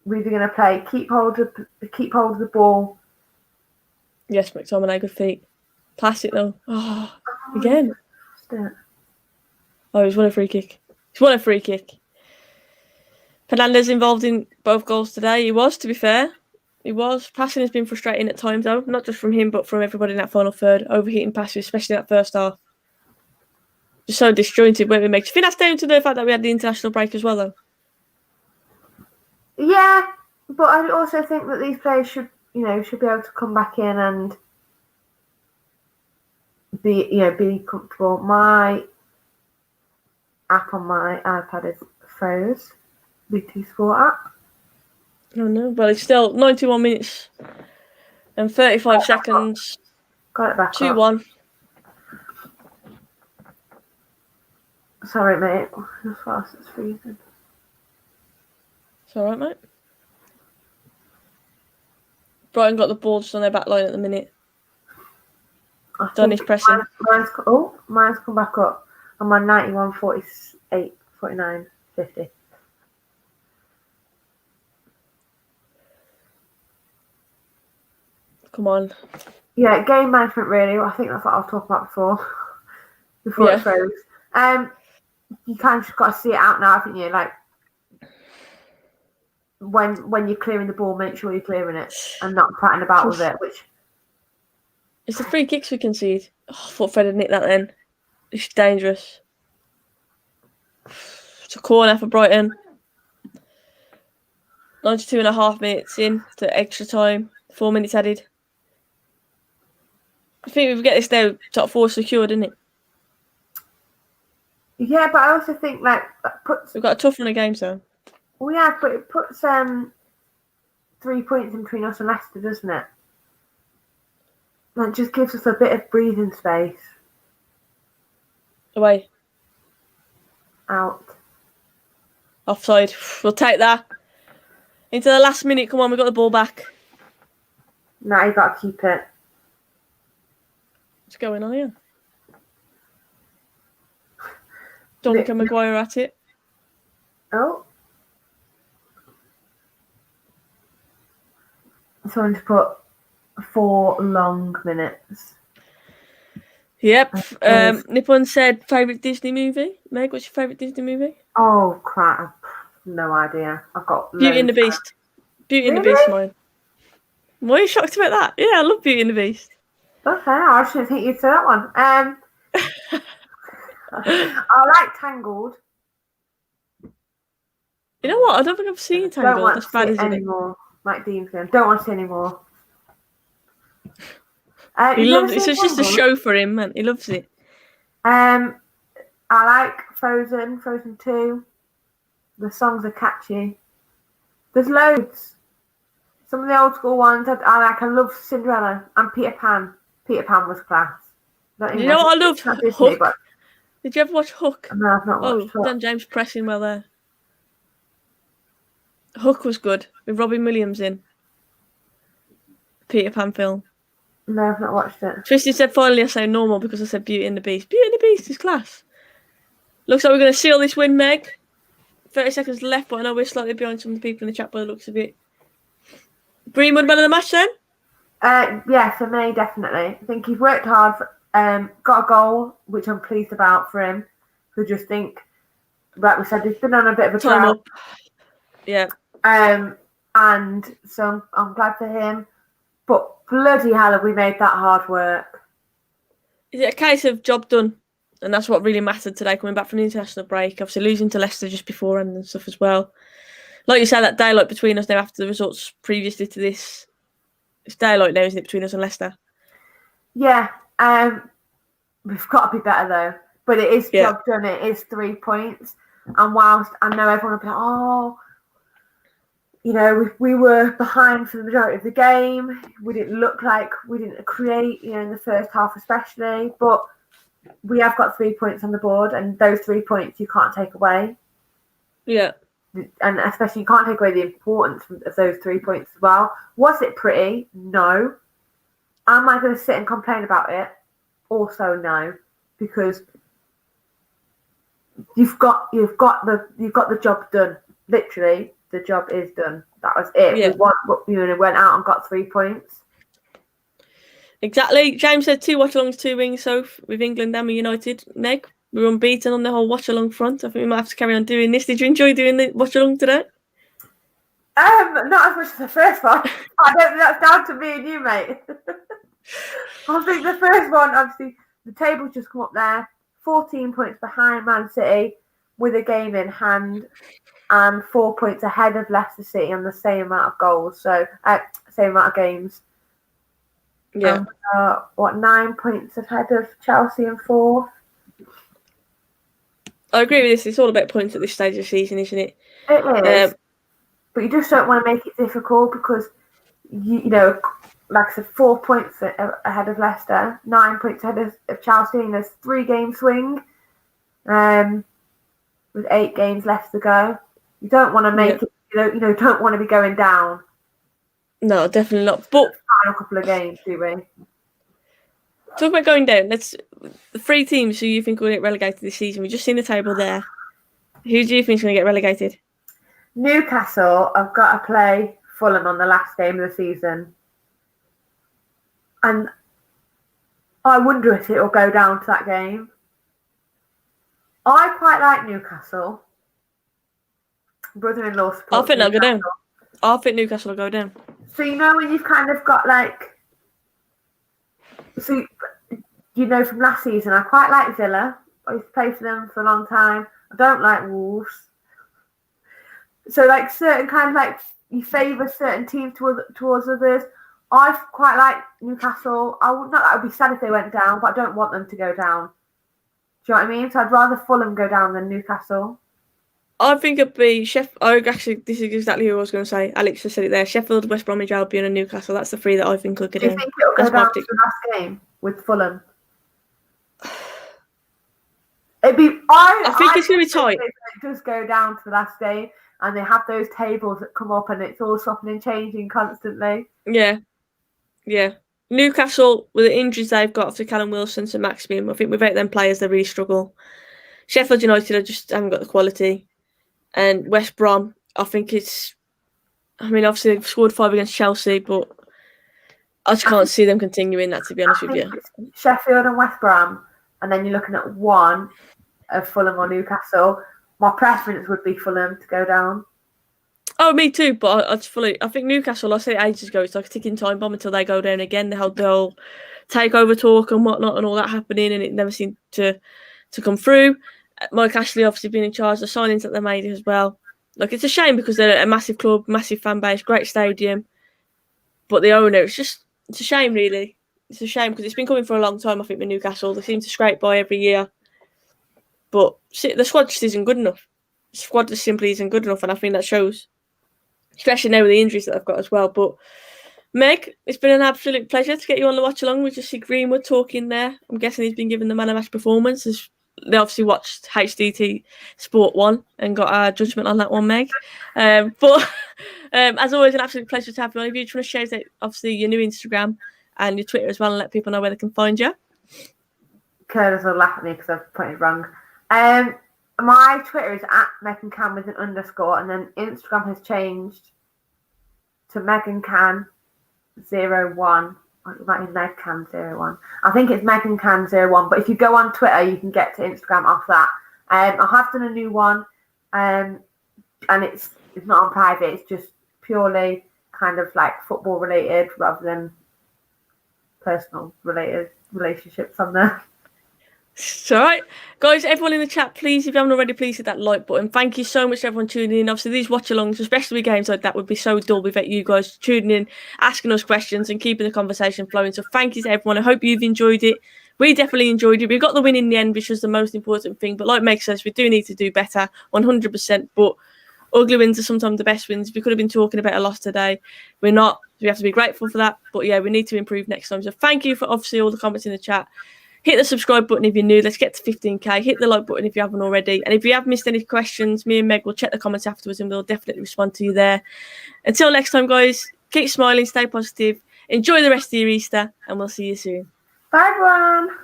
We're either going to play keep hold of the ball. Yes, McTominay, good feet. Pass it though. Oh, again. Oh, he's won a free kick. Fernandez involved in both goals today. He was, to be fair. He was. Passing has been frustrating at times, though. Not just from him, but from everybody in that final third. Overheating passes, especially in that first half. Just so disjointed, weren't we, Meg? Do you think that's down to the fact that we had the international break as well, though? Yeah, but I also think that these players should be able to come back in and be comfortable. My app on my iPad is froze. BT Sport app. Oh no, well it's still 91 minutes and 35 seconds. Got it back 2-1. Sorry, mate. As fast as freezing. It's alright, mate. Brighton got the ball just on their back line at the minute. Done his pressing. Mine's come back up. I'm on 91, 48, 49, 50. Come on. Yeah, game management really. I think that's what I was talking about before. before it froze. You kind of just got to see it out now, haven't you? Like when you're clearing the ball, make sure you're clearing it and not patting about with it. Which it's the free kicks we concede. Oh, I thought Fred had nicked that then. It's dangerous. It's a corner for Brighton. 92.5 minutes in to extra time. 4 minutes added. I think if we get this now, top 4 secured, isn't it? Yeah, but I also think like we've got a tough run of games though. Well, yeah, but it puts 3 points in between us and Leicester, doesn't it? That just gives us a bit of breathing space. Away. Out. Offside. We'll take that. Into the last minute. Come on, we've got the ball back. Now you've got to keep it. What's going on here? Duncan Maguire at it. Oh. Someone's put 4 long minutes. Yep. Nippon said favourite Disney movie. Meg, what's your favourite Disney movie? Oh, crap. No idea. I've got Beauty and the Beast. Beauty and the Beast, mine. Why are you shocked about that? Yeah, I love Beauty and the Beast. Okay, I shouldn't think you'd say that one. I like Tangled. You know what? I don't think I've seen Tangled. Don't want That's to bad, see isn't it? anymore. Like Dean film. Don't want to see anymore. He loves it. It's just a show for him, man. He loves it. I like Frozen 2. The songs are catchy. There's loads. Some of the old school ones I like. I love Cinderella and Peter Pan. Peter Pan was class. You know what I love? Hook. But... Did you ever watch Hook? No, I've not watched Hook. Dan James pressing well there. Hook was good with Robin Williams in. Peter Pan film. No, I've not watched it. Tristan said finally I say normal because I said Beauty and the Beast. Beauty and the Beast is class. Looks like we're going to seal this win, Meg. 30 seconds left, but I know we're slightly behind some of the people in the chat by the looks of it. Greenwood man of the match then? Yeah, for me, definitely. I think he's worked hard, got a goal, which I'm pleased about for him. Who just think, like we said, he's been on a bit of a time up. Yeah. And so I'm glad for him. But bloody hell have we made that hard work. Is it a case of job done? And that's what really mattered today, coming back from the international break. Obviously losing to Leicester just beforehand and stuff as well. Like you said, that daylight between us now after the results previously to this. It's daylight now, isn't it, between us and Leicester? Yeah. We've got to be better though. But it is job done. It is 3 points. And whilst I know everyone will be like, oh, you know, we were behind for the majority of the game. We didn't look like we didn't create, you know, in the first half especially. But we have got 3 points on the board, and those 3 points you can't take away. Yeah. And especially you can't take away the importance of those 3 points as well. Was it pretty? No. Am I going to sit and complain about it? Also no, because you've got the job done. Literally, the job is done. That was it. Yeah. We went out and got 3 points. Exactly. James said 2 watch-alongs, 2 wins, so with England and with United. Meg, we were unbeaten on the whole watch-along front. I think we might have to carry on doing this. Did you enjoy doing the watch-along today? Not as much as the first one. I don't think that's down to me and you, mate. I think the first one, obviously, the table's just come up there. 14 points behind Man City with a game in hand and 4 points ahead of Leicester City on the same amount of goals. So, same amount of games. Yeah. 9 points ahead of Chelsea and 4. I agree with this. It's all about points at this stage of the season, isn't it? It is. But you just don't want to make it difficult because, you know, like I said, 4 points ahead of Leicester, 9 points ahead of Chelsea, and there's 3-game swing with 8 games left to go. You don't want to make it, you know, don't want to be going down. No, definitely not. But final couple of games, do we? Talk about going down. Let's the 3 teams who you think will get relegated this season. We've just seen the table there. Who do you think is going to get relegated? Newcastle have got to play Fulham on the last game of the season. And I wonder if it will go down to that game. I quite like Newcastle. Brother-in-law supports I think they'll go down. Newcastle. I think Newcastle will go down. So you know when you've kind of got like, so you know from last season, I quite like Villa. I used to play for them for a long time. I don't like Wolves. So like certain kind of like you favour certain teams towards others. I quite like Newcastle. I would not. I would be sad if they went down, but I don't want them to go down. Do you know what I mean? So I'd rather Fulham go down than Newcastle. I think it'd be Sheffield. Oh, actually, this is exactly who I was going to say. Alex just said it there. Sheffield, West Bromwich Albion, and Newcastle. That's the three that I think will get in. Do you think it'll go down to the last game with Fulham? It'd be. I think it's going to be tight. It does go down to the last game, and they have those tables that come up, and it's all swapping and changing constantly. Yeah. Newcastle, with the injuries they've got after Callum Wilson and Max Beam, I think without them players, they really struggle. Sheffield United, I just haven't got the quality. And West Brom, I think it's... I mean, obviously, they've scored 5 against Chelsea, but I just can't see them continuing that, to be honest with you. Sheffield and West Brom, and then you're looking at one of Fulham or Newcastle. My preference would be Fulham to go down. Oh, me too, but I think Newcastle, I said ages ago, it's like a ticking time bomb until they go down again. The whole takeover talk and whatnot and all that happening, and it never seemed to come through. Mike Ashley obviously being in charge, the signings that they made as well. Like, it's a shame because they're a massive club, massive fan base, great stadium. But the owner, it's a shame, really. It's a shame because it's been coming for a long time, I think, with Newcastle. They seem to scrape by every year. But the squad just isn't good enough. The squad just simply isn't good enough, and I think that shows. Especially now with the injuries that I've got as well. But Meg, it's been an absolute pleasure to get you on the watch along. We just see Greenwood talking there. I'm guessing he's been given the man of match performance. They obviously watched HDT Sport 1 and got our judgment on that one, Meg. But as always, an absolute pleasure to have you on. If you just want to share that, obviously, your new Instagram and your Twitter as well, and let people know where they can find you. Curtis will laugh at me because I've put it wrong. My Twitter is @MeganCan with an underscore, and then Instagram has changed to MeganCan01. It might be MegCan01. I think it's MeganCan01. But if you go on Twitter, you can get to Instagram off that. I have done a new one, and it's not on private. It's just purely kind of like football related rather than personal related relationships on there. It's all right. Guys, everyone in the chat, please, if you haven't already, please hit that like button. Thank you so much to everyone tuning in. Obviously, these watch-alongs, especially with games like that, would be so dull without you guys tuning in, asking us questions and keeping the conversation flowing. So thank you to everyone. I hope you've enjoyed it. We definitely enjoyed it. We got the win in the end, which was the most important thing. But like Meg says, we do need to do better, 100%. But ugly wins are sometimes the best wins. We could have been talking about a loss today. We're not. We have to be grateful for that. But yeah, we need to improve next time. So thank you for obviously all the comments in the chat. Hit the subscribe button if you're new. Let's get to 15k. Hit the like button if you haven't already. And if you have missed any questions, me and Meg will check the comments afterwards and we'll definitely respond to you there. Until next time, guys, keep smiling, stay positive, enjoy the rest of your Easter, and we'll see you soon. Bye, everyone.